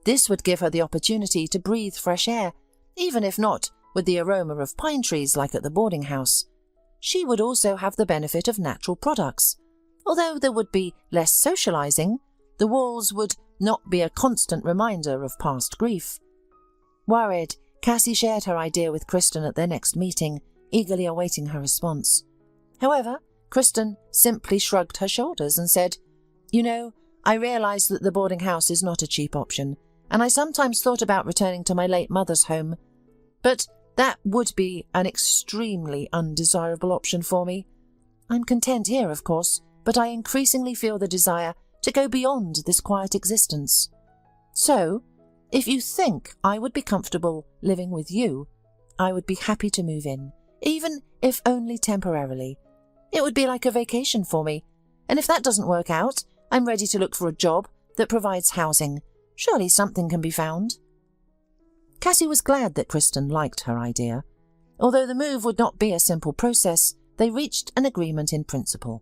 This would give her the opportunity to breathe fresh air, even if not with the aroma of pine trees like at the boarding house. She would also have the benefit of natural products. Although there would be less socializing, the walls would not be a constant reminder of past grief. Worried, Cassie shared her idea with Kristen at their next meeting, eagerly awaiting her response. However, Kristen simply shrugged her shoulders and said, "You know, I realise that the boarding house is not a cheap option, and I sometimes thought about returning to my late mother's home. But that would be an extremely undesirable option for me. I'm content here, of course, but I increasingly feel the desire to go beyond this quiet existence. So, if you think I would be comfortable living with you, I would be happy to move in, even if only temporarily. It would be like a vacation for me, and if that doesn't work out, I'm ready to look for a job that provides housing. Surely something can be found." Cassie was glad that Kristen liked her idea. Although the move would not be a simple process, they reached an agreement in principle.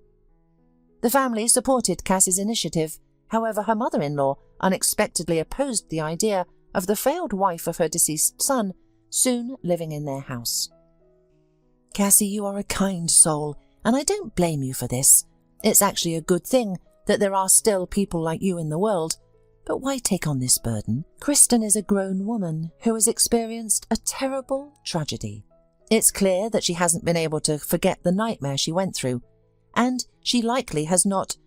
The family supported Cassie's initiative. However, her mother-in-law unexpectedly opposed the idea of the failed wife of her deceased son soon living in their house. "Cassie, you are a kind soul, and I don't blame you for this. It's actually a good thing that there are still people like you in the world. But why take on this burden? Kristen is a grown woman who has experienced a terrible tragedy. It's clear that she hasn't been able to forget the nightmare she went through, and she likely has not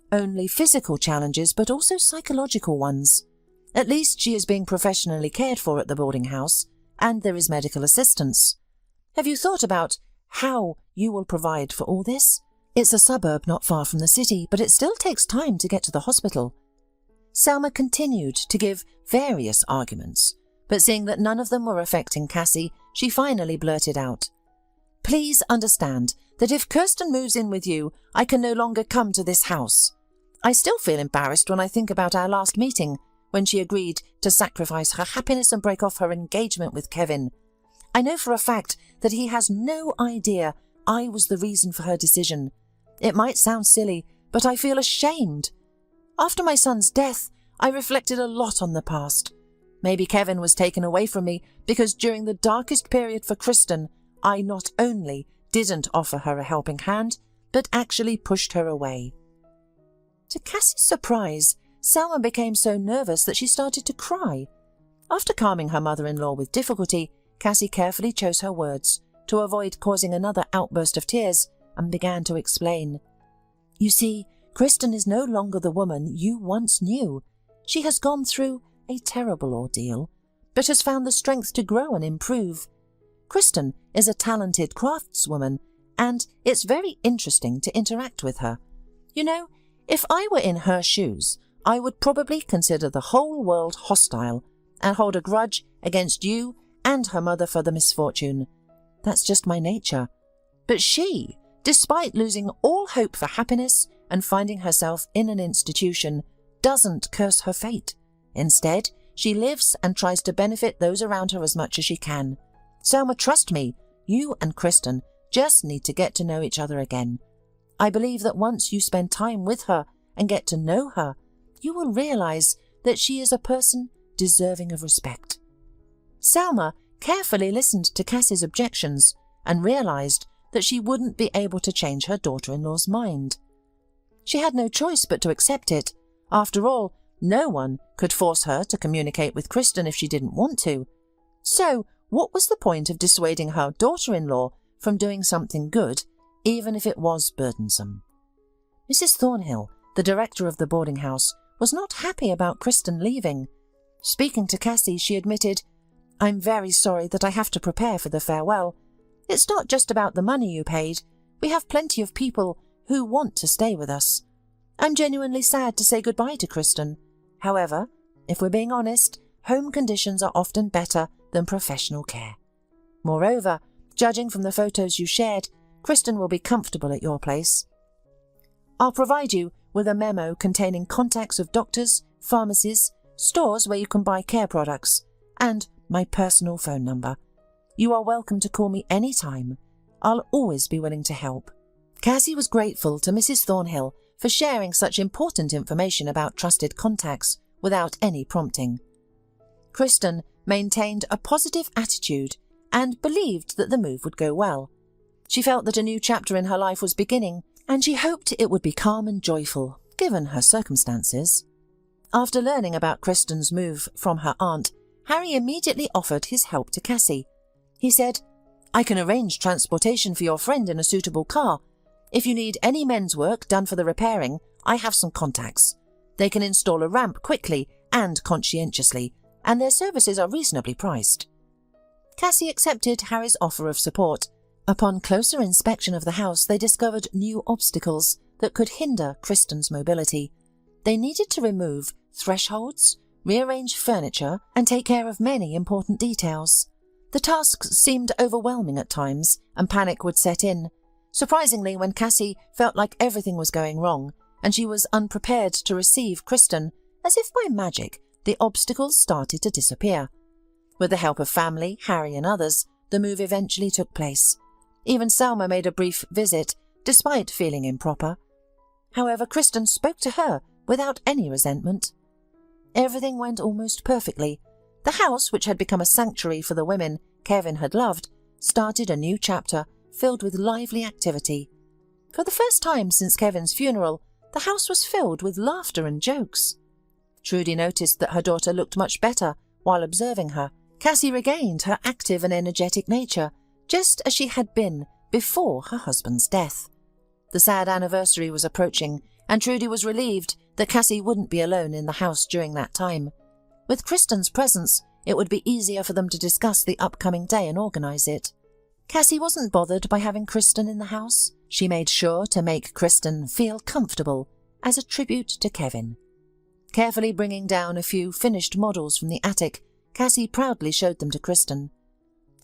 only physical challenges but also psychological ones. At least she is being professionally cared for at the boarding house, and there is medical assistance. Have you thought about how you will provide for all this? It's a suburb not far from the city, but it still takes time to get to the hospital." Selma continued to give various arguments, but seeing that none of them were affecting Cassie, she finally blurted out, "Please understand that if Kirsten moves in with you, I can no longer come to this house. I still feel embarrassed when I think about our last meeting, when she agreed to sacrifice her happiness and break off her engagement with Kevin. I know for a fact that he has no idea I was the reason for her decision. It might sound silly, but I feel ashamed. After my son's death, I reflected a lot on the past. Maybe Kevin was taken away from me because during the darkest period for Kristen, I not only didn't offer her a helping hand, but actually pushed her away." To Cassie's surprise, Selma became so nervous that she started to cry. After calming her mother-in-law with difficulty, Cassie carefully chose her words to avoid causing another outburst of tears and began to explain. "You see, Kristen is no longer the woman you once knew. She has gone through a terrible ordeal, but has found the strength to grow and improve. Kristen is a talented craftswoman, and it's very interesting to interact with her. You know, if I were in her shoes, I would probably consider the whole world hostile and hold a grudge against you and her mother for the misfortune. That's just my nature. But she, despite losing all hope for happiness and finding herself in an institution, doesn't curse her fate. Instead, she lives and tries to benefit those around her as much as she can. Selma, trust me, you and Kristen just need to get to know each other again. I believe that once you spend time with her and get to know her, you will realize that she is a person deserving of respect." Selma carefully listened to Cassie's objections and realized that she wouldn't be able to change her daughter-in-law's mind. She had no choice but to accept it. After all, no one could force her to communicate with Kristen if she didn't want to. So, what was the point of dissuading her daughter-in-law from doing something good, even if it was burdensome? Mrs. Thornhill, the director of the boarding house, was not happy about Kristen leaving. Speaking to Cassie, she admitted, "I'm very sorry that I have to prepare for the farewell. It's not just about the money you paid. We have plenty of people who want to stay with us. I'm genuinely sad to say goodbye to Kristen. However, if we're being honest, home conditions are often better than professional care. Moreover, judging from the photos you shared, Kristen will be comfortable at your place. I'll provide you with a memo containing contacts of doctors, pharmacies, stores where you can buy care products, and my personal phone number. You are welcome to call me any time. I'll always be willing to help." Cassie was grateful to Mrs. Thornhill for sharing such important information about trusted contacts without any prompting. Kristen maintained a positive attitude and believed that the move would go well. She felt that a new chapter in her life was beginning, and she hoped it would be calm and joyful, given her circumstances. After learning about Kristen's move from her aunt, Harry immediately offered his help to Cassie. He said, "I can arrange transportation for your friend in a suitable car. If you need any men's work done for the repairing, I have some contacts. They can install a ramp quickly and conscientiously, and their services are reasonably priced." Cassie accepted Harry's offer of support. Upon closer inspection of the house, they discovered new obstacles that could hinder Kristen's mobility. They needed to remove thresholds, rearrange furniture, and take care of many important details. The tasks seemed overwhelming at times, and panic would set in. Surprisingly, when Cassie felt like everything was going wrong, and she was unprepared to receive Kristen, as if by magic, the obstacles started to disappear. With the help of family, Harry and others, the move eventually took place. Even Selma made a brief visit, despite feeling improper. However, Kristen spoke to her without any resentment. Everything went almost perfectly. The house, which had become a sanctuary for the women Kevin had loved, started a new chapter filled with lively activity. For the first time since Kevin's funeral, the house was filled with laughter and jokes. Trudy noticed that her daughter looked much better while observing her. Cassie regained her active and energetic nature, just as she had been before her husband's death. The sad anniversary was approaching, and Trudy was relieved that Cassie wouldn't be alone in the house during that time. With Kristen's presence, it would be easier for them to discuss the upcoming day and organise it. Cassie wasn't bothered by having Kristen in the house. She made sure to make Kristen feel comfortable as a tribute to Kevin. Carefully bringing down a few finished models from the attic, Cassie proudly showed them to Kristen.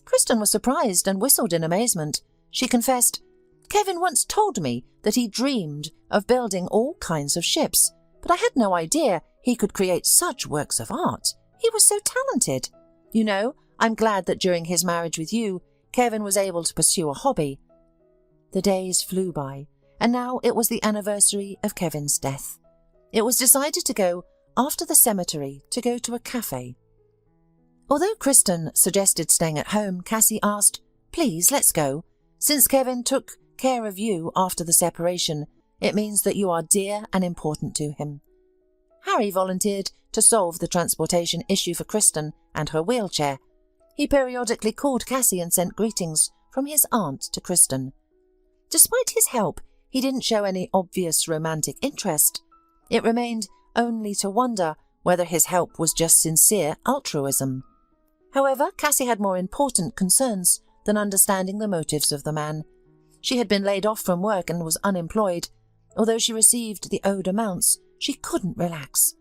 Kristen was surprised and whistled in amazement. She confessed, "Kevin once told me that he dreamed of building all kinds of ships, but I had no idea he could create such works of art. He was so talented. You know, I'm glad that during his marriage with you, Kevin was able to pursue a hobby." The days flew by, and now it was the anniversary of Kevin's death. It was decided to go after the cemetery to go to a cafe. Although Kristen suggested staying at home, Cassie asked, "Please, let's go. Since Kevin took care of you after the separation, it means that you are dear and important to him." Harry volunteered to solve the transportation issue for Kristen and her wheelchair. He periodically called Cassie and sent greetings from his aunt to Kristen. Despite his help, he didn't show any obvious romantic interest. It remained only to wonder whether his help was just sincere altruism. However, Cassie had more important concerns than understanding the motives of the man. She had been laid off from work and was unemployed. Although she received the owed amounts, she couldn't relax.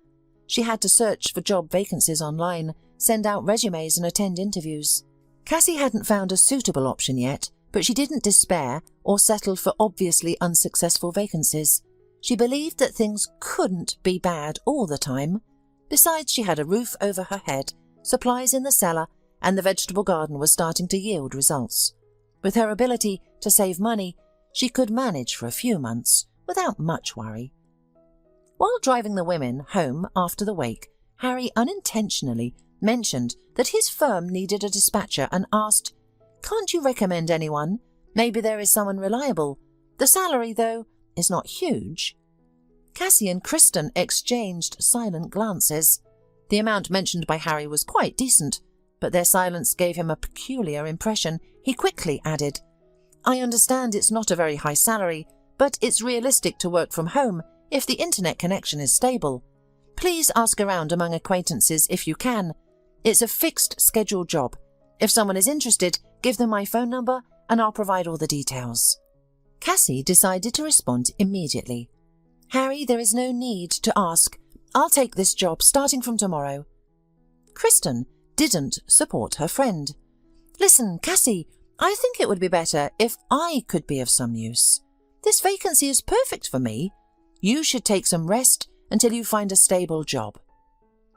She had to search for job vacancies online, send out resumes and attend interviews. Cassie hadn't found a suitable option yet, but she didn't despair or settle for obviously unsuccessful vacancies. She believed that things couldn't be bad all the time. Besides, she had a roof over her head, supplies in the cellar, and the vegetable garden was starting to yield results. With her ability to save money, she could manage for a few months without much worry. While driving the women home after the wake, Harry unintentionally mentioned that his firm needed a dispatcher and asked, "Can't you recommend anyone? Maybe there is someone reliable. The salary, though, is not huge." Cassie and Kristen exchanged silent glances. The amount mentioned by Harry was quite decent, but their silence gave him a peculiar impression. He quickly added, "I understand it's not a very high salary, but it's realistic to work from home if the internet connection is stable. Please ask around among acquaintances if you can. It's a fixed schedule job. If someone is interested, give them my phone number and I'll provide all the details." Cassie decided to respond immediately. "Harry, there is no need to ask. I'll take this job starting from tomorrow." Kristen didn't support her friend. "Listen, Cassie, I think it would be better if I could be of some use. This vacancy is perfect for me. You should take some rest until you find a stable job."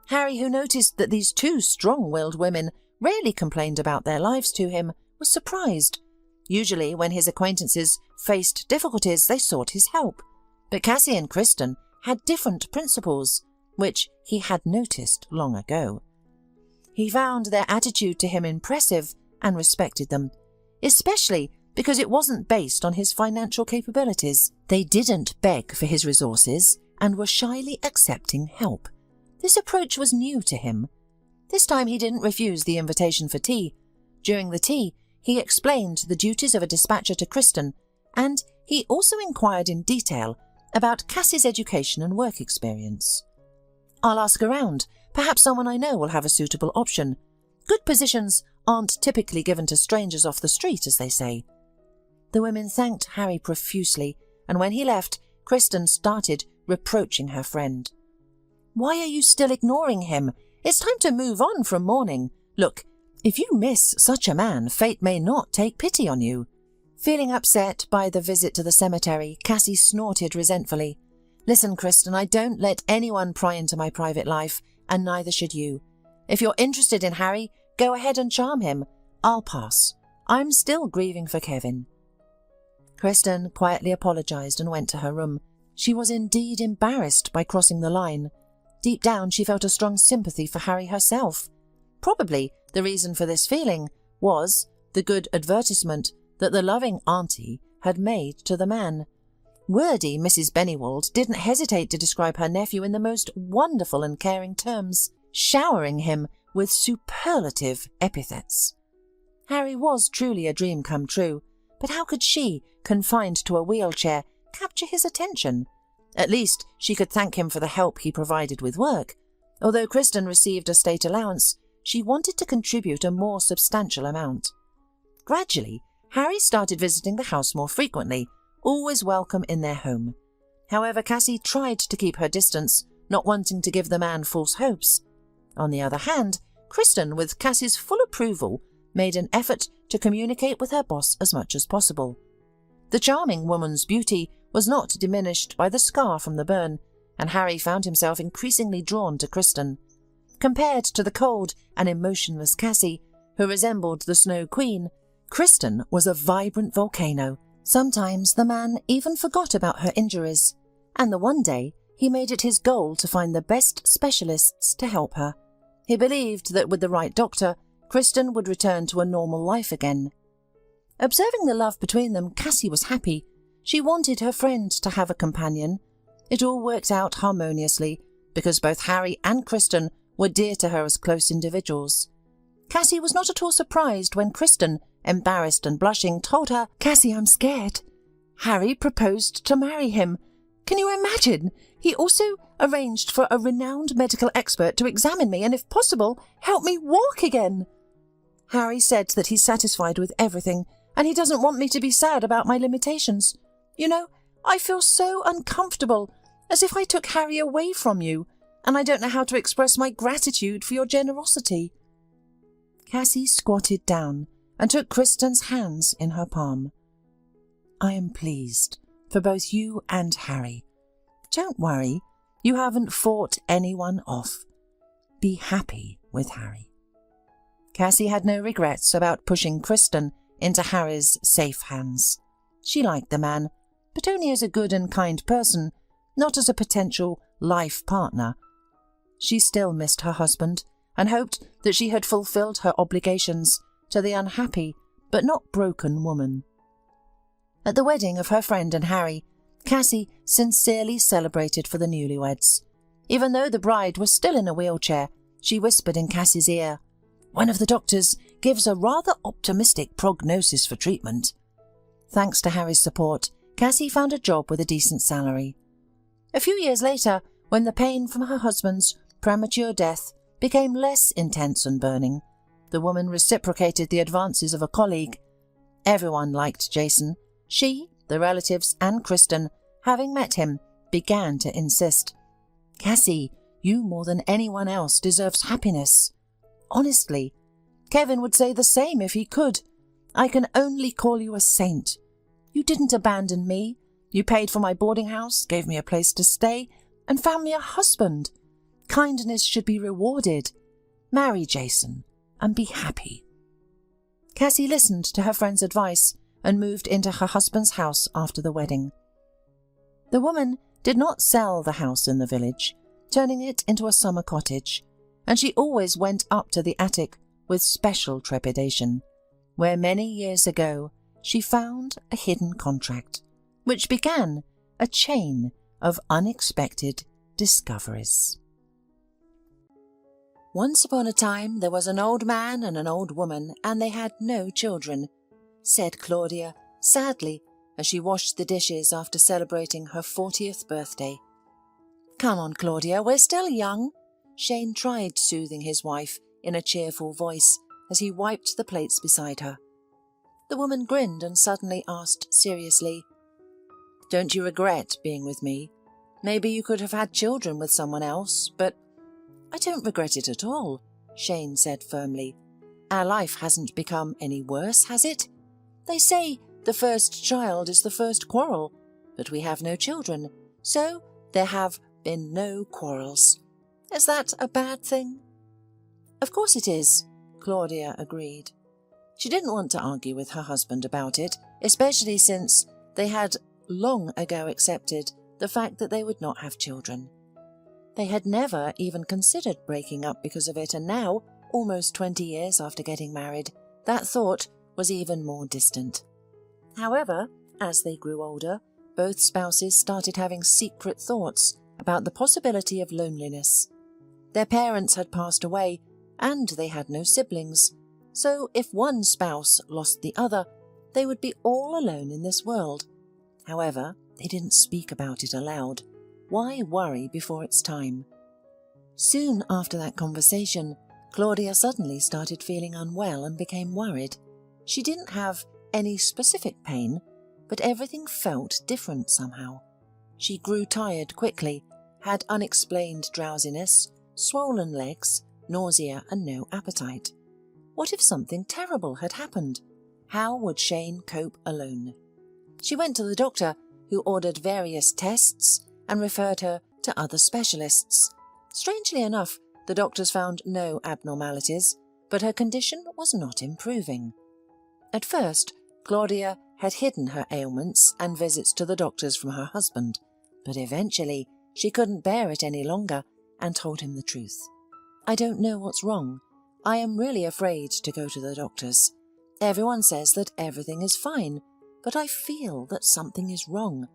Harry, who noticed that these two strong-willed women rarely complained about their lives to him, was surprised. Usually, when his acquaintances faced difficulties, they sought his help. But Cassie and Kristen had different principles, which he had noticed long ago. He found their attitude to him impressive and respected them, especially because it wasn't based on his financial capabilities. They didn't beg for his resources and were shyly accepting help. This approach was new to him. This time he didn't refuse the invitation for tea. During the tea, he explained the duties of a dispatcher to Kristen, and he also inquired in detail about Cassie's education and work experience. "I'll ask around. Perhaps someone I know will have a suitable option. Good positions aren't typically given to strangers off the street, as they say." The women thanked Harry profusely, and when he left, Kristen started reproaching her friend. "Why are you still ignoring him? It's time to move on from mourning. Look, if you miss such a man, fate may not take pity on you." Feeling upset by the visit to the cemetery, Cassie snorted resentfully. "Listen, Kristen, I don't let anyone pry into my private life, and neither should you. If you're interested in Harry, go ahead and charm him. I'll pass. I'm still grieving for Kevin." Kristen quietly apologized and went to her room. She was indeed embarrassed by crossing the line. Deep down, she felt a strong sympathy for Harry herself. Probably the reason for this feeling was the good advertisement that the loving auntie had made to the man. Wordy Mrs. Bennywold didn't hesitate to describe her nephew in the most wonderful and caring terms, showering him with superlative epithets. Harry was truly a dream come true, but how could she, confined to a wheelchair, capture his attention? At least she could thank him for the help he provided with work. Although Kristen received a state allowance, she wanted to contribute a more substantial amount. Gradually, Harry started visiting the house more frequently, always welcome in their home. However, Cassie tried to keep her distance, not wanting to give the man false hopes. On the other hand, Kristen, with Cassie's full approval, made an effort to communicate with her boss as much as possible. The charming woman's beauty was not diminished by the scar from the burn, and Harry found himself increasingly drawn to Kristen. Compared to the cold and emotionless Cassie, who resembled the Snow Queen, Kristen was a vibrant volcano. Sometimes the man even forgot about her injuries, and the one day he made it his goal to find the best specialists to help her. He believed that with the right doctor, Kristen would return to a normal life again. Observing the love between them, Cassie was happy. She wanted her friend to have a companion. It all worked out harmoniously, because both Harry and Kristen were dear to her as close individuals. Cassie was not at all surprised when Kristen, embarrassed and blushing, told her, "Cassie, I'm scared. Harry proposed to marry him. Can you imagine? He also arranged for a renowned medical expert to examine me and, if possible, help me walk again. Harry said that he's satisfied with everything, and he doesn't want me to be sad about my limitations. You know, I feel so uncomfortable, as if I took Harry away from you, and I don't know how to express my gratitude for your generosity." Cassie squatted down and took Kristen's hands in her palm. "I am pleased for both you and Harry. Don't worry, you haven't fought anyone off. Be happy with Harry." Cassie had no regrets about pushing Kristen into Harry's safe hands. She liked the man, but only as a good and kind person, not as a potential life partner. She still missed her husband and hoped that she had fulfilled her obligations to the unhappy but not broken woman. At the wedding of her friend and Harry, Cassie sincerely celebrated for the newlyweds. Even though the bride was still in a wheelchair, she whispered in Cassie's ear, "One of the doctors gives a rather optimistic prognosis for treatment." Thanks to Harry's support, Cassie found a job with a decent salary. A few years later, when the pain from her husband's premature death became less intense and burning, the woman reciprocated the advances of a colleague. Everyone liked Jason. She, the relatives, and Kristen, having met him, began to insist, "Cassie, you more than anyone else deserves happiness. Honestly, Kevin would say the same if he could. I can only call you a saint. You didn't abandon me. You paid for my boarding house, gave me a place to stay, and found me a husband. Kindness should be rewarded. Marry Jason and be happy. Cassie listened to her friend's advice and moved into her husband's house after the wedding. The woman did not sell the house in the village, turning it into a summer cottage, and she always went up to the attic with special trepidation, where many years ago she found a hidden contract, which began a chain of unexpected discoveries. Once upon a time there was an old man and an old woman, and they had no children, said Claudia sadly as she washed the dishes after celebrating her 40th birthday. Come on, Claudia, we're still young. Shane tried soothing his wife in a cheerful voice as he wiped the plates beside her. The woman grinned and suddenly asked seriously, Don't you regret being with me? Maybe you could have had children with someone else, but I don't regret it at all, Shane said firmly. Our life hasn't become any worse, has it? They say the first child is the first quarrel, but we have no children, so there have been no quarrels. Is that a bad thing? Of course it is, Claudia agreed. She didn't want to argue with her husband about it, especially since they had long ago accepted the fact that they would not have children. They had never even considered breaking up because of it, and now, almost 20 years after getting married, that thought was even more distant. However, as they grew older, both spouses started having secret thoughts about the possibility of loneliness. Their parents had passed away, and they had no siblings, so if one spouse lost the other, they would be all alone in this world. However, they didn't speak about it aloud. Why worry before it's time? Soon after that conversation, Claudia suddenly started feeling unwell and became worried. She didn't have any specific pain, but everything felt different somehow. She grew tired quickly, had unexplained drowsiness, swollen legs, nausea, and no appetite. What if something terrible had happened? How would Shane cope alone? She went to the doctor, who ordered various tests and referred her to other specialists. Strangely enough, the doctors found no abnormalities, but her condition was not improving. At first, Claudia had hidden her ailments and visits to the doctors from her husband, but eventually she couldn't bear it any longer and told him the truth. I don't know what's wrong. I am really afraid to go to the doctors. Everyone says that everything is fine, but I feel that something is wrong.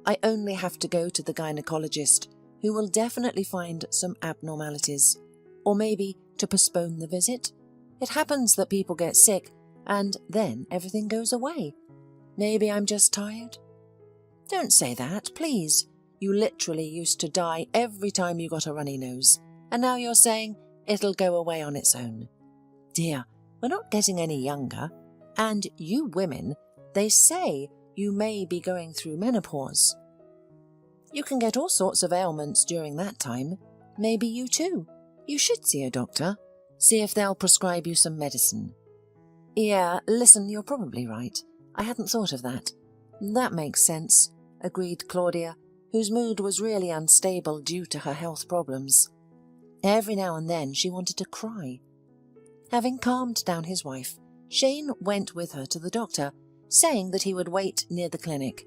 I only have to go to the gynecologist, who will definitely find some abnormalities. Or maybe to postpone the visit. It happens that people get sick, and then everything goes away. Maybe I'm just tired? Don't say that, please. You literally used to die every time you got a runny nose, and now you're saying it'll go away on its own. Dear, we're not getting any younger, and you women, they say you may be going through menopause. You can get all sorts of ailments during that time. Maybe you too. You should see a doctor. See if they'll prescribe you some medicine. Yeah, listen, you're probably right. I hadn't thought of that. That makes sense, agreed Claudia, whose mood was really unstable due to her health problems. Every now and then she wanted to cry. Having calmed down his wife, Shane went with her to the doctor, saying that he would wait near the clinic.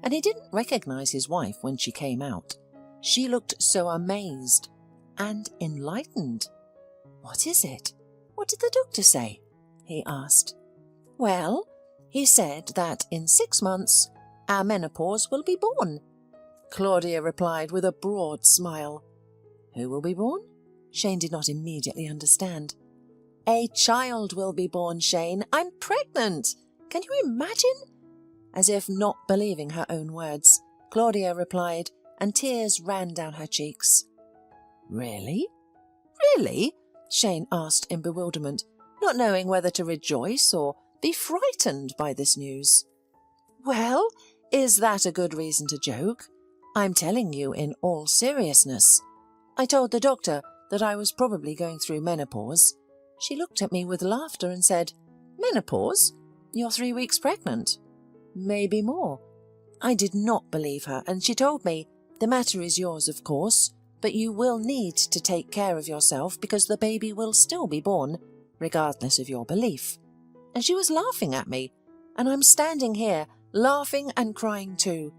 And he didn't recognize his wife when she came out. She looked so amazed and enlightened. What is it? What did the doctor say? He asked. Well, he said that in 6 months our menopause will be born. Claudia replied with a broad smile. Who will be born? Shane did not immediately understand. A child will be born, Shane. I'm pregnant. Can you imagine? As if not believing her own words, Claudia replied, and tears ran down her cheeks. Really? Really? Shane asked in bewilderment, not knowing whether to rejoice or be frightened by this news. Well, is that a good reason to joke? I'm telling you in all seriousness. I told the doctor that I was probably going through menopause. She looked at me with laughter and said, "Menopause? You're 3 weeks pregnant." "Maybe more." I did not believe her, and she told me, "The matter is yours, of course, but you will need to take care of yourself because the baby will still be born, regardless of your belief." And she was laughing at me, and I'm standing here, laughing and crying too.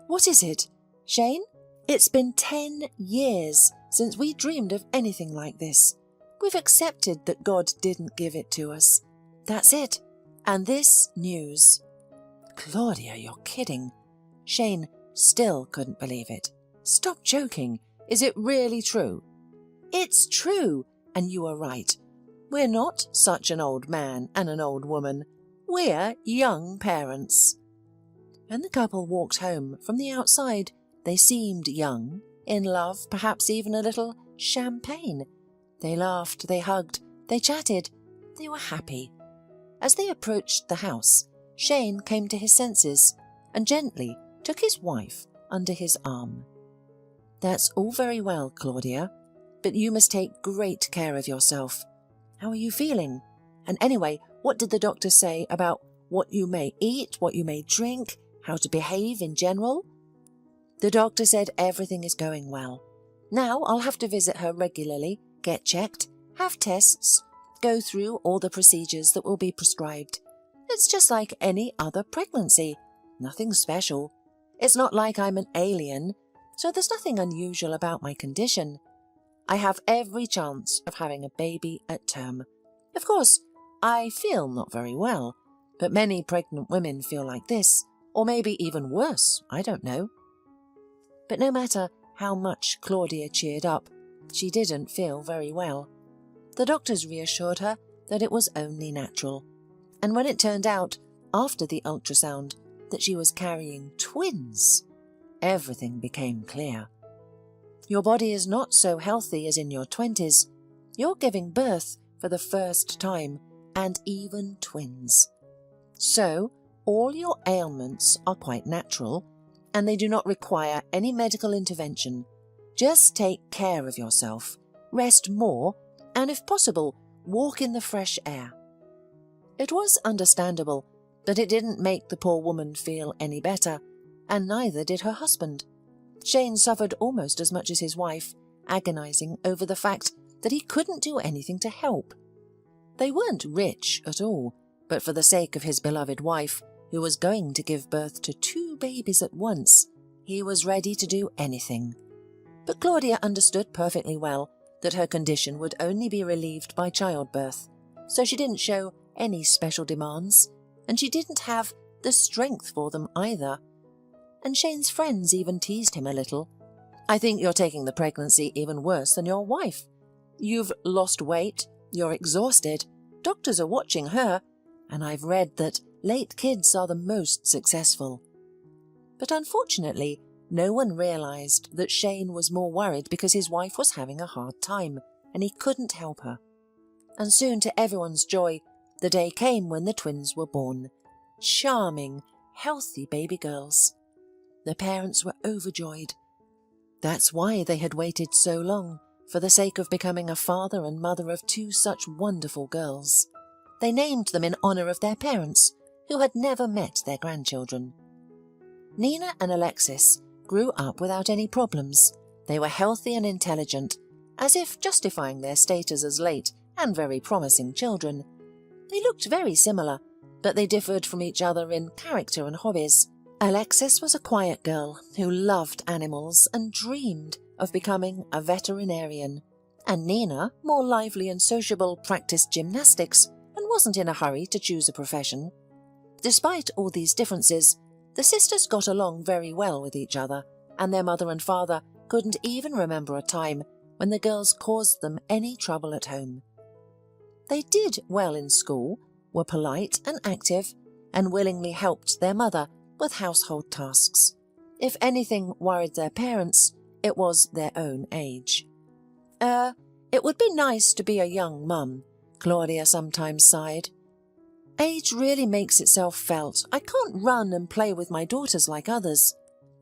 What is it, Shane? It's been 10 years since we dreamed of anything like this. We've accepted that God didn't give it to us. That's it. And this news. Claudia, you're kidding. Shane still couldn't believe it. Stop joking. Is it really true? It's true, and you are right. We're not such an old man and an old woman. We're young parents. When the couple walked home from the outside, they seemed young, in love, perhaps even a little champagne. They laughed, they hugged, they chatted, they were happy. As they approached the house, Shane came to his senses and gently took his wife under his arm. "That's all very well, Claudia, but you must take great care of yourself. How are you feeling? And anyway, what did the doctor say about what you may eat, what you may drink, how to behave in general?" "The doctor said everything is going well. Now I'll have to visit her regularly, get checked, have tests, go through all the procedures that will be prescribed. It's just like any other pregnancy. Nothing special. It's not like I'm an alien, so there's nothing unusual about my condition. I have every chance of having a baby at term. Of course, I feel not very well, but many pregnant women feel like this, or maybe even worse, I don't know." But no matter how much Claudia cheered up, she didn't feel very well. The doctors reassured her that it was only natural, and when it turned out, after the ultrasound, that she was carrying twins, everything became clear. Your body is not so healthy as in your 20s. You're giving birth for the first time, and even twins. So, all your ailments are quite natural, and they do not require any medical intervention. Just take care of yourself, rest more, and if possible, walk in the fresh air. It was understandable, but it didn't make the poor woman feel any better, and neither did her husband. Shane suffered almost as much as his wife, agonizing over the fact that he couldn't do anything to help. They weren't rich at all, but for the sake of his beloved wife, who was going to give birth to 2 babies at once, he was ready to do anything. But Claudia understood perfectly well that her condition would only be relieved by childbirth, so she didn't show any special demands, and she didn't have the strength for them either. And Shane's friends even teased him a little. "I think you're taking the pregnancy even worse than your wife. You've lost weight, you're exhausted, doctors are watching her, and I've read that late kids are the most successful." But unfortunately, no one realized that Shane was more worried because his wife was having a hard time, and he couldn't help her. And soon, to everyone's joy, the day came when the twins were born. Charming, healthy baby girls. The parents were overjoyed. That's why they had waited so long, for the sake of becoming a father and mother of 2 such wonderful girls. They named them in honor of their parents, who had never met their grandchildren. Nina and Alexis grew up without any problems. They were healthy and intelligent, as if justifying their status as late and very promising children. They looked very similar, but they differed from each other in character and hobbies. Alexis was a quiet girl who loved animals and dreamed of becoming a veterinarian, and Nina, more lively and sociable, practiced gymnastics and wasn't in a hurry to choose a profession. Despite all these differences, the sisters got along very well with each other, and their mother and father couldn't even remember a time when the girls caused them any trouble at home. They did well in school, were polite and active, and willingly helped their mother with household tasks. If anything worried their parents, it was their own age. It would be nice to be a young mum," Claudia sometimes sighed. "Age really makes itself felt. I can't run and play with my daughters like others,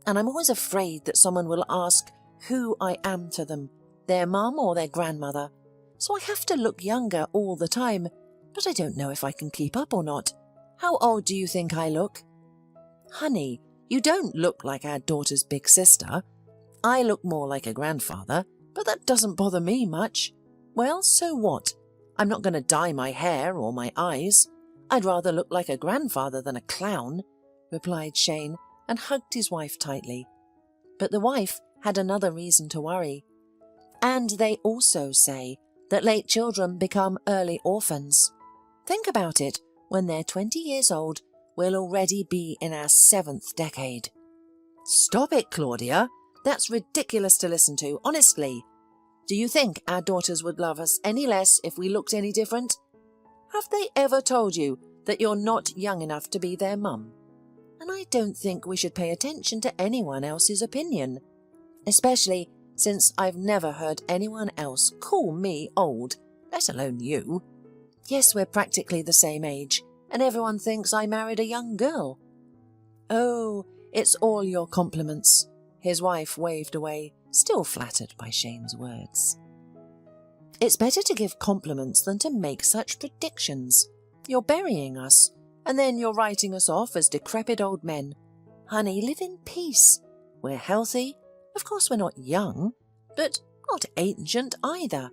and I'm always afraid that someone will ask who I am to them, their mum or their grandmother. so I have to look younger all the time, but I don't know if I can keep up or not. How old do you think I look? Honey, you don't look like our daughter's big sister. I look more like a grandfather, but that doesn't bother me much. Well, so what? I'm not going to dye my hair or my eyes. I'd rather look like a grandfather than a clown, replied Shane, and hugged his wife tightly. But the wife had another reason to worry. And they also say that late children become early orphans. Think about it, when they're 20 years old, we'll already be in our 7th decade. Stop it, Claudia. That's ridiculous to listen to, honestly. Do you think our daughters would love us any less if we looked any different? Have they ever told you that you're not young enough to be their mum? And I don't think we should pay attention to anyone else's opinion, especially since I've never heard anyone else call me old, let alone you. Yes, we're practically the same age, and everyone thinks I married a young girl. Oh, it's all your compliments. His wife waved away, still flattered by Shane's words. It's better to give compliments than to make such predictions. You're burying us, and then you're writing us off as decrepit old men. Honey, live in peace. We're healthy. Of course we're not young, but not ancient either.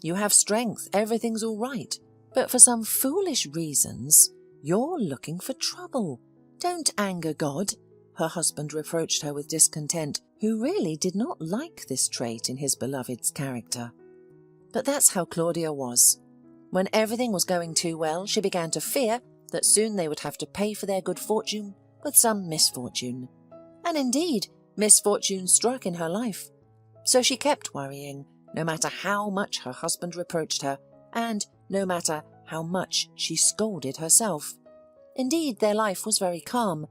You have strength, everything's all right. But for some foolish reasons, you're looking for trouble. Don't anger God, her husband reproached her with discontent, who really did not like this trait in his beloved's character. But that's how Claudia was. When everything was going too well, she began to fear that soon they would have to pay for their good fortune with some misfortune. And indeed, misfortune struck in her life. So she kept worrying, no matter how much her husband reproached her, and no matter how much she scolded herself. Indeed, their life was very calm.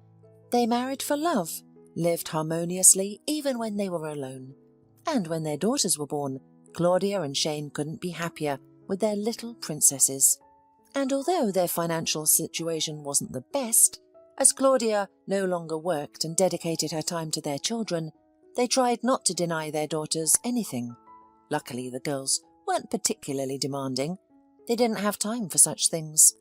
They married for love, lived harmoniously even when they were alone. And when their daughters were born, Claudia and Shane couldn't be happier with their little princesses. And although their financial situation wasn't the best, as Claudia no longer worked and dedicated her time to their children, they tried not to deny their daughters anything. Luckily, the girls weren't particularly demanding. They didn't have time for such things.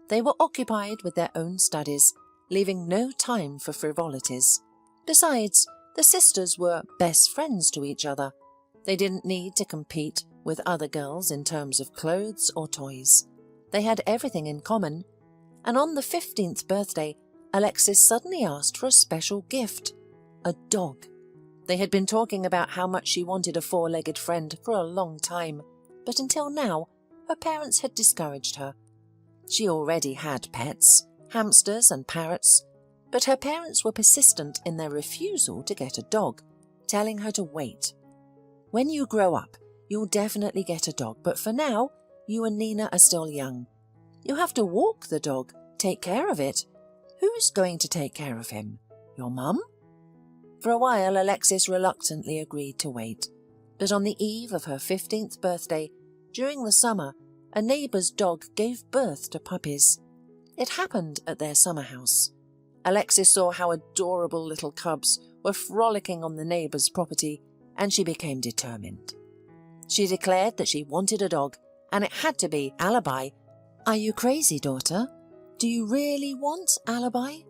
They were occupied with their own studies, leaving no time for frivolities. Besides, the sisters were best friends to each other. They didn't need to compete with other girls in terms of clothes or toys. They had everything in common. And on the 15th birthday, Alexis suddenly asked for a special gift, a dog. They had been talking about how much she wanted a 4-legged friend for a long time, but until now, her parents had discouraged her. She already had pets, hamsters and parrots, but her parents were persistent in their refusal to get a dog, telling her to wait. When you grow up, you'll definitely get a dog, but for now, you and Nina are still young. You have to walk the dog, take care of it. Who's going to take care of him? Your mum? For a while, Alexis reluctantly agreed to wait, but on the eve of her 15th birthday, during the summer, a neighbour's dog gave birth to puppies. It happened at their summer house. Alexis saw how adorable little cubs were frolicking on the neighbour's property, and she became determined. She declared that she wanted a dog, and it had to be Alibi. Are you crazy, daughter? Do you really want Alibi?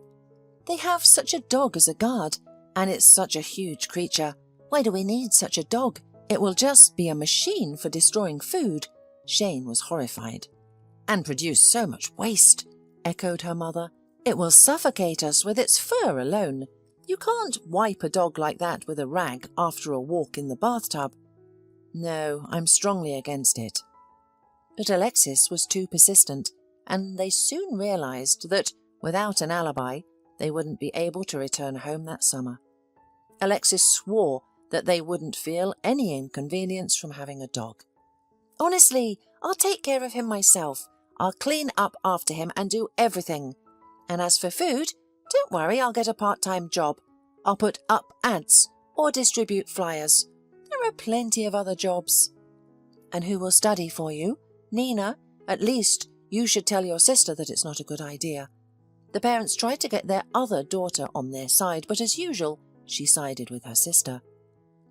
They have such a dog as a guard, and it's such a huge creature. Why do we need such a dog? It will just be a machine for destroying food. Shane was horrified. And produce so much waste, echoed her mother. It will suffocate us with its fur alone. You can't wipe a dog like that with a rag after a walk in the bathtub. No, I'm strongly against it. But Alexis was too persistent, and they soon realized that, without an alibi, they wouldn't be able to return home that summer. Alexis swore that they wouldn't feel any inconvenience from having a dog. Honestly, I'll take care of him myself. I'll clean up after him and do everything. And as for food, don't worry, I'll get a part-time job. I'll put up ads or distribute flyers. There are plenty of other jobs. And who will study for you? Nina? At least you should tell your sister that it's not a good idea. The parents tried to get their other daughter on their side, but as usual, she sided with her sister.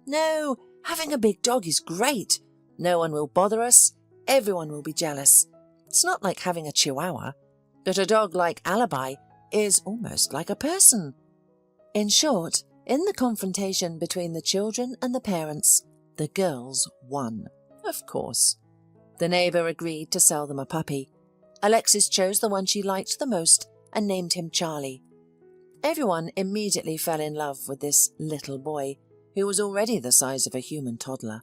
No, having a big dog is great. No one will bother us, Everyone will be jealous. It's not like having a chihuahua, but a dog like Alibi is almost like a person. In short, in the confrontation between the children and the parents, the girls won, of course. The neighbour agreed to sell them a puppy. Alexis chose the one she liked the most and named him Charlie. Everyone immediately fell in love with this little boy, who was already the size of a human toddler.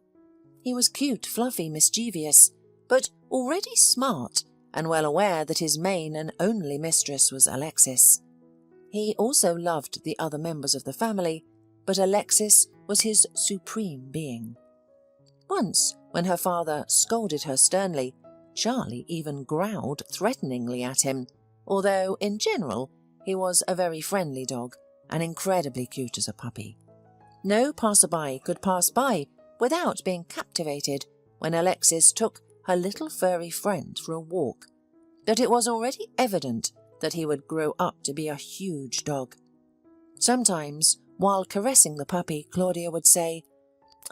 He was cute, fluffy, mischievous, but already smart and well aware that his main and only mistress was Alexis. He also loved the other members of the family, but Alexis was his supreme being. Once, when her father scolded her sternly, Charlie even growled threateningly at him, although in general he was a very friendly dog and incredibly cute as a puppy. No passerby could pass by without being captivated when Alexis took her little furry friend for a walk, but it was already evident that he would grow up to be a huge dog. Sometimes, while caressing the puppy, Claudia would say,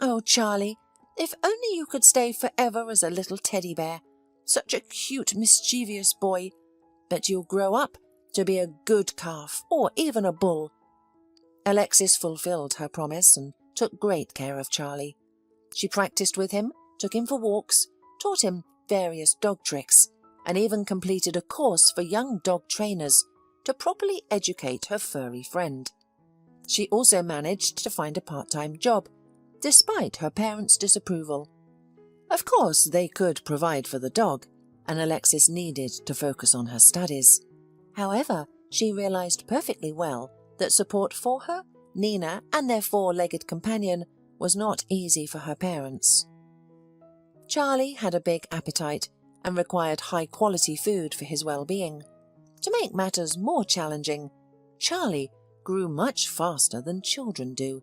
"Oh, Charlie, if only you could stay forever as a little teddy bear, such a cute, mischievous boy, but you'll grow up to be a good calf or even a bull." Alexis fulfilled her promise and took great care of Charlie. She practiced with him, took him for walks, taught him various dog tricks, and even completed a course for young dog trainers to properly educate her furry friend. She also managed to find a part-time job, despite her parents' disapproval. Of course, they could provide for the dog, and Alexis needed to focus on her studies. However, she realized perfectly well that support for her, Nina, and their four-legged companion was not easy for her parents. Charlie had a big appetite and required high-quality food for his well-being. To make matters more challenging, Charlie grew much faster than children do.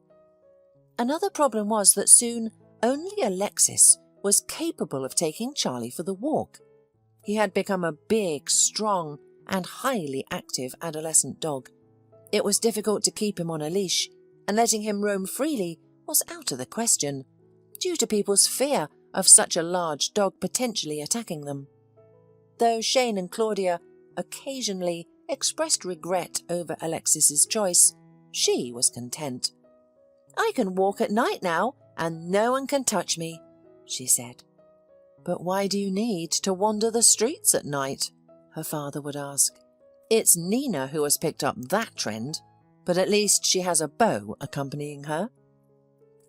Another problem was that soon only Alexis was capable of taking Charlie for the walk. He had become a big, strong, and highly active adolescent dog. It was difficult to keep him on a leash, and letting him roam freely was out of the question, due to people's fear of such a large dog potentially attacking them. Though Shane and Claudia occasionally expressed regret over Alexis's choice, she was content. "I can walk at night now, and no one can touch me," she said. "But why do you need to wander the streets at night?" her father would ask. "It's Nina who has picked up that trend, but at least she has a beau accompanying her."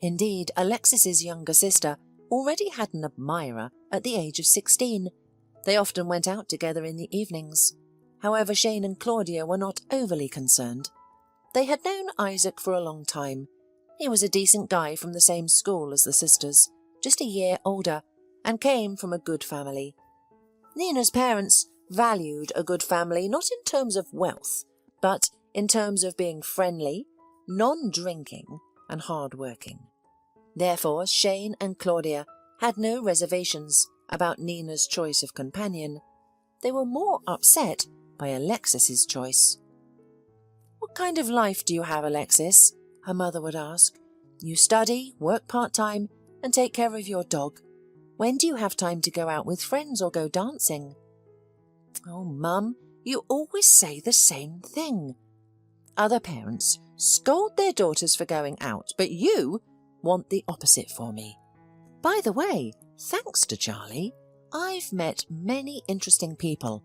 Indeed, Alexis's younger sister already had an admirer at the age of 16. They often went out together in the evenings. However, Shane and Claudia were not overly concerned. They had known Isaac for a long time. He was a decent guy from the same school as the sisters, just a year older, and came from a good family. Nina's parents valued a good family not in terms of wealth, but in terms of being friendly, non-drinking, and hard-working. Therefore, Shane and Claudia had no reservations about Nina's choice of companion. They were more upset by Alexis's choice. "What kind of life do you have, Alexis?" her mother would ask. "You study, work part-time, and take care of your dog. When do you have time to go out with friends or go dancing?" "Oh, Mum, you always say the same thing. Other parents scold their daughters for going out, but you want the opposite for me. By the way, thanks to Charlie, I've met many interesting people.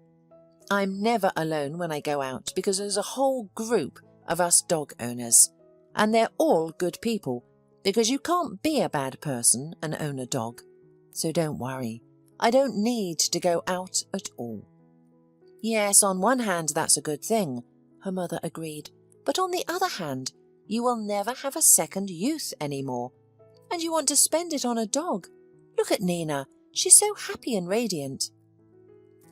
I'm never alone when I go out because there's a whole group of us dog owners, and they're all good people because you can't be a bad person and own a dog. So don't worry, I don't need to go out at all." "Yes, on one hand that's a good thing," her mother agreed, "but on the other hand, you will never have a second youth anymore, and you want to spend it on a dog. Look at Nina, she's so happy and radiant."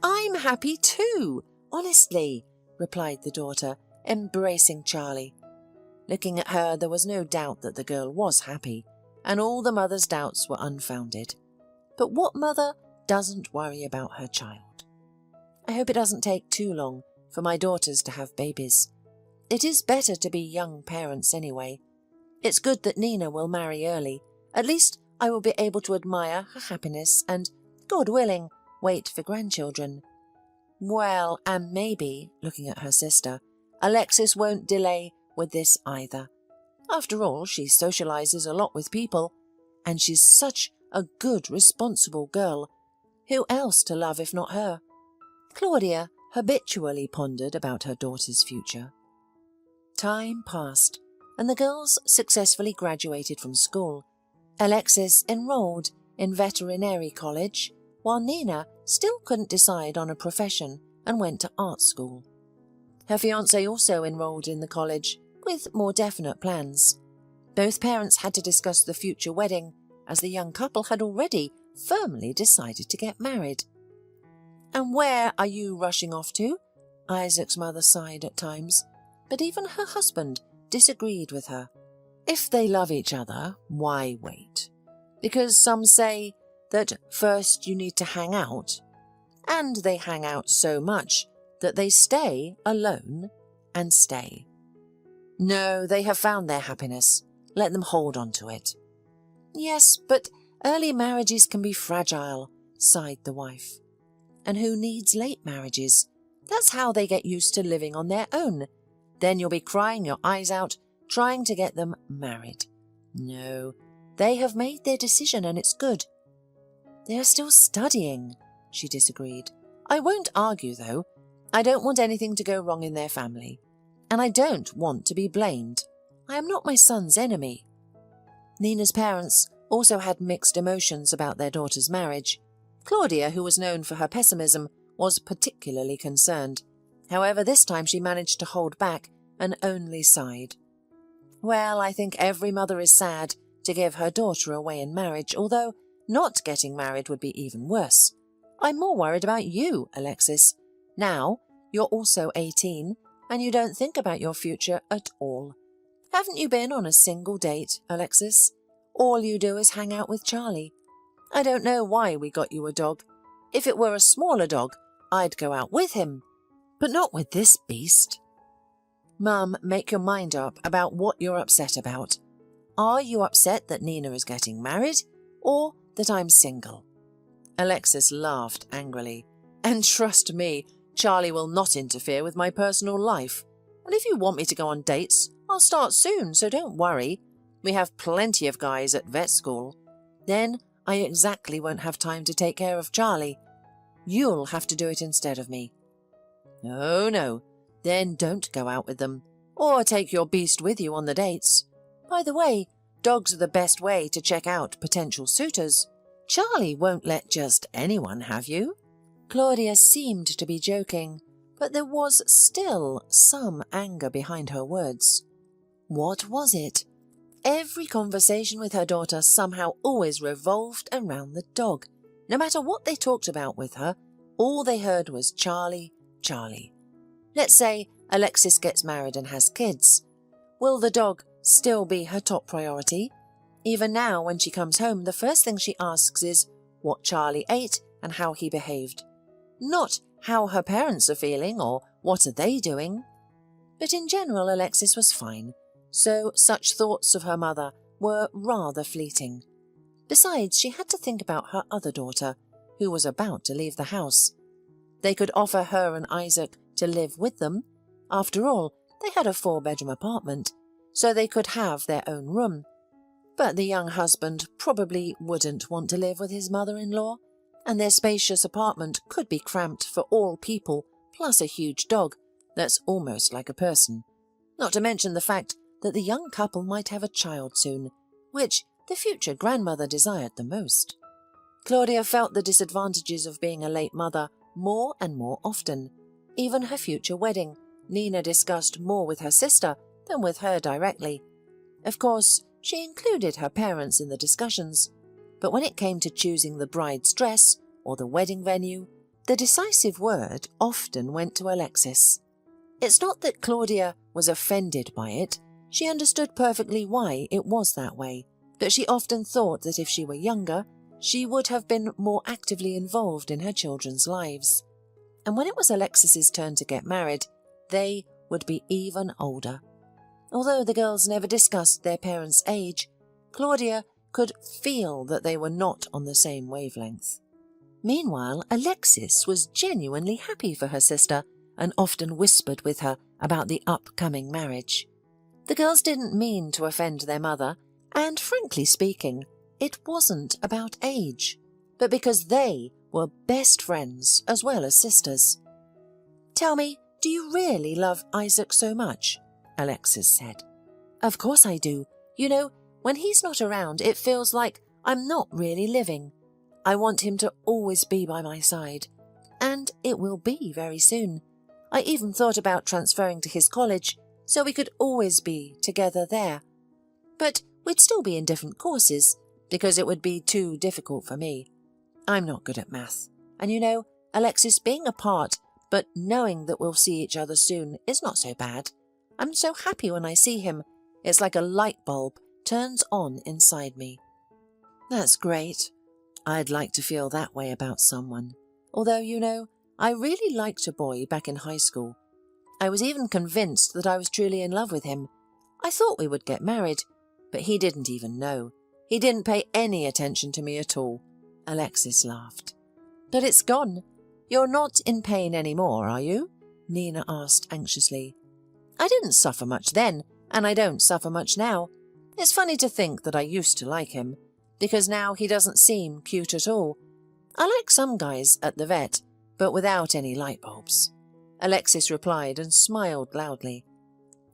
"I'm happy too, honestly," replied the daughter, embracing Charlie. Looking at her, there was no doubt that the girl was happy, and all the mother's doubts were unfounded. But what mother doesn't worry about her child? I hope it doesn't take too long for my daughters to have babies. It is better to be young parents anyway. It's good that Nina will marry early. At least I will be able to admire her happiness and God willing, wait for grandchildren. Well, and maybe, looking at her sister, Alexis won't delay with this either. After all, she socializes a lot with people, and she's such a good, responsible girl. Who else to love if not her? Claudia habitually pondered about her daughter's future. Time passed, and the girls successfully graduated from school. Alexis enrolled in veterinary college, while Nina still couldn't decide on a profession and went to art school. Her fiancé also enrolled in the college, with more definite plans. Both parents had to discuss the future wedding, as the young couple had already firmly decided to get married. "And where are you rushing off to?" Isaac's mother sighed at times, but even her husband disagreed with her. If they love each other, why wait? Because some say that first you need to hang out, and they hang out so much that they stay alone and stay. No, they have found their happiness. Let them hold on to it. "Yes, but early marriages can be fragile," sighed the wife. "And who needs late marriages? That's how they get used to living on their own. Then you'll be crying your eyes out trying to get them married. No, they have made their decision and it's good." "They are still studying," she disagreed. "I won't argue, though. I don't want anything to go wrong in their family. And I don't want to be blamed. I am not my son's enemy." Nina's parents also had mixed emotions about their daughter's marriage. Claudia, who was known for her pessimism, was particularly concerned. However, this time she managed to hold back and only sighed. "Well, I think every mother is sad to give her daughter away in marriage, although not getting married would be even worse. I'm more worried about you, Alexis. Now, you're also 18, and you don't think about your future at all. Haven't you been on a single date, Alexis? All you do is hang out with Charlie. I don't know why we got you a dog. If it were a smaller dog, I'd go out with him, but not with this beast." "Mum, make your mind up about what you're upset about. Are you upset that Nina is getting married, or that I'm single?" Alexis laughed angrily. "And trust me, Charlie will not interfere with my personal life. And if you want me to go on dates, I'll start soon, so don't worry. We have plenty of guys at vet school. Then I exactly won't have time to take care of Charlie. You'll have to do it instead of me." "Oh, no. Then don't go out with them, or take your beast with you on the dates. By the way, dogs are the best way to check out potential suitors. Charlie won't let just anyone have you." Claudia seemed to be joking, but there was still some anger behind her words. What was it? Every conversation with her daughter somehow always revolved around the dog. No matter what they talked about with her, all they heard was Charlie, Charlie. Let's say Alexis gets married and has kids. Will the dog still be her top priority? Even now, when she comes home, the first thing she asks is what Charlie ate and how he behaved. Not how her parents are feeling or what are they doing. But in general, Alexis was fine, so such thoughts of her mother were rather fleeting. Besides, she had to think about her other daughter, who was about to leave the house. They could offer her and Isaac to live with them. After all, they had a 4-bedroom apartment, so they could have their own room. But the young husband probably wouldn't want to live with his mother-in-law, and their spacious apartment could be cramped for all people, plus a huge dog that's almost like a person. Not to mention the fact that the young couple might have a child soon, which the future grandmother desired the most. Claudia felt the disadvantages of being a late mother more and more often. Even her future wedding, Nina discussed more with her sister than with her directly. Of course, she included her parents in the discussions, but when it came to choosing the bride's dress or the wedding venue, the decisive word often went to Alexis. It's not that Claudia was offended by it. She understood perfectly why it was that way, but she often thought that if she were younger, she would have been more actively involved in her children's lives. And when it was Alexis's turn to get married, they would be even older. Although the girls never discussed their parents' age, Claudia could feel that they were not on the same wavelength. Meanwhile, Alexis was genuinely happy for her sister and often whispered with her about the upcoming marriage. The girls didn't mean to offend their mother, and frankly speaking, it wasn't about age, but because they were best friends as well as sisters. "Tell me, do you really love Isaac so much?" Alexis said. "Of course I do. You know, when he's not around, it feels like I'm not really living. I want him to always be by my side, and it will be very soon. I even thought about transferring to his college so we could always be together there. But we'd still be in different courses because it would be too difficult for me. I'm not good at math. And you know, Alexis, being apart but knowing that we'll see each other soon is not so bad. I'm so happy when I see him. It's like a light bulb turns on inside me." "That's great. I'd like to feel that way about someone. Although, you know, I really liked a boy back in high school. I was even convinced that I was truly in love with him. I thought we would get married, but he didn't even know. He didn't pay any attention to me at all." Alexis laughed. "But it's gone. You're not in pain anymore, are you?" Nina asked anxiously. "I didn't suffer much then, and I don't suffer much now. It's funny to think that I used to like him, because now he doesn't seem cute at all. I like some guys at the vet, but without any light bulbs." Alexis replied and smiled loudly.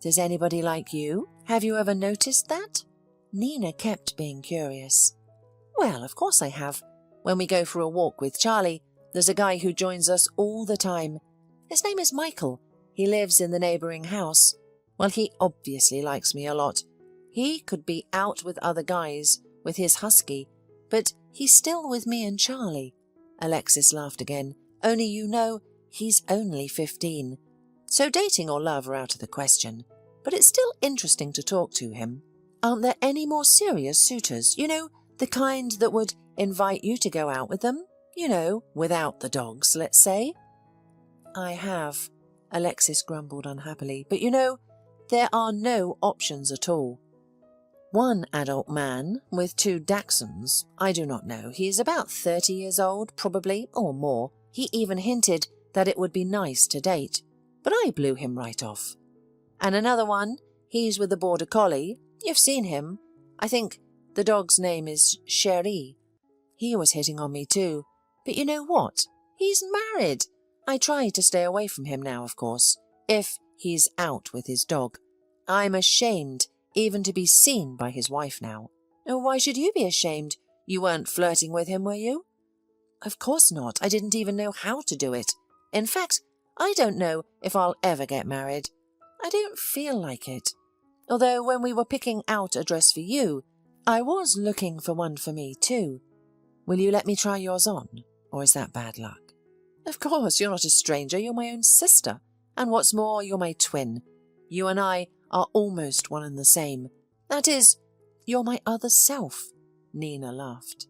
"Does anybody like you? Have you ever noticed that?" Nina kept being curious. "Well, of course I have. When we go for a walk with Charlie, there's a guy who joins us all the time. His name is Michael. He lives in the neighbouring house. Well, he obviously likes me a lot. He could be out with other guys with his husky, but he's still with me and Charlie." Alexis laughed again. "Only you know, he's only 15. So dating or love are out of the question, but it's still interesting to talk to him. Aren't there any more serious suitors? You know, the kind that would invite you to go out with them? You know, without the dogs, let's say." "I have," Alexis grumbled unhappily, "but you know, there are no options at all. One adult man with 2 dachshunds, I do not know. He is about 30 years old, probably, or more. He even hinted that it would be nice to date, but I blew him right off. And another one, he's with a border collie. You've seen him. I think the dog's name is Cherie. He was hitting on me too. But you know what? He's married. I try to stay away from him now, of course, if he's out with his dog. I'm ashamed even to be seen by his wife now." "Oh, why should you be ashamed? You weren't flirting with him, were you?" "Of course not. I didn't even know how to do it. In fact, I don't know if I'll ever get married. I don't feel like it. Although when we were picking out a dress for you, I was looking for one for me too. Will you let me try yours on? Or is that bad luck?" "Of course, you're not a stranger. You're my own sister. And what's more, you're my twin. You and I are almost one and the same. That is, you're my other self." Nina laughed.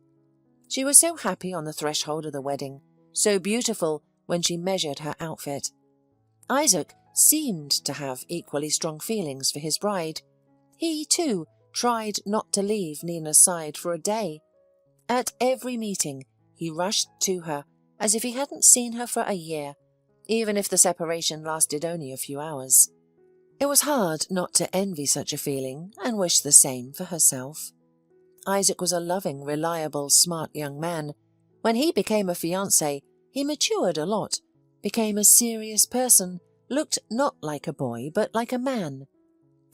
She was so happy on the threshold of the wedding, so beautiful when she measured her outfit. Isaac seemed to have equally strong feelings for his bride. He, too, tried not to leave Nina's side for a day. At every meeting, he rushed to her as if he hadn't seen her for a year, even if the separation lasted only a few hours. It was hard not to envy such a feeling and wish the same for herself. Isaac was a loving, reliable, smart young man. When he became a fiancé, he matured a lot, became a serious person, looked not like a boy but like a man.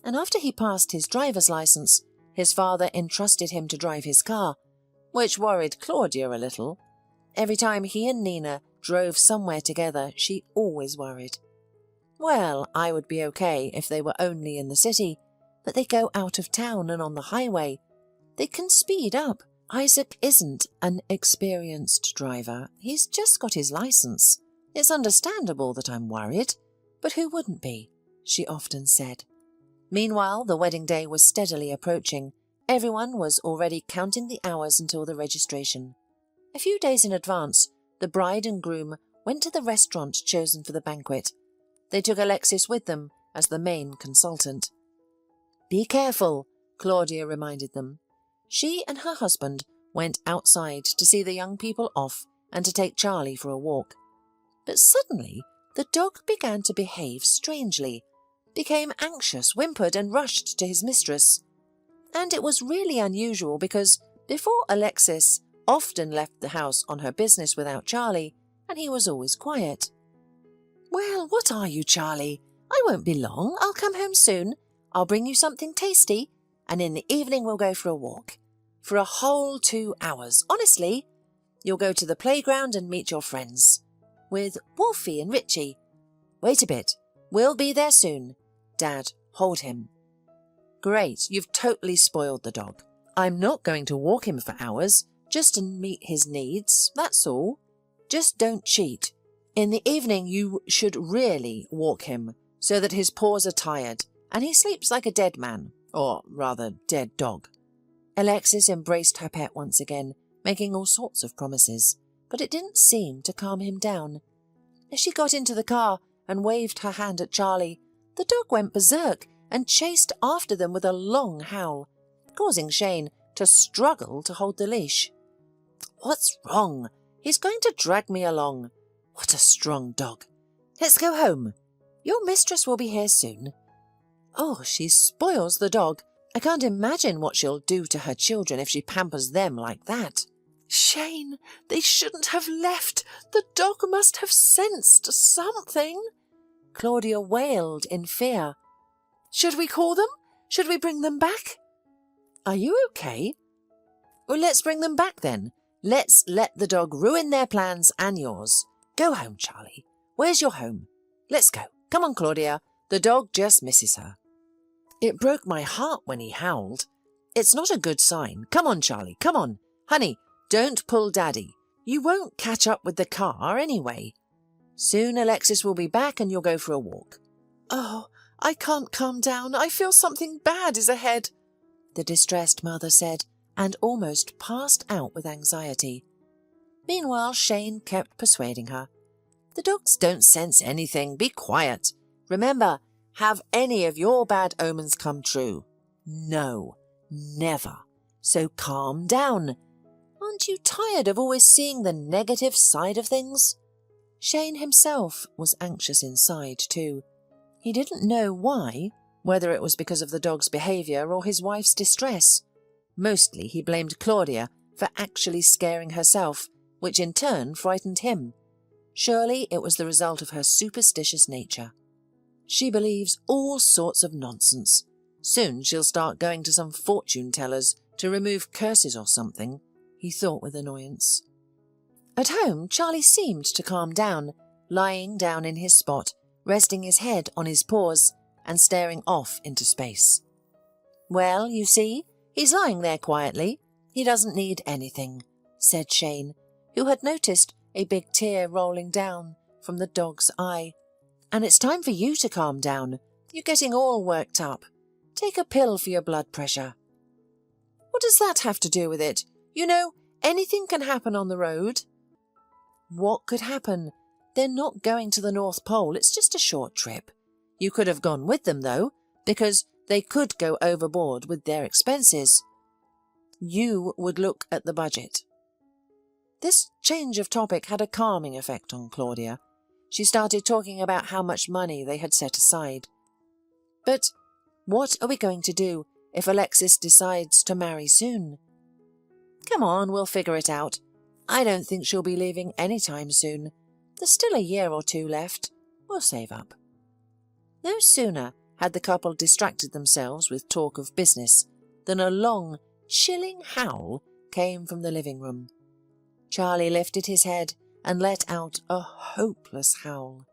And after he passed his driver's license, his father entrusted him to drive his car, which worried Claudia a little. Every time he and Nina drove somewhere together, she always worried. Well, I would be okay if they were only in the city, but they go out of town and on the highway. They can speed up. Isaac isn't an experienced driver. He's just got his license. It's understandable that I'm worried, but who wouldn't be? She often said. Meanwhile, the wedding day was steadily approaching. Everyone was already counting the hours until the registration. A few days in advance, the bride and groom went to the restaurant chosen for the banquet. They took Alexis with them as the main consultant. "Be careful," Claudia reminded them. She and her husband went outside to see the young people off and to take Charlie for a walk. But suddenly the dog began to behave strangely, became anxious, whimpered and rushed to his mistress. And it was really unusual because before Alexis often left the house on her business without Charlie, and he was always quiet. "Well, what are you, Charlie? I won't be long. I'll come home soon. I'll bring you something tasty, and in the evening we'll go for a walk. For a whole 2 hours, honestly. You'll go to the playground and meet your friends. With Wolfie and Richie. Wait a bit. We'll be there soon. Dad, hold him." "Great, you've totally spoiled the dog. I'm not going to walk him for hours, just to meet his needs, that's all. Just don't cheat. In the evening you should really walk him, so that his paws are tired, and he sleeps like a dead man, or rather dead dog." Alexis embraced her pet once again, making all sorts of promises, but it didn't seem to calm him down. As she got into the car and waved her hand at Charlie, the dog went berserk and chased after them with a long howl, causing Shane to struggle to hold the leash. "What's wrong? He's going to drag me along. What a strong dog. Let's go home. Your mistress will be here soon." "Oh, she spoils the dog. I can't imagine what she'll do to her children if she pampers them like that." "Shane, they shouldn't have left. The dog must have sensed something," Claudia wailed in fear. "Should we call them? Should we bring them back?" "Are you okay?" "Well, let's bring them back then. Let's let the dog ruin their plans and yours. Go home, Charlie. Where's your home? Let's go. Come on, Claudia. The dog just misses her." "It broke my heart when he howled. It's not a good sign. Come on, Charlie. Come on. Honey, don't pull Daddy. You won't catch up with the car anyway. Soon Alexis will be back and you'll go for a walk." "Oh, I can't calm down. I feel something bad is ahead," the distressed mother said, and almost passed out with anxiety. Meanwhile, Shane kept persuading her. "The dogs don't sense anything. Be quiet. Remember, have any of your bad omens come true? No, never. So calm down. Aren't you tired of always seeing the negative side of things?" Shane himself was anxious inside too. He didn't know why, whether it was because of the dog's behaviour or his wife's distress. Mostly he blamed Claudia for actually scaring herself, which in turn frightened him. Surely it was the result of her superstitious nature. She believes all sorts of nonsense. Soon she'll start going to some fortune tellers to remove curses or something, he thought with annoyance. At home, Charlie seemed to calm down, lying down in his spot, resting his head on his paws and staring off into space. "Well, you see, he's lying there quietly. He doesn't need anything," said Shane, who had noticed a big tear rolling down from the dog's eye. "And it's time for you to calm down. You're getting all worked up. Take a pill for your blood pressure." "What does that have to do with it? You know, anything can happen on the road." "What could happen? They're not going to the North Pole. It's just a short trip. You could have gone with them, though, because they could go overboard with their expenses. You would look at the budget." This change of topic had a calming effect on Claudia. She started talking about how much money they had set aside. "But what are we going to do if Alexis decides to marry soon?" "Come on, we'll figure it out. I don't think she'll be leaving any time soon. There's still a year or 2 left. We'll save up." No sooner had the couple distracted themselves with talk of business than a long, chilling howl came from the living room. Charlie lifted his head and let out a hopeless howl.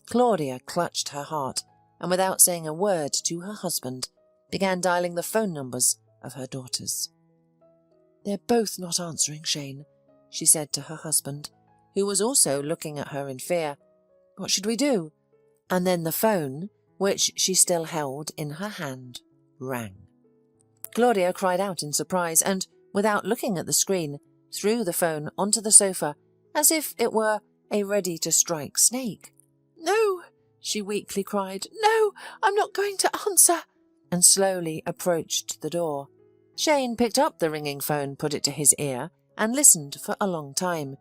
Claudia clutched her heart and, without saying a word to her husband, began dialing the phone numbers of her daughters. "They're both not answering, Shane," she said to her husband, who was also looking at her in fear. "What should we do?" And then the phone, which she still held in her hand, rang. Claudia cried out in surprise and, without looking at the screen, threw the phone onto the sofa as if it were a ready-to-strike snake. "No," she weakly cried. "No, I'm not going to answer," and slowly approached the door. Shane picked up the ringing phone, put it to his ear, and listened for a long time.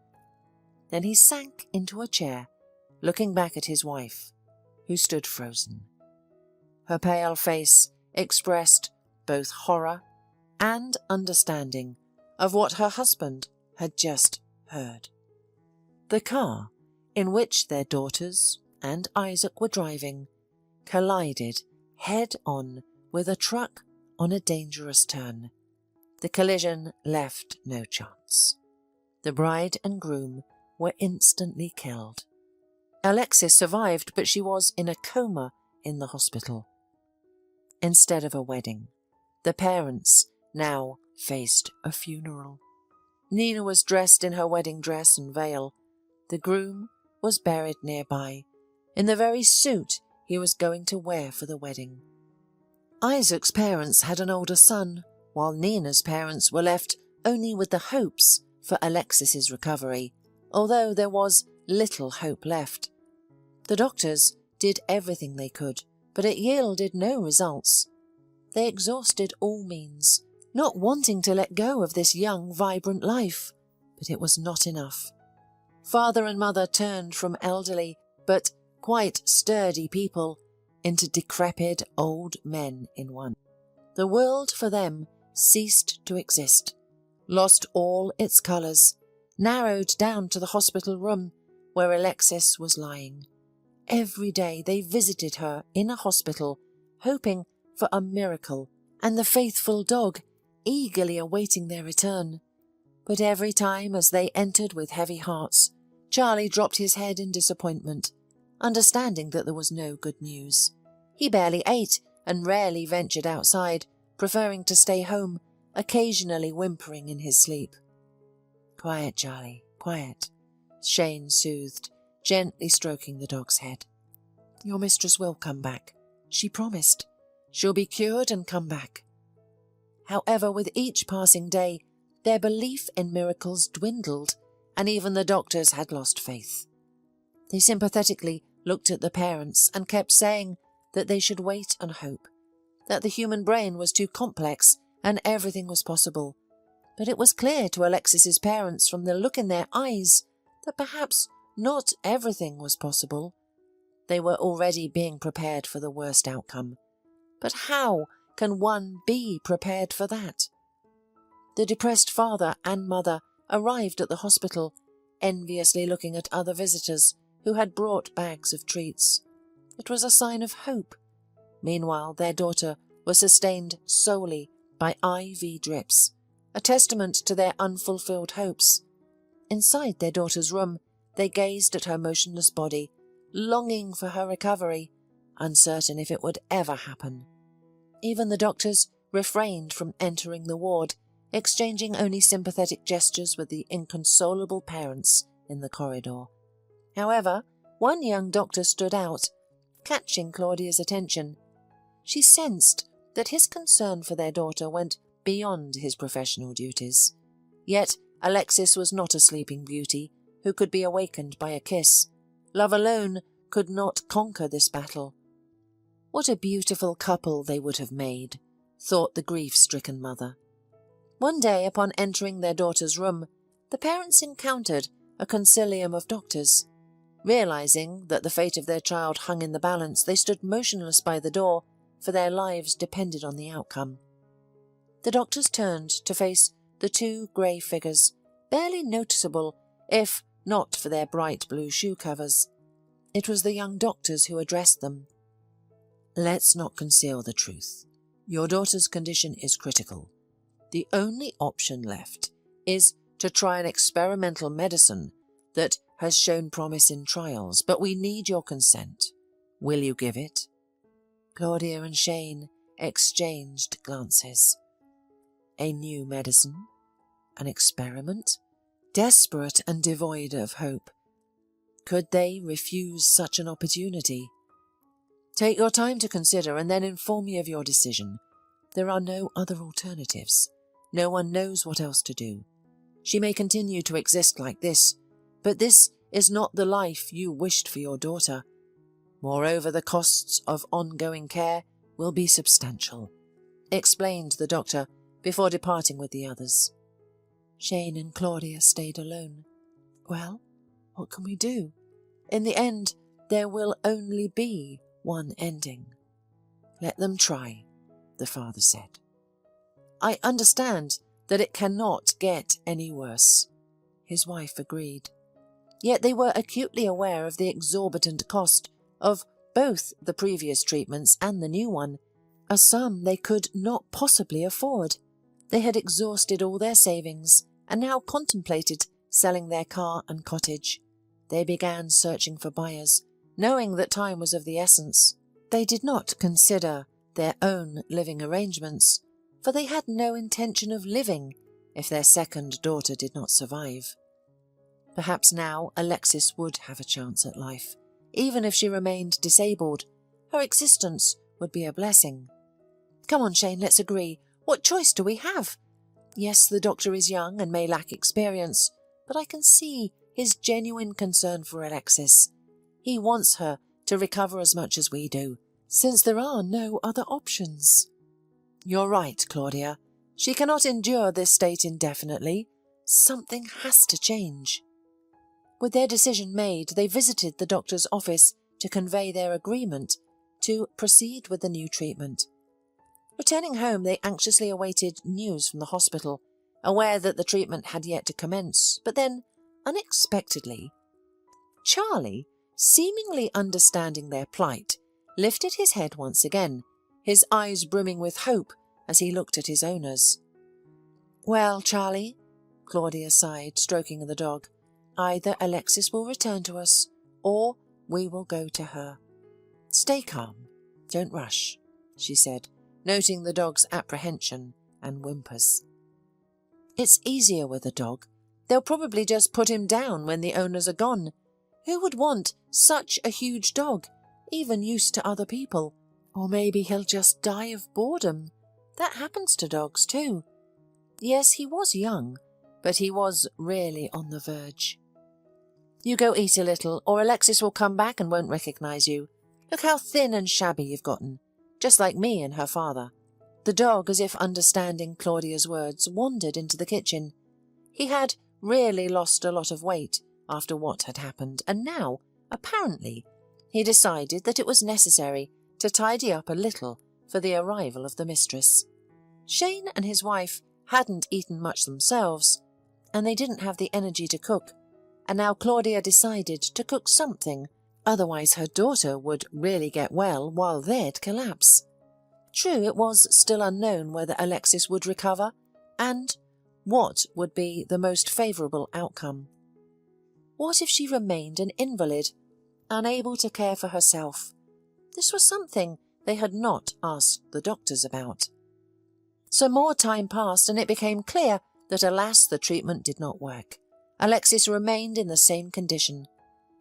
Then he sank into a chair, looking back at his wife, who stood frozen. Her pale face expressed both horror and understanding of what her husband had just heard. The car, in which their daughters and Isaac were driving, collided head-on with a truck on a dangerous turn. The collision left no chance. The bride and groom were instantly killed. Alexis survived, but she was in a coma in the hospital. Instead of a wedding, the parents now faced a funeral. Nina was dressed in her wedding dress and veil. The groom was buried nearby, in the very suit he was going to wear for the wedding. Isaac's parents had an older son, while Nina's parents were left only with the hopes for Alexis's recovery, although there was little hope left. The doctors did everything they could, but it yielded no results. They exhausted all means, not wanting to let go of this young, vibrant life, but it was not enough. Father and mother turned from elderly but quite sturdy people into decrepit old men in one. The world for them ceased to exist, lost all its colours, narrowed down to the hospital room where Alexis was lying. Every day they visited her in a hospital, hoping for a miracle, and the faithful dog eagerly awaiting their return. But every time as they entered with heavy hearts, Charlie dropped his head in disappointment, understanding that there was no good news. He barely ate and rarely ventured outside, preferring to stay home, occasionally whimpering in his sleep. "Quiet, Charlie, quiet," Shane soothed, gently stroking the dog's head. "Your mistress will come back. She promised. She'll be cured and come back." However, with each passing day, their belief in miracles dwindled, and even the doctors had lost faith. They sympathetically looked at the parents and kept saying that they should wait and hope, that the human brain was too complex and everything was possible. But it was clear to Alexis's parents from the look in their eyes that perhaps not everything was possible. They were already being prepared for the worst outcome. But how can one be prepared for that? The depressed father and mother arrived at the hospital, enviously looking at other visitors who had brought bags of treats. It was a sign of hope. Meanwhile, their daughter was sustained solely by IV drips, a testament to their unfulfilled hopes. Inside their daughter's room, they gazed at her motionless body, longing for her recovery, uncertain if it would ever happen. Even the doctors refrained from entering the ward, exchanging only sympathetic gestures with the inconsolable parents in the corridor. However, one young doctor stood out, catching Claudia's attention. She sensed that his concern for their daughter went beyond his professional duties. Yet Alexis was not a sleeping beauty who could be awakened by a kiss. Love alone could not conquer this battle. What a beautiful couple they would have made, thought the grief-stricken mother. One day, upon entering their daughter's room, the parents encountered a concilium of doctors. Realizing that the fate of their child hung in the balance, they stood motionless by the door, for their lives depended on the outcome. The doctors turned to face the two grey figures, barely noticeable, if not for their bright blue shoe covers. It was the young doctors who addressed them. "Let's not conceal the truth. Your daughter's condition is critical. The only option left is to try an experimental medicine that has shown promise in trials, but we need your consent. Will you give it?" Claudia and Shane exchanged glances. A new medicine? An experiment? Desperate and devoid of hope. Could they refuse such an opportunity? "Take your time to consider and then inform me of your decision. There are no other alternatives. No one knows what else to do. She may continue to exist like this, but this is not the life you wished for your daughter. Moreover, the costs of ongoing care will be substantial," explained the doctor before departing with the others. Shane and Claudia stayed alone. "Well, What can we do? In the end, there will only be one ending. Let them try, the father said. I understand that it cannot get any worse, his wife agreed. Yet they were acutely aware of the exorbitant cost of both the previous treatments and the new one, a sum they could not possibly afford. They had exhausted all their savings and now contemplated selling their car and cottage. They began searching for buyers, knowing that time was of the essence. They did not consider their own living arrangements, for they had no intention of living if their second daughter did not survive. Perhaps now Alexis would have a chance at life. Even if she remained disabled, her existence would be a blessing. Come on, Shane, let's agree. What choice do we have? Yes, the doctor is young and may lack experience, but I can see his genuine concern for Alexis. He wants her to recover as much as we do, since there are no other options. You're right, Claudia. She cannot endure this state indefinitely. Something has to change. With their decision made, they visited the doctor's office to convey their agreement to proceed with the new treatment. Returning home, they anxiously awaited news from the hospital, aware that the treatment had yet to commence, but then, unexpectedly, Charlie, seemingly understanding their plight, lifted his head once again, his eyes brimming with hope as he looked at his owners. Well, Charlie, Claudia sighed, stroking the dog, either Alexis will return to us, or we will go to her. Stay calm, don't rush, she said, noting the dog's apprehension and whimpers. It's easier with a dog. They'll probably just put him down when the owners are gone. Who would want such a huge dog, even used to other people? Or maybe he'll just die of boredom. That happens to dogs too. Yes, he was young, but he was really on the verge. You go eat a little, or Alexis will come back and won't recognise you. Look how thin and shabby you've gotten, just like me and her father. The dog, as if understanding Claudia's words, wandered into the kitchen. He had really lost a lot of weight after what had happened, and now, apparently, he decided that it was necessary to tidy up a little for the arrival of the mistress. Shane and his wife hadn't eaten much themselves, and they didn't have the energy to cook, and now Claudia decided to cook something, otherwise her daughter would really get well while they'd collapse. True, it was still unknown whether Alexis would recover, and what would be the most favourable outcome. What if she remained an invalid, unable to care for herself? This was something they had not asked the doctors about. So more time passed, and it became clear that, alas, the treatment did not work. Alexis remained in the same condition.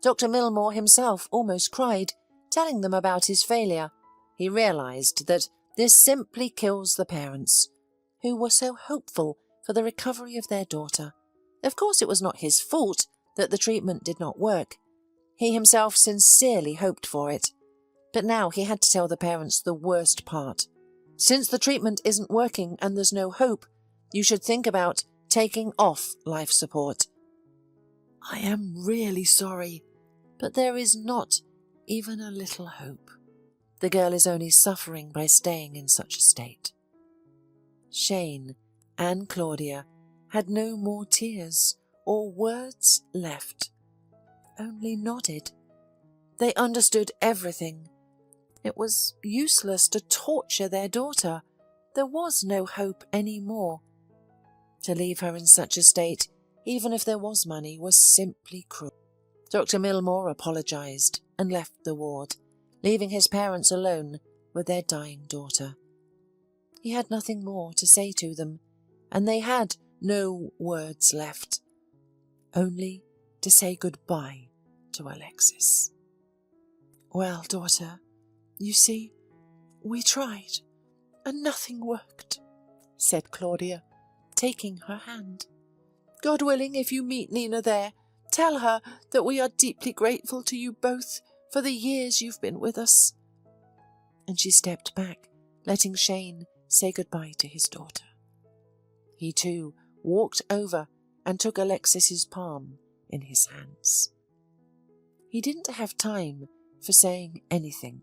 Dr. Milmore himself almost cried, telling them about his failure. He realised that this simply kills the parents, who were so hopeful for the recovery of their daughter. Of course, it was not his fault that the treatment did not work. He himself sincerely hoped for it. But now he had to tell the parents the worst part. Since the treatment isn't working and there's no hope, you should think about taking off life support. I am really sorry, but there is not even a little hope. The girl is only suffering by staying in such a state. Shane and Claudia had no more tears or words left, only nodded. They understood everything. It was useless to torture their daughter. There was no hope any more. To leave her in such a state, even if there was money, was simply cruel. Dr. Milmore apologised and left the ward, leaving his parents alone with their dying daughter. He had nothing more to say to them, and they had no words left, only to say goodbye to Alexis. Well, daughter, you see, we tried, and nothing worked, said Claudia, taking her hand. God willing, if you meet Nina there, tell her that we are deeply grateful to you both for the years you've been with us. And she stepped back, letting Shane say goodbye to his daughter. He too walked over and took Alexis's palm in his hands. He didn't have time for saying anything.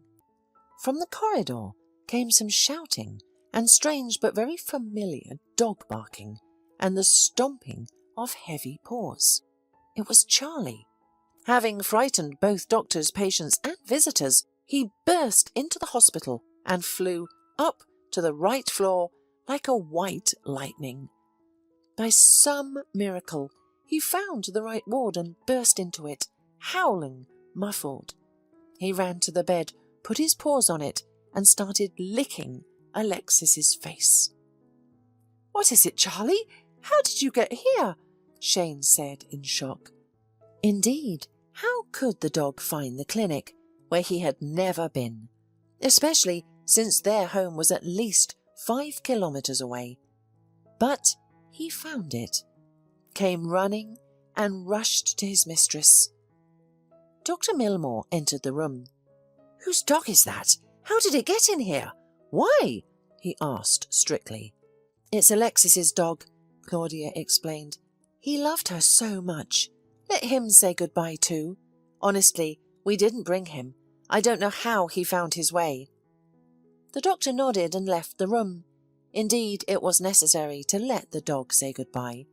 From the corridor came some shouting and strange but very familiar dog barking and the stomping of heavy paws. It was Charlie. Having frightened both doctors, patients and visitors, he burst into the hospital and flew up to the right floor like a white lightning. By some miracle, he found the right ward and burst into it, howling, muffled. He ran to the bed, put his paws on it, and started licking Alexis's face. "What is it, Charlie? How did you get here?" Shane said in shock. Indeed, how could the dog find the clinic where he had never been, especially since their home was at least 5 kilometers away? But he found it, came running and rushed to his mistress. Dr. Milmore entered the room. "Whose dog is that? How did it get in here? Why?" he asked strictly. "It's Alexis's dog," Claudia explained. "He loved her so much. Let him say goodbye too. Honestly, we didn't bring him. I don't know how he found his way." The doctor nodded and left the room. Indeed, it was necessary to let the dog say goodbye,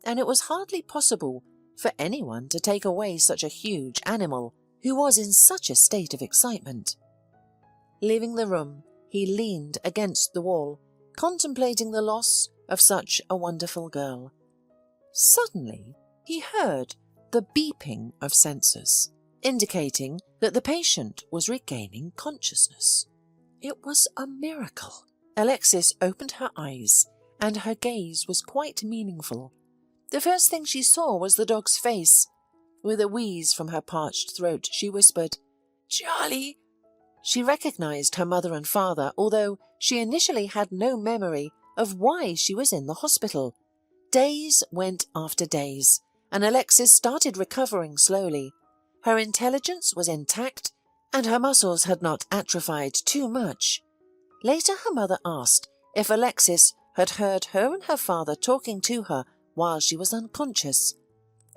and it was hardly possible for anyone to take away such a huge animal who was in such a state of excitement. Leaving the room, he leaned against the wall, contemplating the loss of such a wonderful girl. Suddenly, he heard the beeping of sensors, indicating that the patient was regaining consciousness. It was a miracle. Alexis opened her eyes, and her gaze was quite meaningful. The first thing she saw was the dog's face. With a wheeze from her parched throat, she whispered, "Charlie!" She recognized her mother and father, although she initially had no memory of why she was in the hospital. Days went after days, and Alexis started recovering slowly. Her intelligence was intact, and her muscles had not atrophied too much. Later her mother asked if Alexis had heard her and her father talking to her while she was unconscious.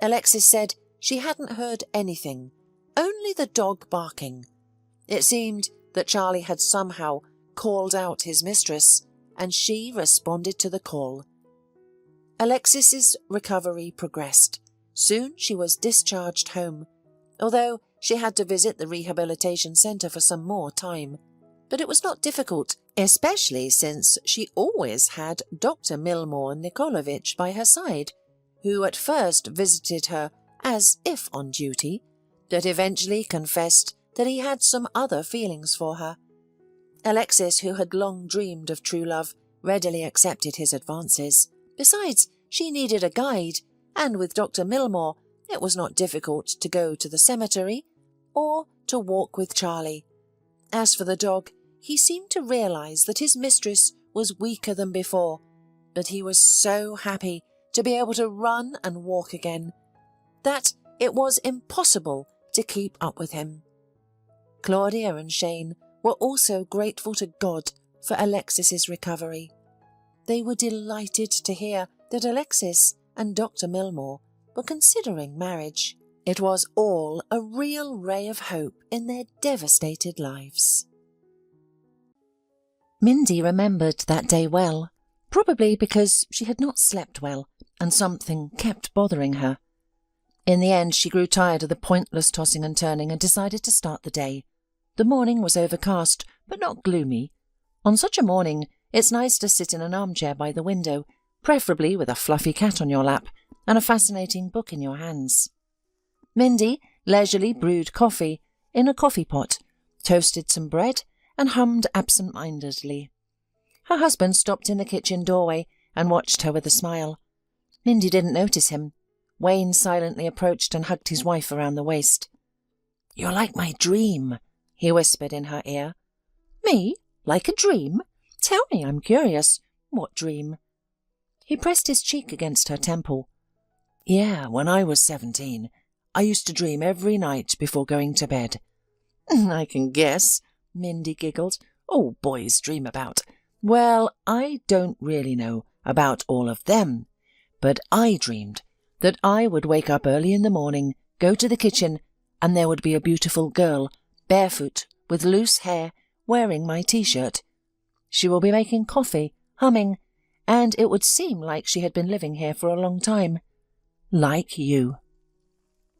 Alexis said she hadn't heard anything, only the dog barking. It seemed that Charlie had somehow called out his mistress, and she responded to the call. Alexis's recovery progressed. Soon she was discharged home, although she had to visit the rehabilitation centre for some more time. But it was not difficult, especially since she always had Dr. Milmore Nikolovich by her side, who at first visited her as if on duty, but eventually confessed that he had some other feelings for her. Alexis, who had long dreamed of true love, readily accepted his advances. Besides, she needed a guide, and with Dr. Milmore, it was not difficult to go to the cemetery or to walk with Charlie. As for the dog, he seemed to realize that his mistress was weaker than before, but he was so happy to be able to run and walk again that it was impossible to keep up with him. Claudia and Shane were also grateful to God for Alexis's recovery. They were delighted to hear that Alexis and Dr. Milmore were considering marriage. It was all a real ray of hope in their devastated lives. Mindy remembered that day well, probably because she had not slept well and something kept bothering her. In the end, she grew tired of the pointless tossing and turning and decided to start the day. The morning was overcast, but not gloomy. On such a morning, it's nice to sit in an armchair by the window, preferably with a fluffy cat on your lap and a fascinating book in your hands. Mindy leisurely brewed coffee in a coffee pot, toasted some bread, and hummed absent-mindedly. Her husband stopped in the kitchen doorway and watched her with a smile. Mindy didn't notice him. Wayne silently approached and hugged his wife around the waist. "You're like my dream," he whispered in her ear. "Me? Like a dream? Tell me, I'm curious. What dream?" He pressed his cheek against her temple. "Yeah, when I was 17, I used to dream every night before going to bed." "I can guess," Mindy giggled. "All boys dream about. Well, I don't really know about all of them, but I dreamed that I would wake up early in the morning, go to the kitchen, and there would be a beautiful girl, barefoot, with loose hair, wearing my T-shirt. She will be making coffee, humming, and it would seem like she had been living here for a long time. Like you.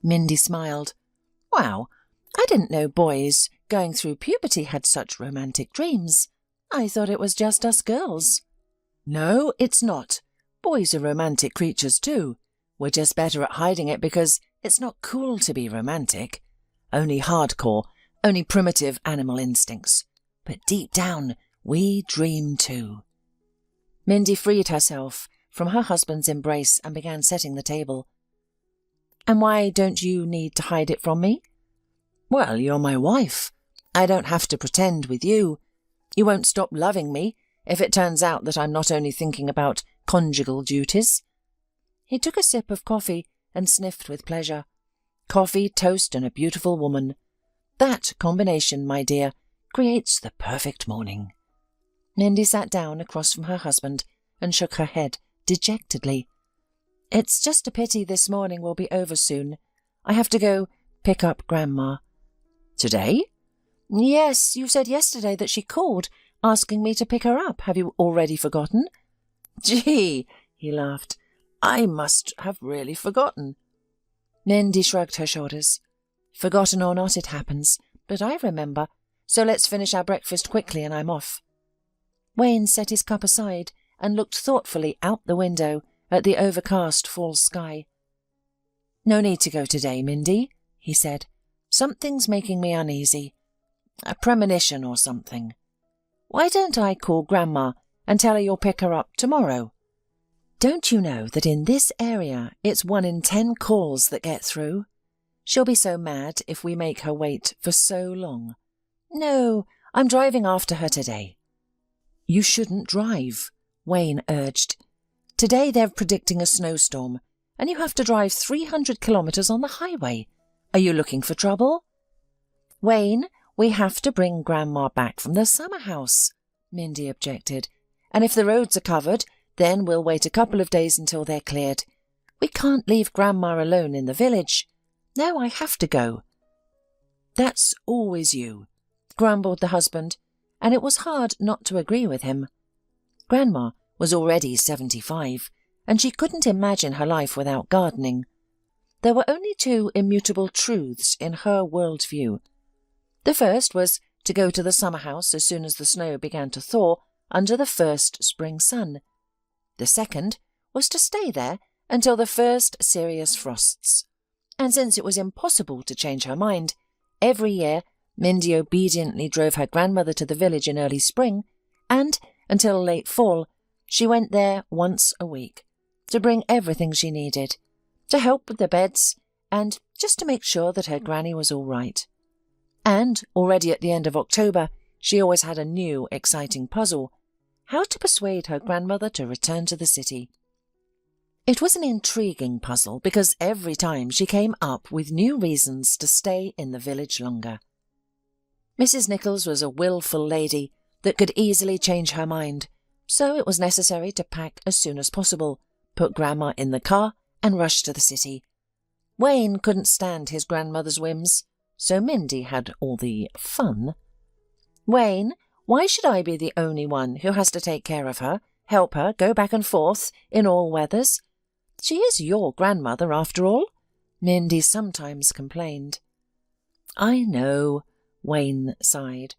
Mindy smiled. Wow, I didn't know boys going through puberty had such romantic dreams. I thought it was just us girls. No, it's not. Boys are romantic creatures too. We're just better at hiding it because it's not cool to be romantic. Only hardcore, only primitive animal instincts. But deep down, we dream too. Mindy freed herself from her husband's embrace and began setting the table. And why don't you need to hide it from me? Well, you're my wife. I don't have to pretend with you. You won't stop loving me if it turns out that I'm not only thinking about conjugal duties. He took a sip of coffee and sniffed with pleasure. Coffee, toast, and a beautiful woman. That combination, my dear, creates the perfect morning. Mindy sat down across from her husband and shook her head dejectedly. It's just a pity this morning will be over soon. I have to go pick up Grandma. Today? Yes, you said yesterday that she called, asking me to pick her up. Have you already forgotten? Gee, he laughed. I must have really forgotten. Mindy shrugged her shoulders. Forgotten or not, it happens. But I remember, so let's finish our breakfast quickly and I'm off. Wayne set his cup aside and looked thoughtfully out the window at the overcast fall sky. No need to go today, Mindy, he said. Something's making me uneasy. A premonition or something. Why don't I call Grandma and tell her you'll pick her up tomorrow? Don't you know that in this area it's 1 in 10 calls that get through? She'll be so mad if we make her wait for so long. No, I'm driving after her today. You shouldn't drive, Wayne urged. Today they're predicting a snowstorm, and you have to drive 300 kilometers on the highway. Are you looking for trouble? Wayne, we have to bring Grandma back from the summer house, Mindy objected. And if the roads are covered, then we'll wait a couple of days until they're cleared. We can't leave Grandma alone in the village. No, I have to go. That's always you, grumbled the husband, and it was hard not to agree with him. Grandma was already 75, and she couldn't imagine her life without gardening. There were only 2 immutable truths in her worldview. The first was to go to the summer house as soon as the snow began to thaw under the first spring sun. The second was to stay there until the first serious frosts. And since it was impossible to change her mind, every year Mindy obediently drove her grandmother to the village in early spring, and, until late fall, she went there once a week, to bring everything she needed, to help with the beds, and just to make sure that her granny was all right. And, already at the end of October, she always had a new, exciting puzzle: how to persuade her grandmother to return to the city. It was an intriguing puzzle because every time she came up with new reasons to stay in the village longer. Mrs. Nichols was a willful lady that could easily change her mind, so it was necessary to pack as soon as possible, put Grandma in the car, and rush to the city. Wayne couldn't stand his grandmother's whims, so Mindy had all the fun. Wayne, why should I be the only one who has to take care of her, help her, go back and forth in all weathers? She is your grandmother, after all, Mindy sometimes complained. I know, Wayne sighed,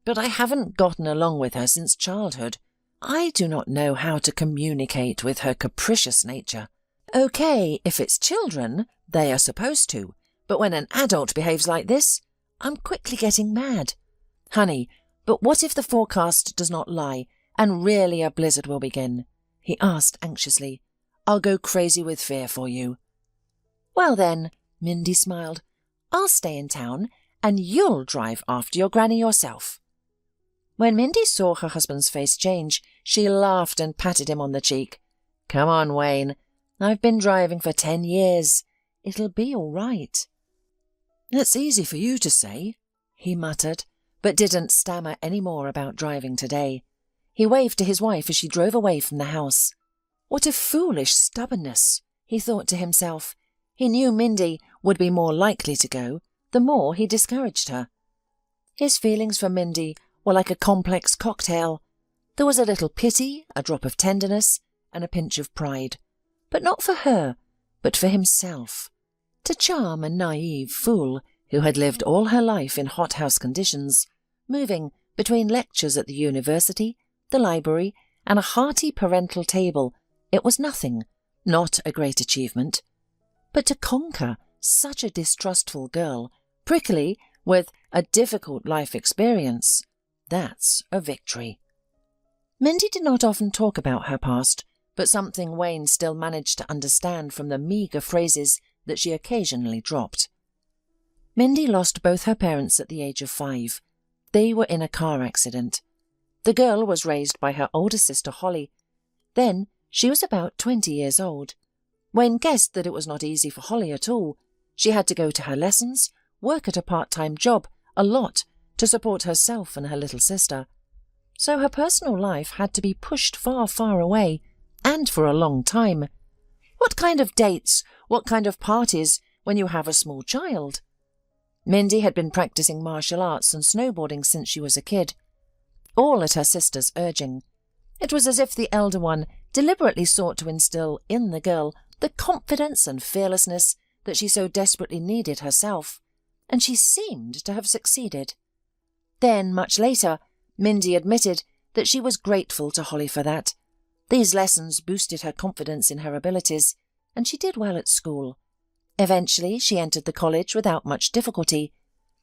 but I haven't gotten along with her since childhood. I do not know how to communicate with her capricious nature. Okay, if it's children, they are supposed to, but when an adult behaves like this, I'm quickly getting mad. Honey, but what if the forecast does not lie, and really a blizzard will begin? He asked anxiously. I'll go crazy with fear for you. Well then, Mindy smiled, I'll stay in town, and you'll drive after your granny yourself. When Mindy saw her husband's face change, she laughed and patted him on the cheek. Come on, Wayne. I've been driving for 10 years. It'll be all right. That's easy for you to say, he muttered, but didn't stammer any more about driving today. He waved to his wife as she drove away from the house. What a foolish stubbornness, he thought to himself. He knew Mindy would be more likely to go, the more he discouraged her. His feelings for Mindy were like a complex cocktail. There was a little pity, a drop of tenderness, and a pinch of pride. But not for her, but for himself. To charm a naive fool who had lived all her life in hothouse conditions, moving between lectures at the university, the library, and a hearty parental table, it was nothing, not a great achievement. But to conquer such a distrustful girl, prickly, with a difficult life experience, that's a victory. Mindy did not often talk about her past, but something Wayne still managed to understand from the meagre phrases that she occasionally dropped. Mindy lost both her parents at the age of 5. They were in a car accident. The girl was raised by her older sister Holly. Then she was about 20 years old. Wayne guessed that it was not easy for Holly at all. She had to go to her lessons, work at a part-time job, a lot, to support herself and her little sister. So her personal life had to be pushed far, far away, and for a long time. What kind of dates, what kind of parties when you have a small child? Mindy had been practicing martial arts and snowboarding since she was a kid, all at her sister's urging. It was as if the elder one deliberately sought to instill in the girl the confidence and fearlessness that she so desperately needed herself, and she seemed to have succeeded. Then, much later, Mindy admitted that she was grateful to Holly for that. These lessons boosted her confidence in her abilities, and she did well at school. Eventually, she entered the college without much difficulty.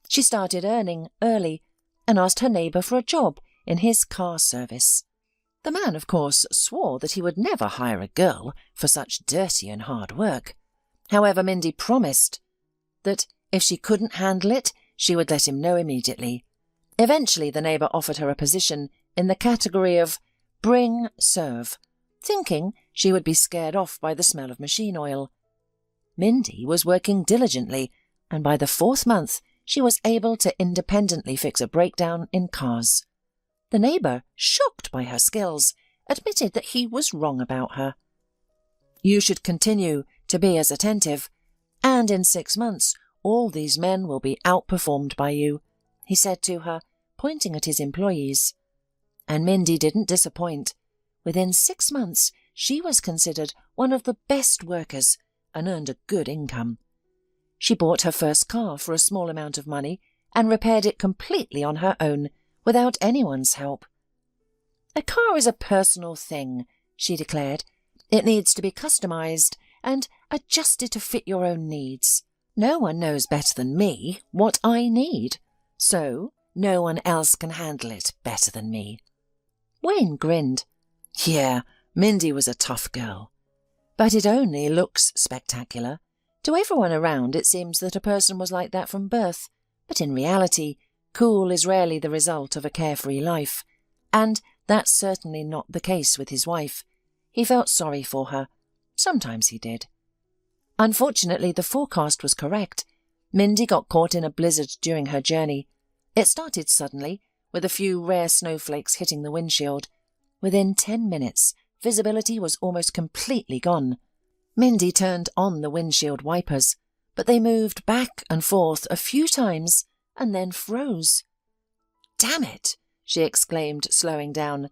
She started earning early and asked her neighbour for a job in his car service. The man, of course, swore that he would never hire a girl for such dirty and hard work. However, Mindy promised that if she couldn't handle it, she would let him know immediately. Eventually, the neighbour offered her a position in the category of bring, serve, thinking she would be scared off by the smell of machine oil. Mindy was working diligently, and by the 4th month she was able to independently fix a breakdown in cars. The neighbour, shocked by her skills, admitted that he was wrong about her. You should continue to be as attentive, and in 6 months all these men will be outperformed by you, he said to her, pointing at his employees. And Mindy didn't disappoint. Within 6 months she was considered one of the best workers and earned a good income. She bought her first car for a small amount of money and repaired it completely on her own, without anyone's help. A car is a personal thing, she declared. It needs to be customized and adjusted to fit your own needs. No one knows better than me what I need, so no one else can handle it better than me. Wayne grinned. Yeah, Mindy was a tough girl. But it only looks spectacular. To everyone around it seems that a person was like that from birth, but in reality, cool is rarely the result of a carefree life, and that's certainly not the case with his wife. He felt sorry for her. Sometimes he did. Unfortunately, the forecast was correct. Mindy got caught in a blizzard during her journey. It started suddenly, with a few rare snowflakes hitting the windshield. Within 10 minutes, visibility was almost completely gone. Mindy turned on the windshield wipers, but they moved back and forth a few times and then froze. Damn it, she exclaimed, slowing down.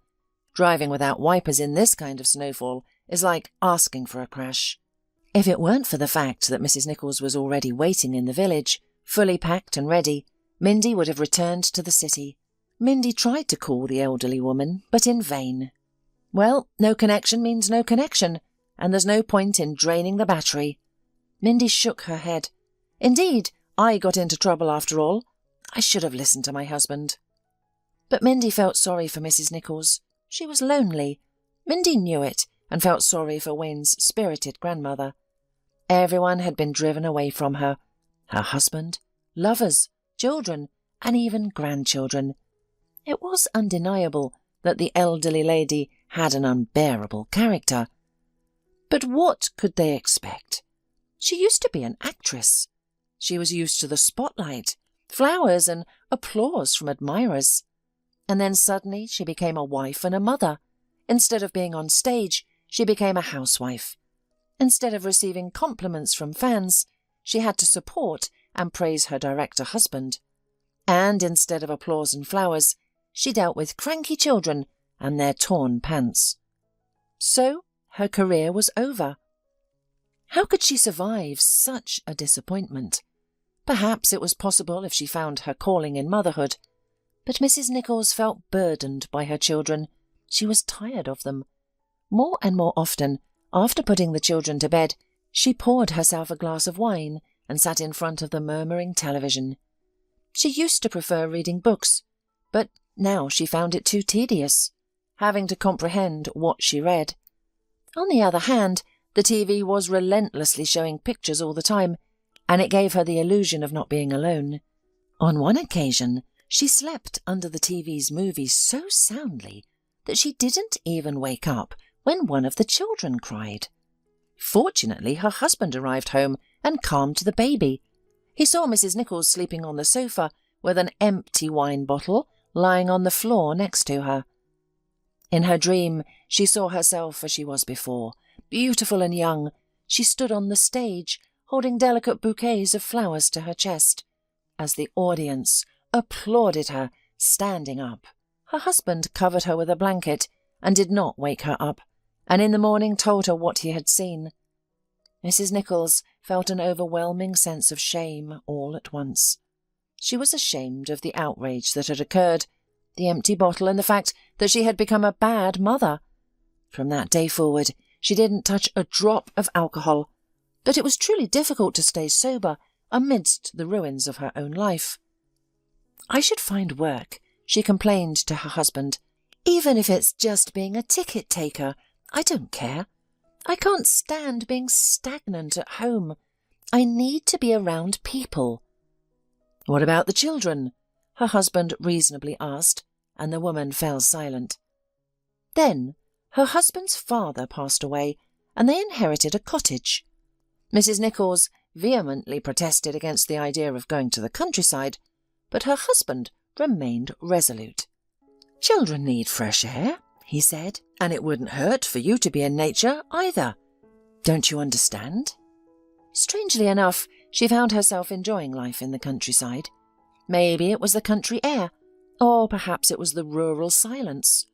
Driving without wipers in this kind of snowfall is like asking for a crash. If it weren't for the fact that Mrs. Nichols was already waiting in the village, fully packed and ready, Mindy would have returned to the city. Mindy tried to call the elderly woman, but in vain. Well, no connection means no connection, and there's no point in draining the battery. Mindy shook her head. Indeed, I got into trouble after all. I should have listened to my husband. But Mindy felt sorry for Mrs. Nichols. She was lonely. Mindy knew it, and felt sorry for Wayne's spirited grandmother. Everyone had been driven away from her. Her husband, lovers, children, and even grandchildren. It was undeniable that the elderly lady had an unbearable character. But what could they expect? She used to be an actress. She was used to the spotlight, flowers, and applause from admirers. And then suddenly she became a wife and a mother. Instead of being on stage, she became a housewife. Instead of receiving compliments from fans, she had to support and praise her director husband. And instead of applause and flowers, she dealt with cranky children and their torn pants. So her career was over. How could she survive such a disappointment? Perhaps it was possible if she found her calling in motherhood. But Mrs. Nichols felt burdened by her children. She was tired of them. More and more often, after putting the children to bed, she poured herself a glass of wine and sat in front of the murmuring television. She used to prefer reading books, but now she found it too tedious, having to comprehend what she read. On the other hand, the TV was relentlessly showing pictures all the time, and it gave her the illusion of not being alone. On one occasion, she slept under the TV's movie so soundly that she didn't even wake up when one of the children cried. Fortunately, her husband arrived home and calmed the baby. He saw Mrs. Nichols sleeping on the sofa with an empty wine bottle lying on the floor next to her. In her dream, she saw herself as she was before, beautiful and young. She stood on the stage, holding delicate bouquets of flowers to her chest, as the audience applauded her, standing up. Her husband covered her with a blanket and did not wake her up, and in the morning told her what he had seen. Mrs. Nichols felt an overwhelming sense of shame all at once. She was ashamed of the outrage that had occurred, the empty bottle and the fact that she had become a bad mother. From that day forward, she didn't touch a drop of alcohol, but it was truly difficult to stay sober amidst the ruins of her own life. "I should find work," she complained to her husband. "Even if it's just being a ticket taker, I don't care. I can't stand being stagnant at home. I need to be around people." "What about the children?" her husband reasonably asked, and the woman fell silent. Then her husband's father passed away, and they inherited a cottage. Mrs. Nichols vehemently protested against the idea of going to the countryside, but her husband remained resolute. "Children need fresh air," he said, "and it wouldn't hurt for you to be in nature either. Don't you understand?" Strangely enough, she found herself enjoying life in the countryside. Maybe it was the country air, or perhaps it was the rural silence.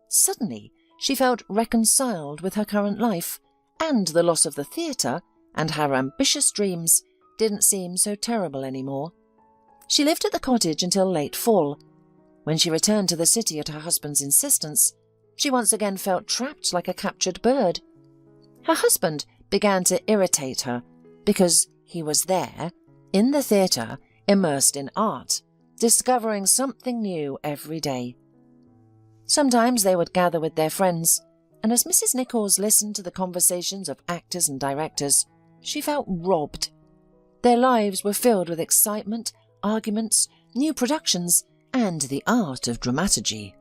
Suddenly, she felt reconciled with her current life, and the loss of the theatre and her ambitious dreams didn't seem so terrible anymore. She lived at the cottage until late fall. When she returned to the city at her husband's insistence, she once again felt trapped like a captured bird. Her husband began to irritate her because he was there, in the theatre, immersed in art, discovering something new every day. Sometimes they would gather with their friends, and as Mrs. Nichols listened to the conversations of actors and directors, she felt robbed. Their lives were filled with excitement, arguments, new productions, and the art of dramaturgy.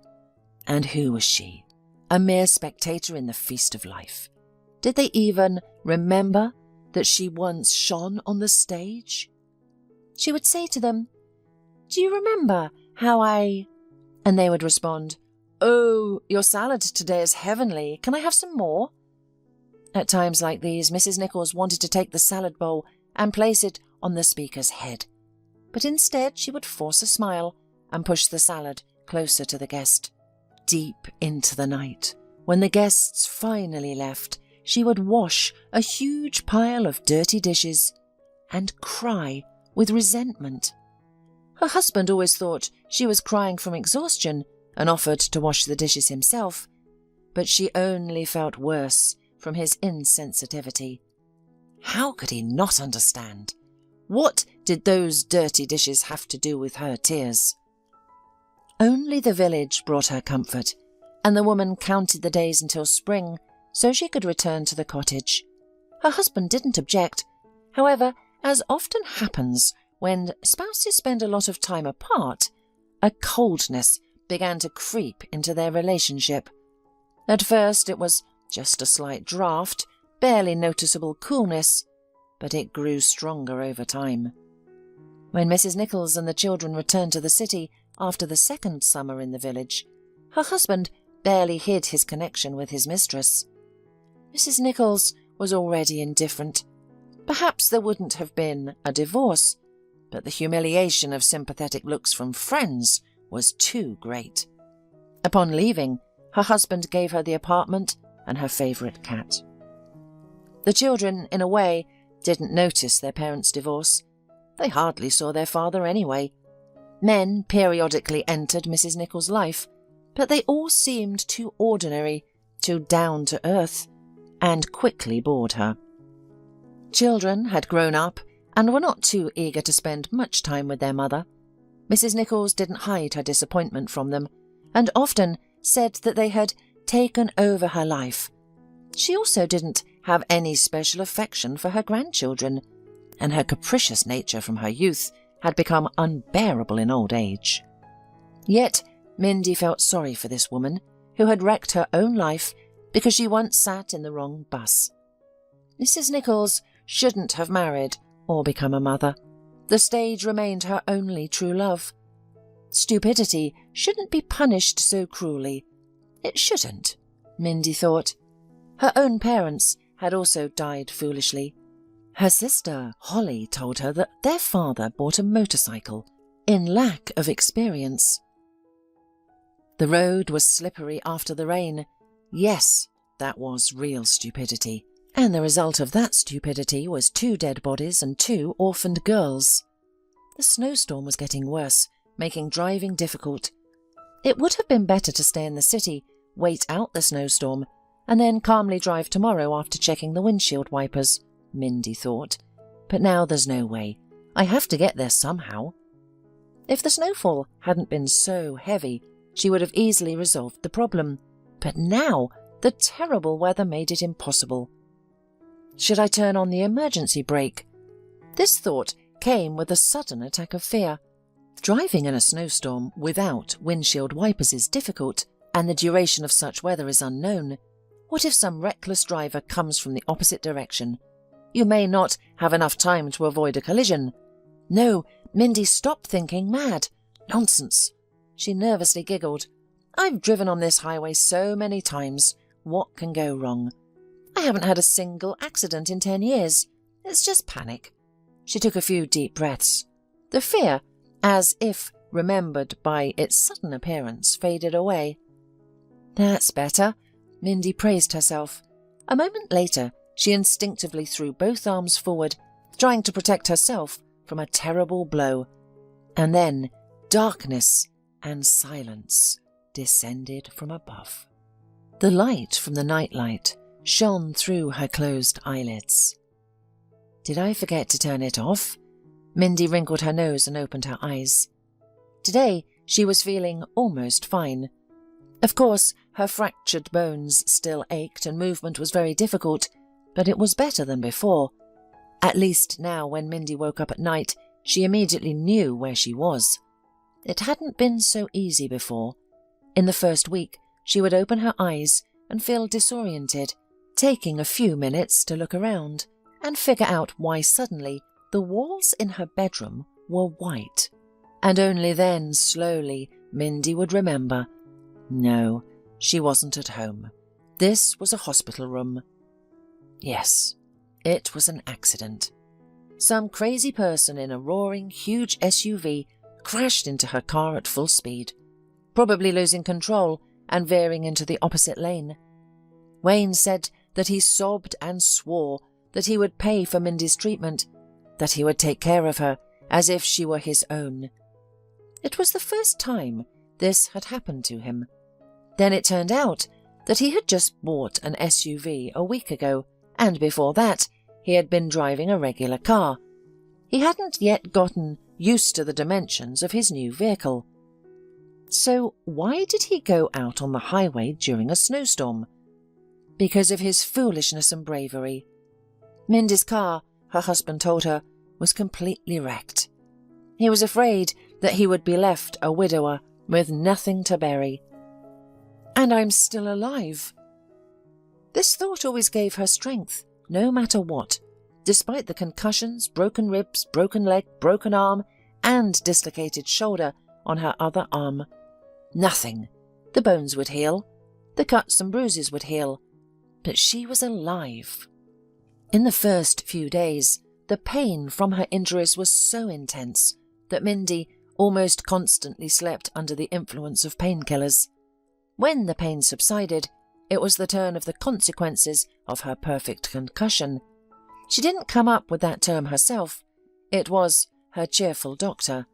And who was she? A mere spectator in the feast of life. Did they even remember that she once shone on the stage? She would say to them, "Do you remember how I—" And they would respond, "Oh, your salad today is heavenly. Can I have some more?" At times like these, Mrs. Nichols wanted to take the salad bowl and place it on the speaker's head. But instead she would force a smile and push the salad closer to the guest. Deep into the night, when the guests finally left, she would wash a huge pile of dirty dishes and cry with resentment. Her husband always thought she was crying from exhaustion and offered to wash the dishes himself, but she only felt worse from his insensitivity. How could he not understand? What did those dirty dishes have to do with her tears? Only the village brought her comfort, and the woman counted the days until spring so she could return to the cottage. Her husband didn't object. However, as often happens when spouses spend a lot of time apart, a coldness began to creep into their relationship. At first it was just a slight draft, barely noticeable coolness, but it grew stronger over time. When Mrs. Nichols and the children returned to the city after the second summer in the village, her husband barely hid his connection with his mistress. Mrs. Nichols was already indifferent. Perhaps there wouldn't have been a divorce, but the humiliation of sympathetic looks from friends was too great. Upon leaving, her husband gave her the apartment and her favourite cat. The children, in a way, didn't notice their parents' divorce. They hardly saw their father anyway. Men periodically entered Mrs. Nicholls' life, but they all seemed too ordinary, too down to earth, and quickly bored her. Children had grown up and were not too eager to spend much time with their mother. Mrs. Nicholls didn't hide her disappointment from them, and often said that they had taken over her life. She also didn't have any special affection for her grandchildren, and her capricious nature from her youth had become unbearable in old age. Yet Mindy felt sorry for this woman who had wrecked her own life because she once sat in the wrong bus. Mrs. Nicholls shouldn't have married or become a mother. The stage remained her only true love. Stupidity shouldn't be punished so cruelly. It shouldn't, Mindy thought. Her own parents had also died foolishly. Her sister, Holly, told her that their father bought a motorcycle in lack of experience. The road was slippery after the rain. Yes, that was real stupidity. And the result of that stupidity was 2 dead bodies and 2 orphaned girls. The snowstorm was getting worse, making driving difficult. It would have been better to stay in the city, wait out the snowstorm, and then calmly drive tomorrow after checking the windshield wipers, Mindy thought. But now there's no way. I have to get there somehow. If the snowfall hadn't been so heavy, she would have easily resolved the problem. But now the terrible weather made it impossible. Should I turn on the emergency brake? This thought came with a sudden attack of fear. Driving in a snowstorm without windshield wipers is difficult, and the duration of such weather is unknown. What if some reckless driver comes from the opposite direction? You may not have enough time to avoid a collision. No, Mindy, stop thinking mad. Nonsense. She nervously giggled. I've driven on this highway so many times. What can go wrong? I haven't had a single accident in 10 years. It's just panic. She took a few deep breaths. The fear, as if remembered by its sudden appearance, faded away. That's better, Mindy praised herself. A moment later, she instinctively threw both arms forward, trying to protect herself from a terrible blow. And then darkness and silence descended from above. The light from the nightlight shone through her closed eyelids. Did I forget to turn it off? Mindy wrinkled her nose and opened her eyes. Today she was feeling almost fine. Of course, her fractured bones still ached and movement was very difficult, but it was better than before. At least now, when Mindy woke up at night, she immediately knew where she was. It hadn't been so easy before. In the first week, she would open her eyes and feel disoriented, taking a few minutes to look around and figure out why suddenly the walls in her bedroom were white. And only then, slowly, Mindy would remember. No, she wasn't at home. This was a hospital room. Yes, it was an accident. Some crazy person in a roaring, huge SUV crashed into her car at full speed, probably losing control and veering into the opposite lane. Wayne said that he sobbed and swore that he would pay for Mindy's treatment, that he would take care of her as if she were his own. It was the first time this had happened to him. Then it turned out that he had just bought an SUV a week ago, and before that he had been driving a regular car. He hadn't yet gotten used to the dimensions of his new vehicle. So why did he go out on the highway during a snowstorm? Because of his foolishness and bravery. Mindy's car, her husband told her, was completely wrecked. He was afraid that he would be left a widower with nothing to bury. And I'm still alive. This thought always gave her strength, no matter what, despite the concussions, broken ribs, broken leg, broken arm, and dislocated shoulder on her other arm. Nothing. The bones would heal. The cuts and bruises would heal. But she was alive. In the first few days, The pain from her injuries was so intense that Mindy almost constantly slept under the influence of painkillers. When the pain subsided, it was the turn of the consequences of her perfect concussion. She didn't come up with that term herself. It was her cheerful doctor.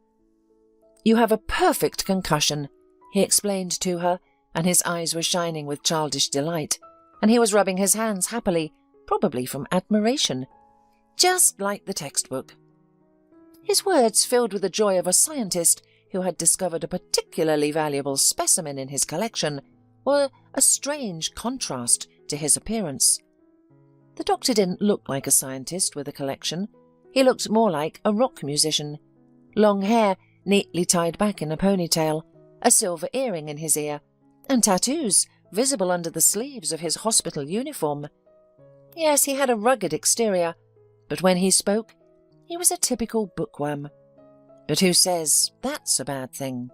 "You have a perfect concussion," he explained to her, and his eyes were shining with childish delight, and he was rubbing his hands happily, probably from admiration. "Just like the textbook." His words, filled with the joy of a scientist who had discovered a particularly valuable specimen in his collection, were a strange contrast to his appearance. The doctor didn't look like a scientist with a collection. He looked more like a rock musician. Long hair, neatly tied back in a ponytail, a silver earring in his ear, and tattoos visible under the sleeves of his hospital uniform. Yes, he had a rugged exterior, but when he spoke, he was a typical bookworm. But who says that's a bad thing?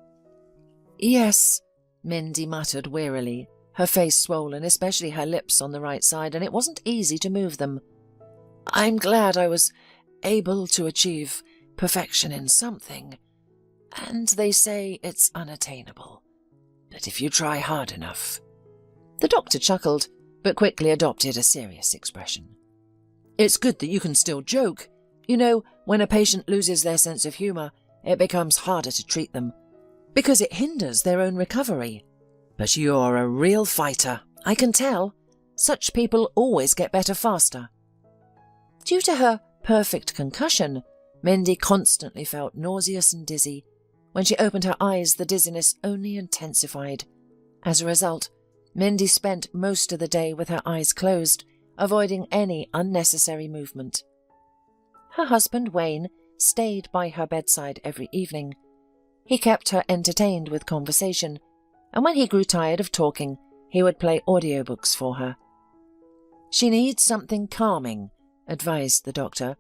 "Yes," Mindy muttered wearily, her face swollen, especially her lips on the right side, and it wasn't easy to move them. "I'm glad I was able to achieve perfection in something, and they say it's unattainable. But if you try hard enough..." The doctor chuckled, but quickly adopted a serious expression. "It's good that you can still joke. You know, when a patient loses their sense of humour, it becomes harder to treat them, because it hinders their own recovery. But you're a real fighter, I can tell. Such people always get better faster." Due to her perfect concussion, Mindy constantly felt nauseous and dizzy. When she opened her eyes, the dizziness only intensified. As a result, Mindy spent most of the day with her eyes closed, avoiding any unnecessary movement. Her husband, Wayne, stayed by her bedside every evening. He kept her entertained with conversation, and when he grew tired of talking, he would play audiobooks for her. "She needs something calming," advised the doctor.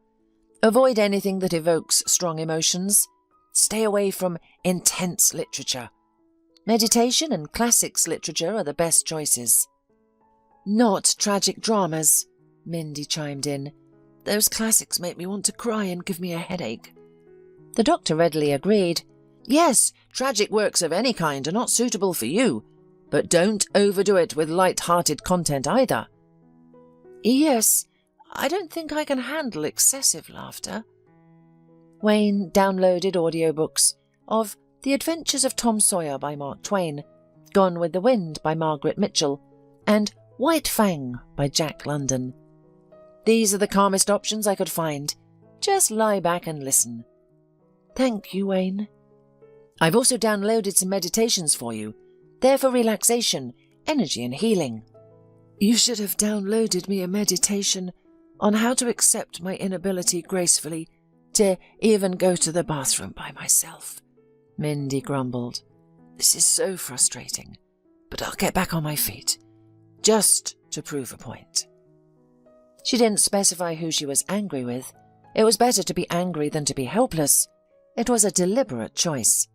"Avoid anything that evokes strong emotions. Stay away from intense literature. Meditation and classics literature are the best choices." "Not tragic dramas," Mindy chimed in. "Those classics make me want to cry and give me a headache." The doctor readily agreed. "Yes, tragic works of any kind are not suitable for you, but don't overdo it with light-hearted content either." "Yes, I don't think I can handle excessive laughter." Wayne downloaded audiobooks of The Adventures of Tom Sawyer by Mark Twain, Gone with the Wind by Margaret Mitchell, and White Fang by Jack London. "These are the calmest options I could find. Just lie back and listen." "Thank you, Wayne." "I've also downloaded some meditations for you. They're for relaxation, energy and healing." "You should have downloaded me a meditation on how to accept my inability gracefully to even go to the bathroom by myself," Mindy grumbled. "This is so frustrating, but I'll get back on my feet, just to prove a point." She didn't specify who she was angry with. It was better to be angry than to be helpless. It was a deliberate choice.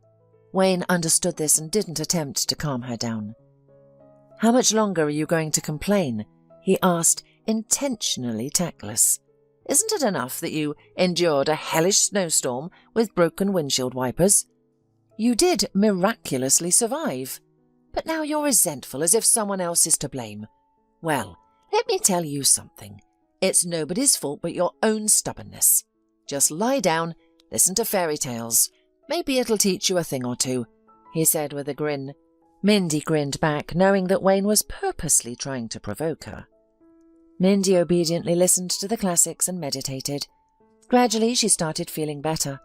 Wayne understood this and didn't attempt to calm her down. "How much longer are you going to complain?" he asked, intentionally tactless. "Isn't it enough that you endured a hellish snowstorm with broken windshield wipers? You did miraculously survive, but now you're resentful as if someone else is to blame. Well, let me tell you something. It's nobody's fault but your own stubbornness. Just lie down, listen to fairy tales. Maybe it'll teach you a thing or two," he said with a grin. Mindy grinned back, knowing that Wayne was purposely trying to provoke her. Mindy obediently listened to the classics and meditated. Gradually, she started feeling better.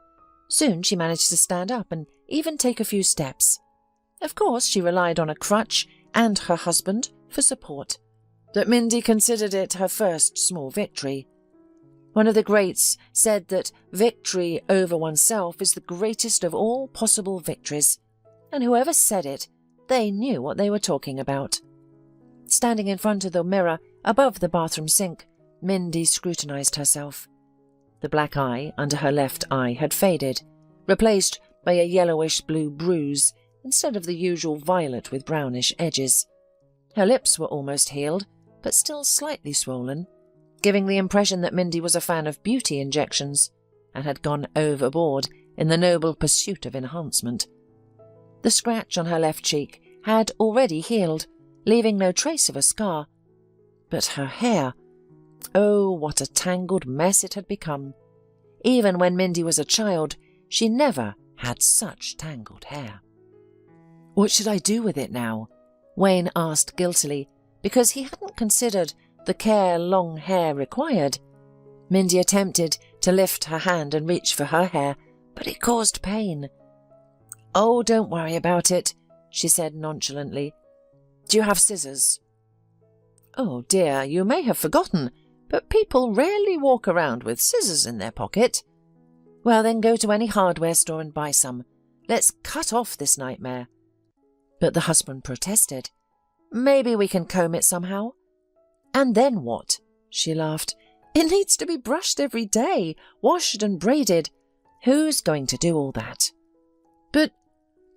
Soon she managed to stand up and even take a few steps. Of course, she relied on a crutch and her husband for support, but Mindy considered it her first small victory. One of the greats said that victory over oneself is the greatest of all possible victories, and whoever said it, they knew what they were talking about. Standing in front of the mirror above the bathroom sink, Mindy scrutinized herself. The black eye under her left eye had faded, replaced by a yellowish-blue bruise instead of the usual violet with brownish edges. Her lips were almost healed, but still slightly swollen. giving the impression that Mindy was a fan of beauty injections and had gone overboard in the noble pursuit of enhancement. The scratch on her left cheek had already healed, leaving no trace of a scar. But her hair, oh, what a tangled mess it had become. Even when Mindy was a child, she never had such tangled hair. "What should I do with it now?" Wayne asked guiltily, because he hadn't considered the care long hair required. Mindy attempted to lift her hand and reach for her hair, but it caused pain. "Oh, don't worry about it," she said nonchalantly. "Do you have scissors?" "Oh dear, you may have forgotten, but people rarely walk around with scissors in their pocket." "Well, then go to any hardware store and buy some. Let's cut off this nightmare." But the husband protested. "Maybe we can comb it somehow." "And then what?" she laughed. "It needs to be brushed every day, washed and braided. Who's going to do all that?" "But—"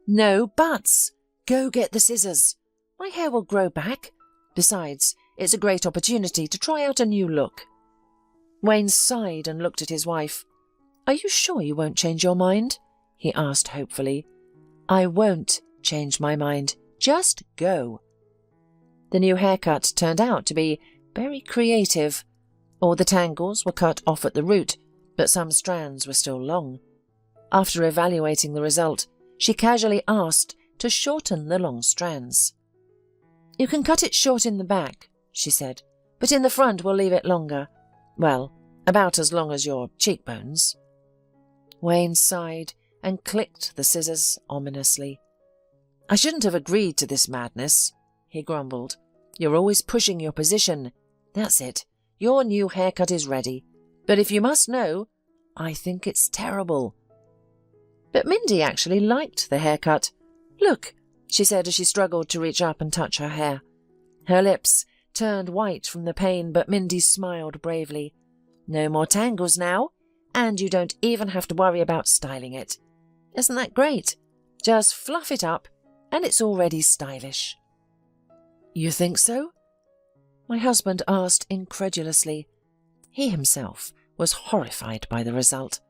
"No buts. Go get the scissors. My hair will grow back. Besides, it's a great opportunity to try out a new look." Wayne sighed and looked at his wife. "Are you sure you won't change your mind?" he asked hopefully. "I won't change my mind. Just go." The new haircut turned out to be very creative. All the tangles were cut off at the root, but some strands were still long. After evaluating the result, she casually asked to shorten the long strands. "You can cut it short in the back," she said, "but in the front we'll leave it longer. Well, about as long as your cheekbones." Wayne sighed and clicked the scissors ominously. "I shouldn't have agreed to this madness," he grumbled. "You're always pushing your position. That's it. Your new haircut is ready. But if you must know, I think it's terrible." But Mindy actually liked the haircut. "Look," she said as she struggled to reach up and touch her hair. Her lips turned white from the pain, but Mindy smiled bravely. "No more tangles now, and you don't even have to worry about styling it. Isn't that great? Just fluff it up, and it's already stylish." "You think so?" my husband asked incredulously. He himself was horrified by the result.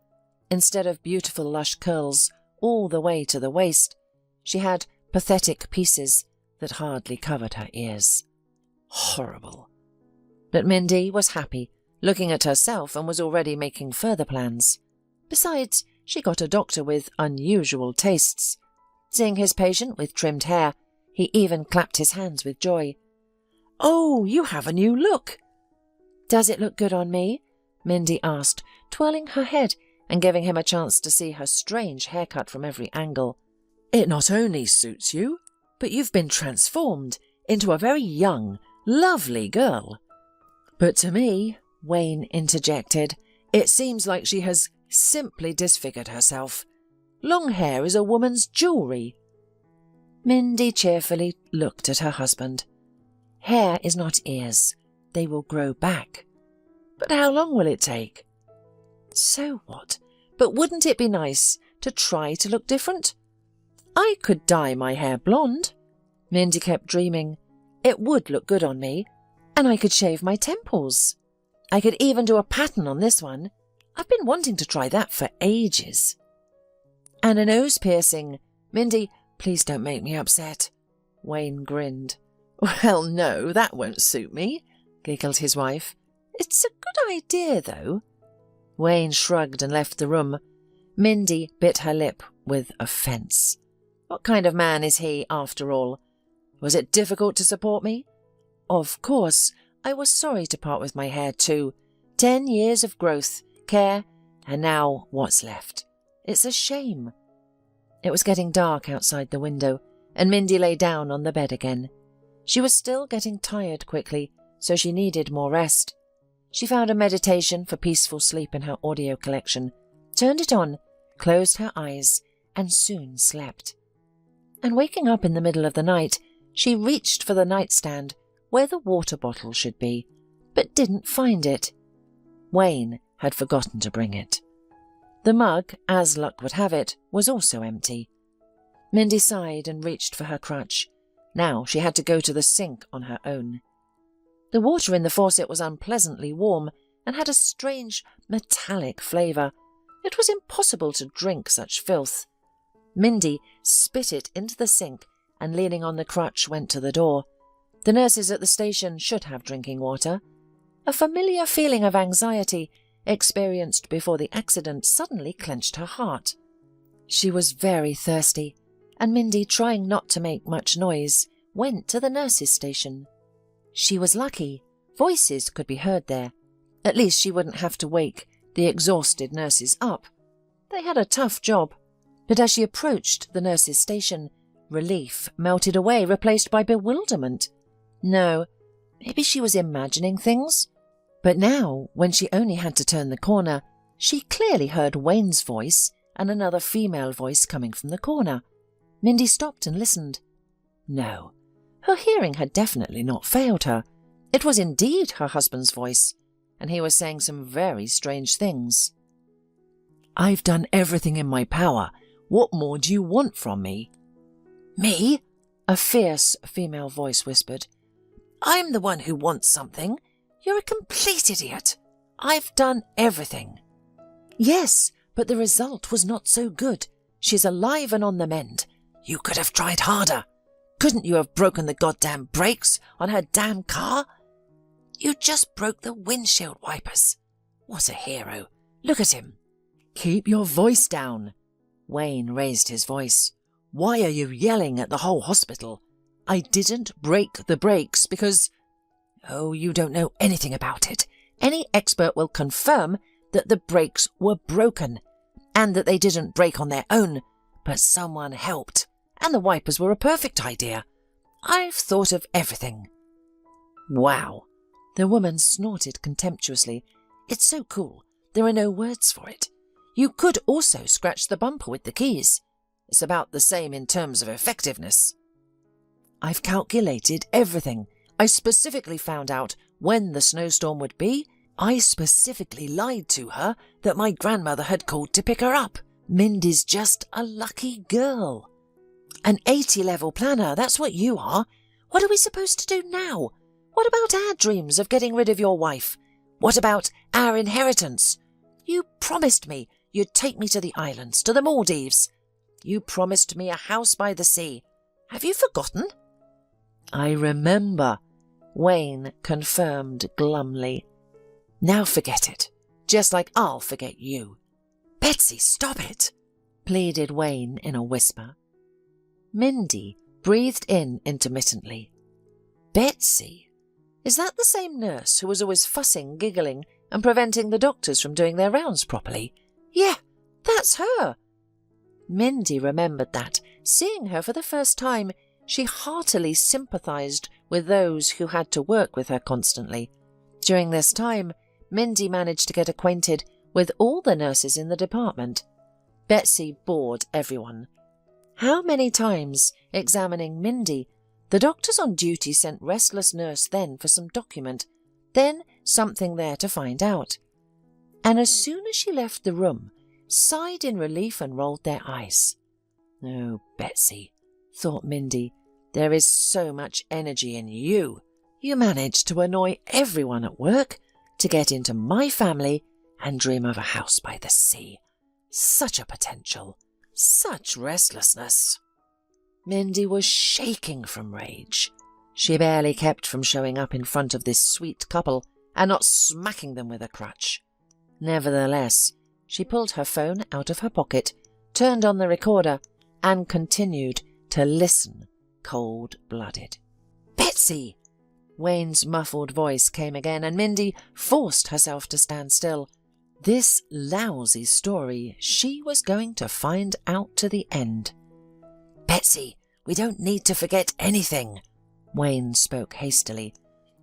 Instead of beautiful lush curls all the way to the waist, she had pathetic pieces that hardly covered her ears. Horrible. But Mindy was happy, looking at herself, and was already making further plans. Besides, she got a doctor with unusual tastes. Seeing his patient with trimmed hair, he even clapped his hands with joy. "Oh, you have a new look." "Does it look good on me?" Mindy asked, twirling her head and giving him a chance to see her strange haircut from every angle. "It not only suits you, but you've been transformed into a very young, lovely girl." "But to me," Wayne interjected, "it seems like she has simply disfigured herself. Long hair is a woman's jewellery." Mindy cheerfully looked at her husband. "Hair is not ears. They will grow back." "But how long will it take?" "So what? But wouldn't it be nice to try to look different? I could dye my hair blonde." Mindy kept dreaming. "It would look good on me, and I could shave my temples. I could even do a pattern on this one. I've been wanting to try that for ages." "And a nose piercing. Mindy, please don't make me upset." Wayne grinned. "Well, no, that won't suit me," giggled his wife. "It's a good idea, though." Wayne shrugged and left the room. Mindy bit her lip with offence. What kind of man is he, after all? Was it difficult to support me? Of course, I was sorry to part with my hair too. 10 years of growth, care, and now what's left? It's a shame. It was getting dark outside the window, and Mindy lay down on the bed again. She was still getting tired quickly, so she needed more rest. She found a meditation for peaceful sleep in her audio collection, turned it on, closed her eyes, and soon slept. And waking up in the middle of the night, she reached for the nightstand where the water bottle should be, but didn't find it. Wayne had forgotten to bring it. The mug, as luck would have it, was also empty. Mindy sighed and reached for her crutch. Now she had to go to the sink on her own. The water in the faucet was unpleasantly warm and had a strange metallic flavour. It was impossible to drink such filth. Mindy spit it into the sink and, leaning on the crutch, went to the door. The nurses at the station should have drinking water. A familiar feeling of anxiety experienced before the accident suddenly clenched her heart. She was very thirsty, and Mindy, trying not to make much noise, went to the nurses' station. She was lucky. Voices could be heard there. At least she wouldn't have to wake the exhausted nurses up. They had a tough job. But as she approached the nurses' station, relief melted away, replaced by bewilderment. No, maybe she was imagining things. But now, when she only had to turn the corner, she clearly heard Wayne's voice and another female voice coming from the corner. Mindy stopped and listened. No, her hearing had definitely not failed her. It was indeed her husband's voice, and he was saying some very strange things. "I've done everything in my power. What more do you want from me?" "Me?" a fierce female voice whispered. "I'm the one who wants something. You're a complete idiot. I've done everything." "Yes, but the result was not so good. She's alive and on the mend. You could have tried harder. Couldn't you have broken the goddamn brakes on her damn car? You just broke the windshield wipers. What a hero. Look at him." "Keep your voice down." Wayne raised his voice. "Why are you yelling at the whole hospital? I didn't break the brakes because—" "Oh, you don't know anything about it. Any expert will confirm that the brakes were broken, and that they didn't break on their own, but someone helped, and the wipers were a perfect idea. I've thought of everything." "Wow." The woman snorted contemptuously. "It's so cool. There are no words for it. You could also scratch the bumper with the keys. It's about the same in terms of effectiveness." "I've calculated everything. I specifically found out when the snowstorm would be. I specifically lied to her that my grandmother had called to pick her up. Mindy's just a lucky girl." "An 80-level planner, that's what you are. What are we supposed to do now? What about our dreams of getting rid of your wife? What about our inheritance? You promised me you'd take me to the islands, to the Maldives. You promised me a house by the sea. Have you forgotten?" "I remember," Wayne confirmed glumly. "Now forget it, just like I'll forget you." "Betsy, stop it," pleaded Wayne in a whisper. Mindy breathed in intermittently. "Betsy? Is that the same nurse who was always fussing, giggling, and preventing the doctors from doing their rounds properly? Yeah, that's her." Mindy remembered that, seeing her for the first time, she heartily sympathized with those who had to work with her constantly. During this time, Mindy managed to get acquainted with all the nurses in the department. Betsy bored everyone. How many times, examining Mindy, the doctors on duty sent restless nurse then for some document, then something there to find out. And as soon as she left the room, sighed in relief and rolled their eyes. "Oh, Betsy," thought Mindy, "there is so much energy in you. You manage to annoy everyone at work, to get into my family, and dream of a house by the sea. Such a potential, such restlessness." Mindy was shaking from rage. She barely kept from showing up in front of this sweet couple and not smacking them with a crutch. Nevertheless, she pulled her phone out of her pocket, turned on the recorder, and continued to listen, cold-blooded. "Betsy!" Wayne's muffled voice came again, and Mindy forced herself to stand still. This lousy story she was going to find out to the end. "Betsy, we don't need to forget anything," Wayne spoke hastily.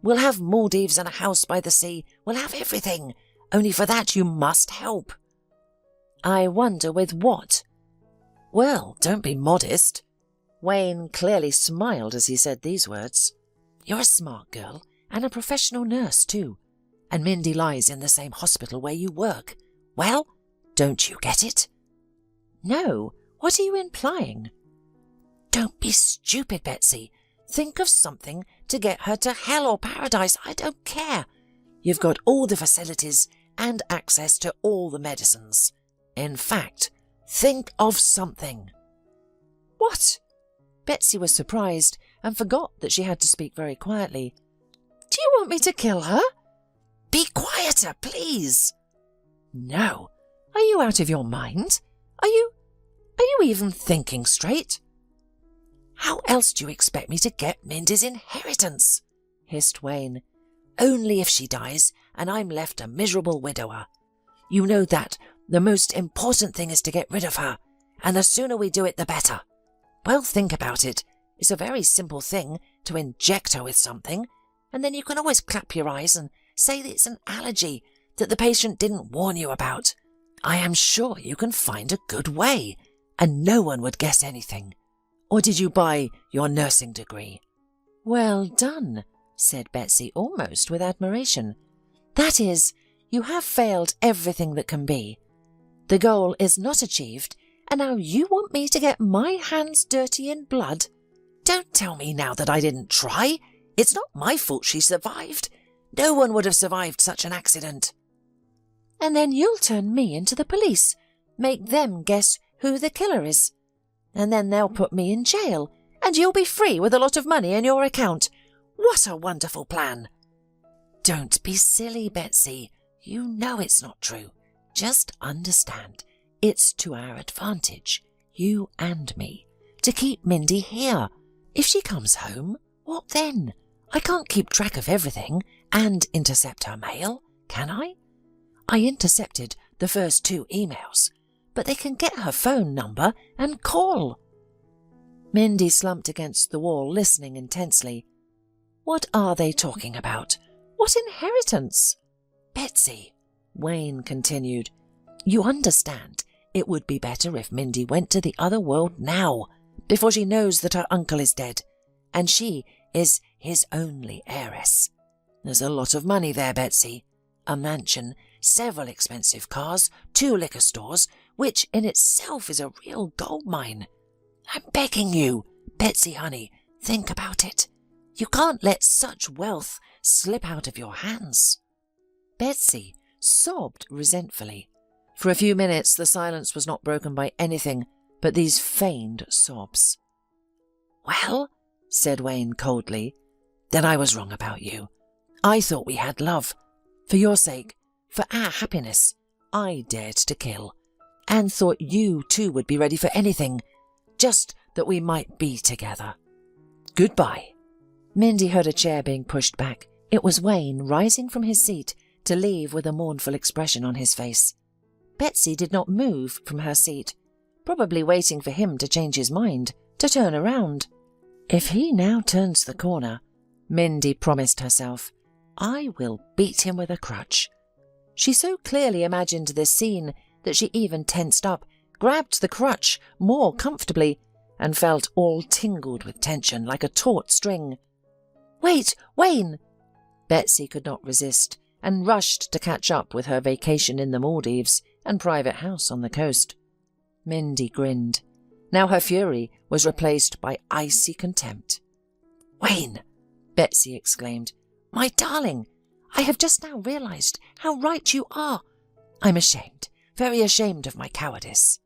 "We'll have Maldives and a house by the sea. We'll have everything. Only for that you must help." "I wonder with what?" "Well, don't be modest." Wayne clearly smiled as he said these words. "You're a smart girl, and a professional nurse too. And Mindy lies in the same hospital where you work. Well, don't you get it?" "No, what are you implying?" "Don't be stupid, Betsy. Think of something to to get her to hell or paradise, I don't care. You've got all the facilities and access to all the medicines. In fact, think of something. What? Betsy was surprised and forgot that she had to speak very quietly. Do you want me to kill her? Be quieter, please. No. Are you out of your mind? Are you even thinking straight? How else do you expect me to get Mindy's inheritance? Hissed Wayne. Only if she dies and I'm left a miserable widower. You know that the most important thing is to get rid of her, and the sooner we do it, the better. Well, think about it. It's a very simple thing to inject her with something, and then you can always clap your eyes and say that it's an allergy that the patient didn't warn you about. I am sure you can find a good way, and no one would guess anything. Or did you buy your nursing degree? Well done, said Betsy almost with admiration. That is, you have failed everything that can be. The goal is not achieved, and now you want me to get my hands dirty in blood? Don't tell me now that I didn't try. It's not my fault she survived. No one would have survived such an accident. And then you'll turn me into the police, make them guess who the killer is. And then they'll put me in jail, and you'll be free with a lot of money in your account. What a wonderful plan. Don't be silly, Betsy. You know it's not true. Just understand, it's to our advantage, you and me, to keep Mindy here. If she comes home, what then? I can't keep track of everything and intercept her mail, can I? I intercepted the first 2 emails, but they can get her phone number and call. Mindy slumped against the wall, listening intensely. What are they talking about? What inheritance? Betsy, Wayne continued, you understand it would be better if Mindy went to the other world now, before she knows that her uncle is dead, and she is his only heiress. There's a lot of money there, Betsy. A mansion, several expensive cars, 2 liquor stores, which in itself is a real gold mine. I'm begging you, Betsy, honey, think about it. You can't let such wealth slip out of your hands. Betsy sobbed resentfully. For a few minutes the silence was not broken by anything but these feigned sobs. Well, said Wayne coldly, then I was wrong about you. I thought we had love. For your sake, for our happiness, I dared to kill, and thought you too would be ready for anything, just that we might be together. Goodbye. Mindy heard a chair being pushed back. It was Wayne rising from his seat to leave with a mournful expression on his face. Betsy did not move from her seat, probably waiting for him to change his mind, to turn around. If he now turns the corner, Mindy promised herself, I will beat him with a crutch. She so clearly imagined this scene that she even tensed up, grabbed the crutch more comfortably, and felt all tingled with tension like a taut string. Wait, Wayne! Betsy could not resist, and rushed to catch up with her vacation in the Maldives and private house on the coast. Mindy grinned. Now her fury was replaced by icy contempt. Wayne! Betsy exclaimed. My darling, I have just now realized how right you are. I'm ashamed, very ashamed of my cowardice.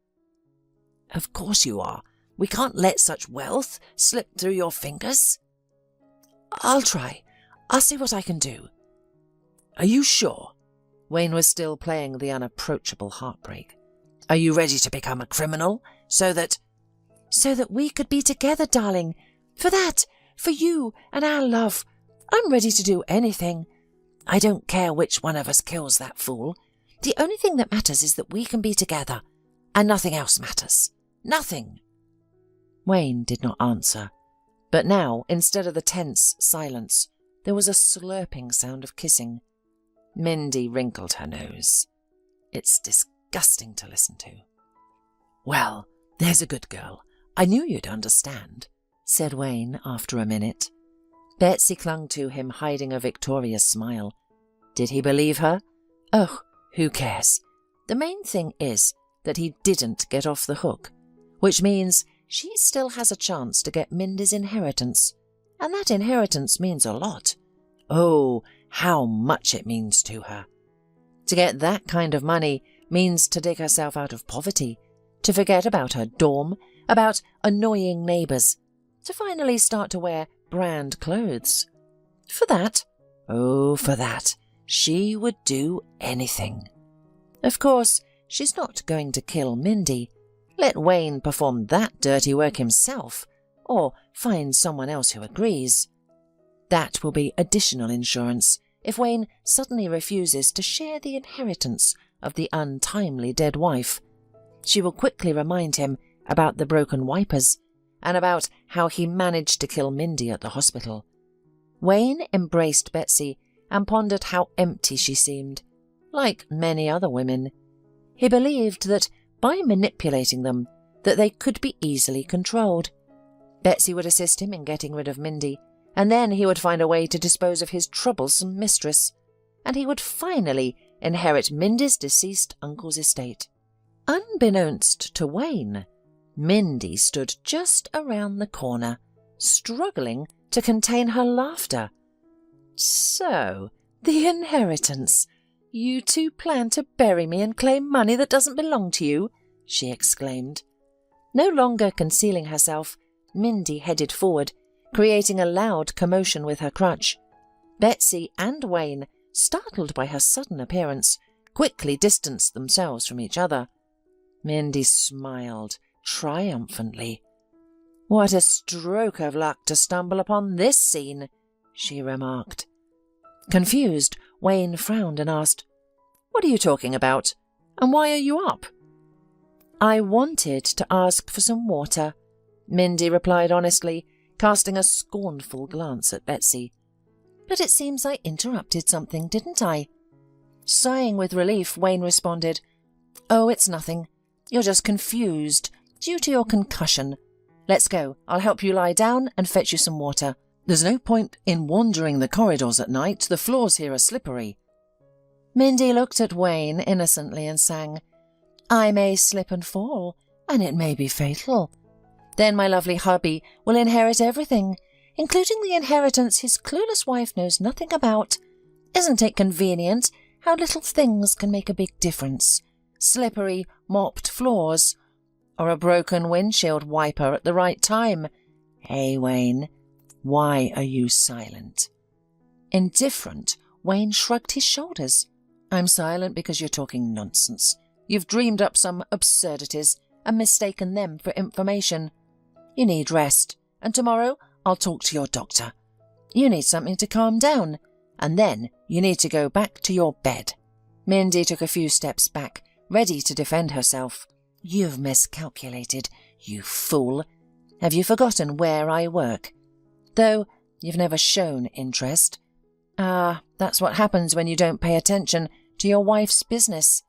Of course you are. We can't let such wealth slip through your fingers. I'll try. I'll see what I can do. Are you sure? Wayne was still playing the unapproachable heartbreak. Are you ready to become a criminal so that we could be together, darling? For that, for you and our love. I'm ready to do anything. I don't care which one of us kills that fool. The only thing that matters is that we can be together, and nothing else matters. Nothing. Wayne did not answer, but now, instead of the tense silence, there was a slurping sound of kissing. Mindy wrinkled her nose. It's disgusting to listen to. Well, there's a good girl. I knew you'd understand, said Wayne after a minute. Betsy clung to him, hiding a victorious smile. Did he believe her? Oh, who cares? The main thing is that he didn't get off the hook, which means she still has a chance to get Mindy's inheritance. and that inheritance means a lot. Oh, how much it means to her. To get that kind of money means to dig herself out of poverty, to forget about her dorm, about annoying neighbours, to finally start to wear brand clothes. For that, oh, for that, she would do anything. Of course, she's not going to kill Mindy. Let Wayne perform that dirty work himself, or find someone else who agrees. That will be additional insurance if Wayne suddenly refuses to share the inheritance of the untimely dead wife. She will quickly remind him about the broken wipers and about how he managed to kill Mindy at the hospital. Wayne embraced Betsy and pondered how empty she seemed, like many other women. He believed that by manipulating them, that they could be easily controlled. Betsy would assist him in getting rid of Mindy, and then he would find a way to dispose of his troublesome mistress, and he would finally inherit Mindy's deceased uncle's estate. Unbeknownst to Wayne, Mindy stood just around the corner, struggling to contain her laughter. So, the inheritance. You two plan to bury me and claim money that doesn't belong to you, she exclaimed. No longer concealing herself, Mindy headed forward, creating a loud commotion with her crutch. Betsy and Wayne, startled by her sudden appearance, quickly distanced themselves from each other. Mindy smiled triumphantly. "What a stroke of luck to stumble upon this scene," she remarked. Confused, Wayne frowned and asked, "What are you talking about? And why are you up?" "I wanted to ask for some water," Mindy replied honestly, casting a scornful glance at Betsy. "But it seems I interrupted something, didn't I?" Sighing with relief, Wayne responded, "Oh, it's nothing. You're just confused, due to your concussion. Let's go. I'll help you lie down and fetch you some water. There's no point in wandering the corridors at night. The floors here are slippery." Mindy looked at Wayne innocently and sang, "I may slip and fall, and it may be fatal. Then my lovely hubby will inherit everything, including the inheritance his clueless wife knows nothing about. Isn't it convenient how little things can make a big difference? Slippery, mopped floors, or a broken windshield wiper at the right time. Hey, Wayne, why are you silent?" Indifferent, Wayne shrugged his shoulders. "I'm silent because you're talking nonsense. You've dreamed up some absurdities and mistaken them for information. You need rest, and tomorrow I'll talk to your doctor. You need something to calm down, and then you need to go back to your bed." Mindy took a few steps back, ready to defend herself. "You've miscalculated, you fool. Have you forgotten where I work? Though you've never shown interest. That's what happens when you don't pay attention to your wife's business.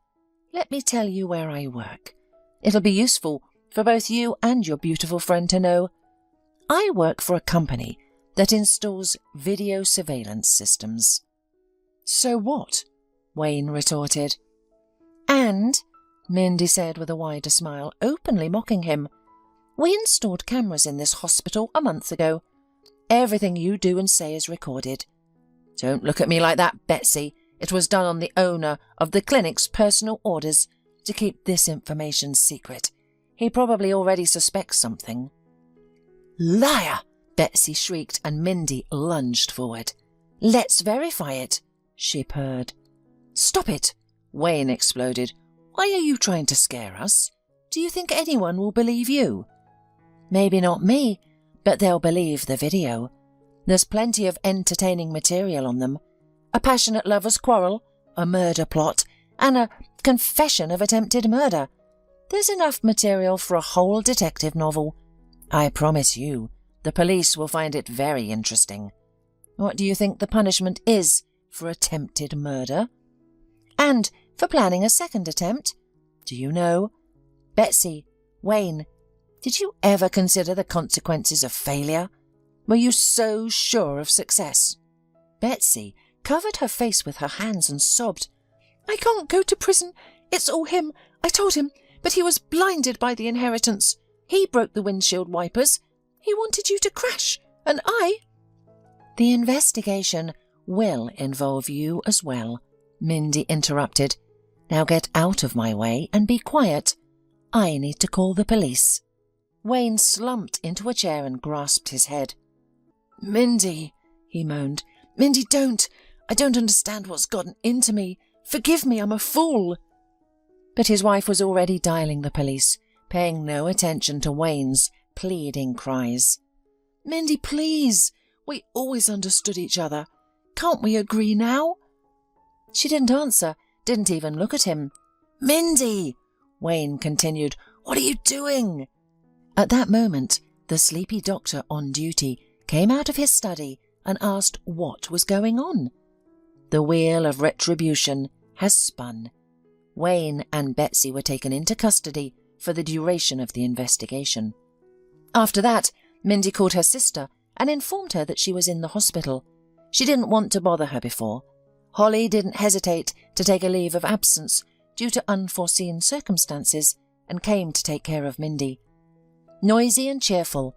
Let me tell you where I work. It'll be useful for both you and your beautiful friend to know. I work for a company that installs video surveillance systems." "So what?" Wayne retorted. "And," Mindy said with a wider smile, openly mocking him, "we installed cameras in this hospital a month ago. Everything you do and say is recorded." "Don't look at me like that, Betsy. It was done on the owner of the clinic's personal orders to keep this information secret. He probably already suspects something." "Liar!" Betsy shrieked, and Mindy lunged forward. "Let's verify it," she purred. "Stop it!" Wayne exploded. "Why are you trying to scare us? Do you think anyone will believe you?" "Maybe not me, but they'll believe the video. There's plenty of entertaining material on them. A passionate lover's quarrel, a murder plot, and a confession of attempted murder. There's enough material for a whole detective novel. I promise you, the police will find it very interesting. What do you think the punishment is for attempted murder? And for planning a second attempt? Do you know? Betsy, Wayne, did you ever consider the consequences of failure? Were you so sure of success?" Betsy covered her face with her hands and sobbed. "I can't go to prison. It's all him. I told him, but he was blinded by the inheritance. He broke the windshield wipers. He wanted you to crash, and I The investigation will involve you as well, Mindy interrupted. Now get out of my way and be quiet. I need to call the police. Wayne slumped into a chair and grasped his head. Mindy, he moaned. Mindy, don't. I don't understand what's gotten into me. Forgive me, I'm a fool. But his wife was already dialing the police, paying no attention to Wayne's pleading cries. Mindy, please. We always understood each other. Can't we agree now? She didn't answer, didn't even look at him. Mindy, Wayne continued, what are you doing? At that moment, the sleepy doctor on duty came out of his study and asked what was going on. The wheel of retribution has spun. Wayne and Betsy were taken into custody for the duration of the investigation. After that, Mindy called her sister and informed her that she was in the hospital. She didn't want to bother her before. Holly didn't hesitate to take a leave of absence due to unforeseen circumstances and came to take care of Mindy. Noisy and cheerful,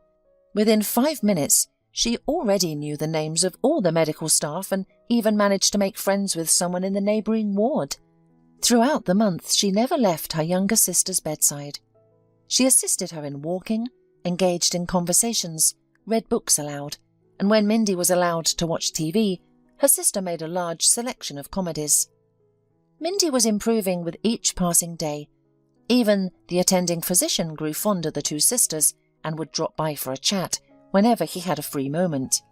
within 5 minutes she already knew the names of all the medical staff and even managed to make friends with someone in the neighbouring ward. Throughout the month she never left her younger sister's bedside. She assisted her in walking, engaged in conversations, read books aloud, and when Mindy was allowed to watch TV, her sister made a large selection of comedies. Mindy was improving with each passing day. Even the attending physician grew fond of the two sisters and would drop by for a chat whenever he had a free moment.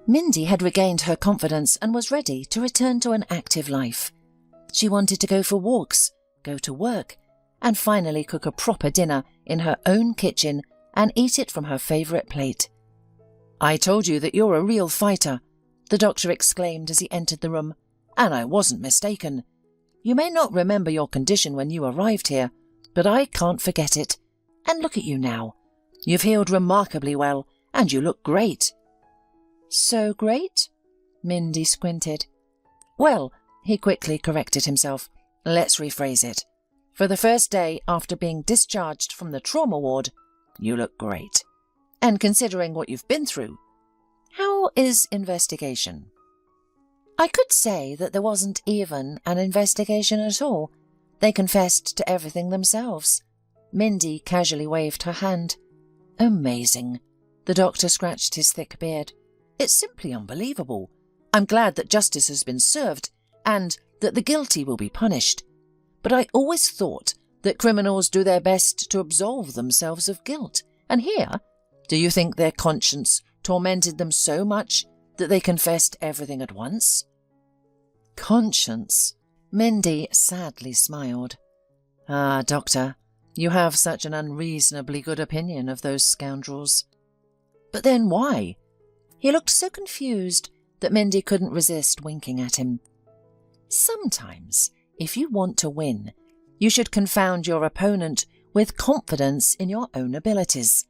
Mindy had regained her confidence and was ready to return to an active life. She wanted to go for walks, go to work, and finally cook a proper dinner in her own kitchen and eat it from her favourite plate. I told you that you're a real fighter, the doctor exclaimed as he entered the room, and I wasn't mistaken. You may not remember your condition when you arrived here, but I can't forget it. And look at you now. You've healed remarkably well, and you look great. So great? Mindy squinted. Well, he quickly corrected himself. Let's rephrase it. For the first day after being discharged from the trauma ward, you look great. And considering what you've been through, how is investigation? I could say that there wasn't even an investigation at all. They confessed to everything themselves. Mindy casually waved her hand. Amazing. The doctor scratched his thick beard. It's simply unbelievable. I'm glad that justice has been served and that the guilty will be punished. But I always thought that criminals do their best to absolve themselves of guilt. And here, do you think their conscience tormented them so much that they confessed everything at once? Conscience? Mindy sadly smiled. Ah, Doctor, you have such an unreasonably good opinion of those scoundrels. But then why? He looked so confused that Mindy couldn't resist winking at him. Sometimes, if you want to win, you should confound your opponent with confidence in your own abilities.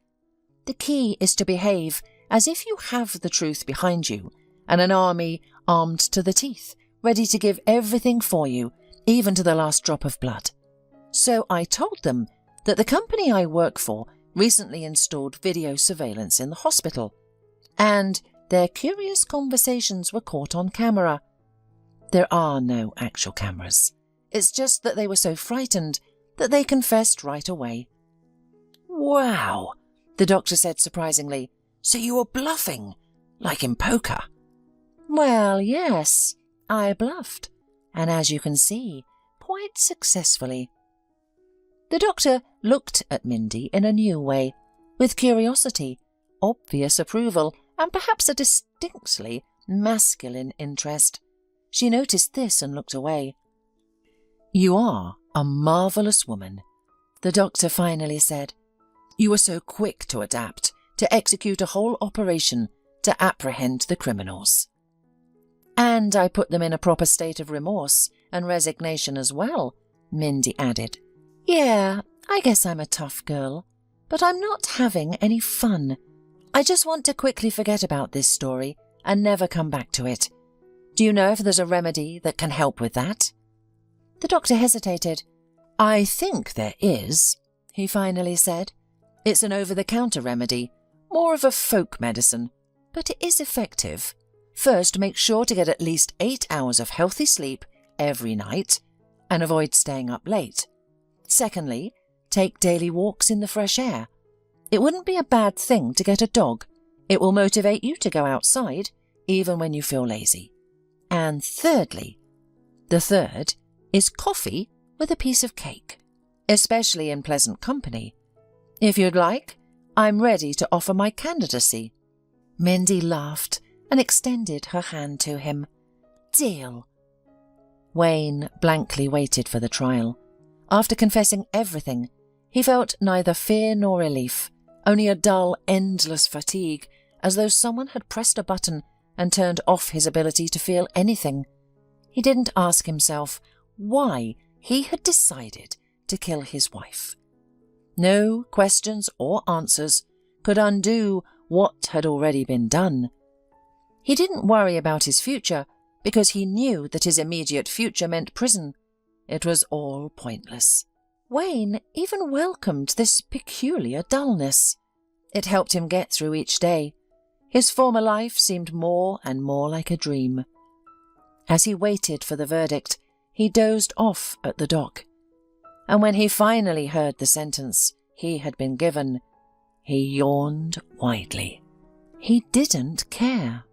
The key is to behave as if you have the truth behind you and an army armed to the teeth, ready to give everything for you, even to the last drop of blood. So I told them that the company I work for recently installed video surveillance in the hospital, and their curious conversations were caught on camera. There are no actual cameras. It's just that they were so frightened that they confessed right away. Wow, the doctor said surprisingly. So you were bluffing, like in poker? Well, yes, I bluffed, and as you can see, quite successfully. The doctor looked at Mindy in a new way, with curiosity, obvious approval, and perhaps a distinctly masculine interest. She noticed this and looked away. You are a marvellous woman, the doctor finally said. You were so quick to adapt, to execute a whole operation to apprehend the criminals. And I put them in a proper state of remorse and resignation as well, Mindy added. Yeah, I guess I'm a tough girl, but I'm not having any fun. I just want to quickly forget about this story and never come back to it. Do you know if there's a remedy that can help with that? The doctor hesitated. I think there is, he finally said. It's an over-the-counter remedy, more of a folk medicine, but it is effective. First, make sure to get at least 8 hours of healthy sleep every night and avoid staying up late. Secondly, take daily walks in the fresh air. It wouldn't be a bad thing to get a dog. It will motivate you to go outside, even when you feel lazy. And thirdly, the third is coffee with a piece of cake, especially in pleasant company. If you'd like, I'm ready to offer my candidacy. Mindy laughed and extended her hand to him. Deal. Wayne blankly waited for the trial. After confessing everything, he felt neither fear nor relief, only a dull, endless fatigue, as though someone had pressed a button and turned off his ability to feel anything. He didn't ask himself why he had decided to kill his wife. No questions or answers could undo what had already been done. He didn't worry about his future because he knew that his immediate future meant prison. It was all pointless. Wayne even welcomed this peculiar dullness. It helped him get through each day. His former life seemed more and more like a dream. As he waited for the verdict, he dozed off at the dock. And when he finally heard the sentence he had been given, he yawned widely. He didn't care.